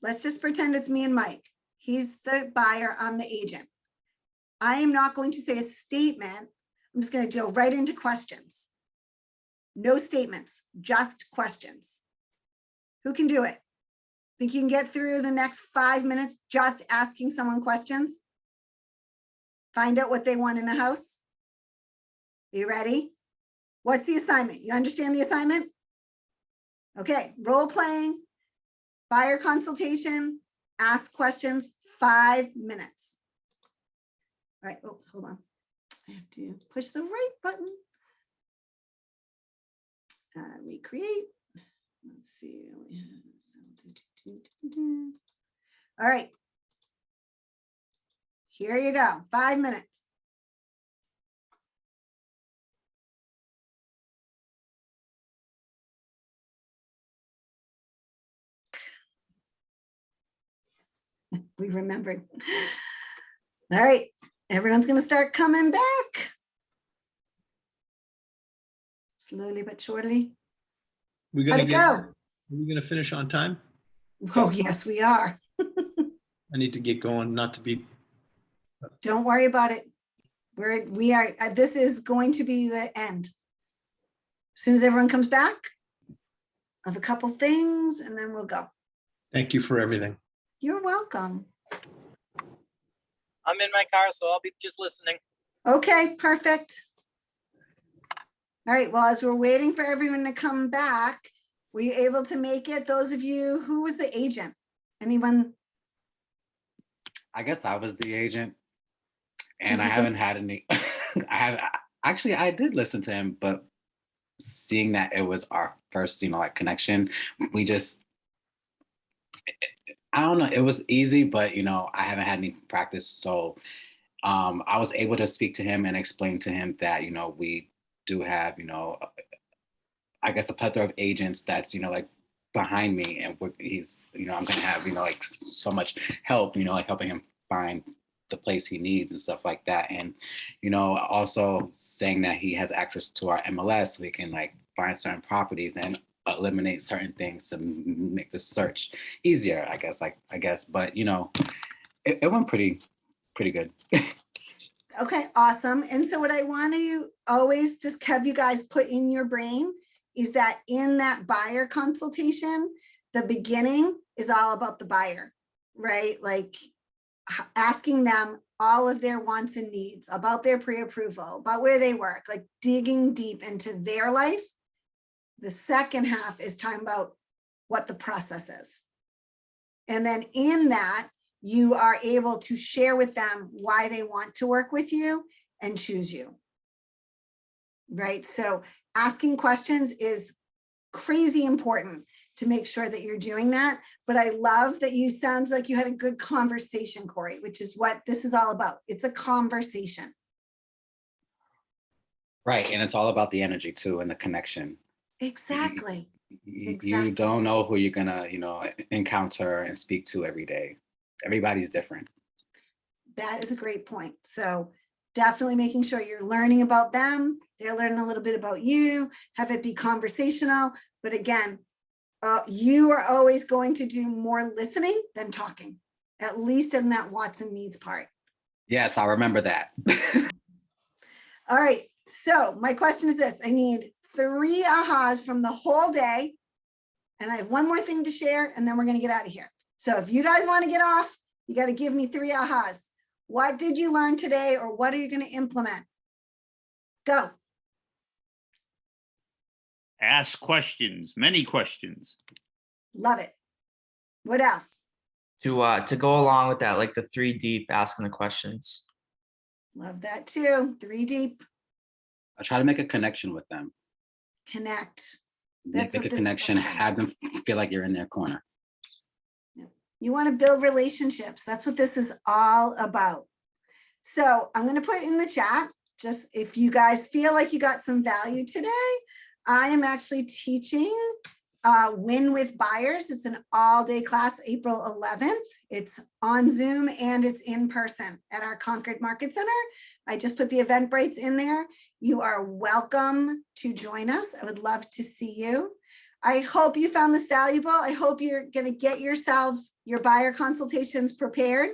let's just pretend it's me and Mike. He's the buyer, I'm the agent. I am not going to say a statement. I'm just going to go right into questions. No statements, just questions. Who can do it? Think you can get through the next 5 minutes just asking someone questions? Find out what they want in a house? Are you ready? What's the assignment? You understand the assignment? Okay, role playing, buyer consultation, ask questions, 5 minutes. All right, oops, hold on. I have to push the right button. Recreate. Let's see. All right. Here you go, 5 minutes. We remembered. All right, everyone's gonna start coming back. Slowly but surely. We're How'd gonna it get, go? are we gonna finish on time? Oh, yes, we are. I need to get going, not to be, Don't worry about it. We are, this is going to be the end. As soon as everyone comes back, I have a couple things and then we'll go. thank you for everything. You're welcome. I'm in my car, so I'll be just listening. Okay, perfect. All right, well, as we're waiting for everyone to come back, were you able to make it? Those of you, who was the agent? Anyone? I guess I was the agent, and Did I you haven't listen? had any. Actually, I did listen to him, but seeing that it was our first, like connection, we just, I don't know, it was easy, but I haven't had any practice, so I was able to speak to him and explain to him that we do have I guess a plethora of agents that's like behind me, and he's I'm gonna have like so much help, like helping him find the place he needs and stuff like that, and also saying that he has access to our MLS so he can like find certain properties, and eliminate certain things to make the search easier, I guess, but you know, it went pretty good. Okay, awesome. And so what I want to always just have you guys put in your brain is that in that buyer consultation, the beginning is all about the buyer, right? Like asking them all of their wants and needs, about their pre-approval, about where they work, like digging deep into their life. The second half is talking about what the process is. And then in that, you are able to share with them why they want to work with you and choose you. Right? So asking questions is crazy important to make sure that you're doing that. But I love that you sounds like you had a good conversation, Corey, which is what this is all about. It's a conversation. Right, and it's all about the energy too and the connection. Exactly. You don't know who you're gonna, you know, encounter and speak to every day. Everybody's different. That is a great point. So definitely making sure you're learning about them. They're learning a little bit about you, have it be conversational. But again, you are always going to do more listening than talking, at least in that Watson needs part. Yes, I remember that. All right. So my question is this. I need 3 ahas from the whole day. And I have one more thing to share, and then we're going to get out of here. So if you guys want to get off, you got to give me 3 ahas. What did you learn today, or what are you going to implement? Go. Ask questions, many questions. Love it. What else? To go along with that, like the 3 deep, asking the questions. Love that too. 3 deep. I try to make a connection with them. Connect. Make a connection, have them feel like you're in their corner. You want to build relationships. That's what this is all about. So I'm going to put in the chat, just if you guys feel like you got some value today, I am actually teaching Win with Buyers. It's an all-day class, April 11th. It's on Zoom and it's in person at our Concord Market Center. I just put the Eventbrite in there. You are welcome to join us. I would love to see you. I hope you found this valuable. I hope you're going to get yourselves your buyer consultations prepared.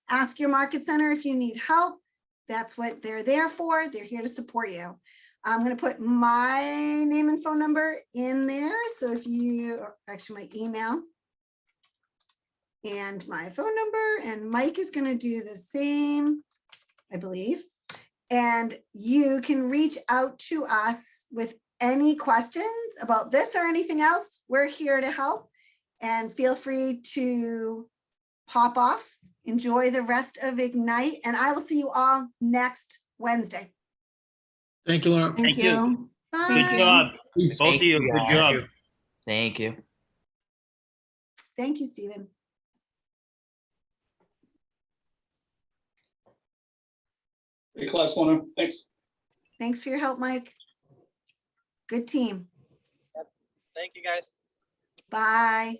Ask your Market Center if you need help. That's what they're there for. They're here to support you. I'm going to put my name and phone number in there. So if you, actually my email and my phone number, and Mike is going to do the same, I believe. And you can reach out to us with any questions about this or anything else. We're here to help, and feel free to pop off. Enjoy the rest of Ignite, and I will see you all next Wednesday. Thank you, Laura. Thank you. Bye. Good job. Both of you, good job. Thank you. Thank you, Stephen. Great class, Lorna. Thanks. Thanks for your help, Mike. Good team. Thank you, guys. Bye.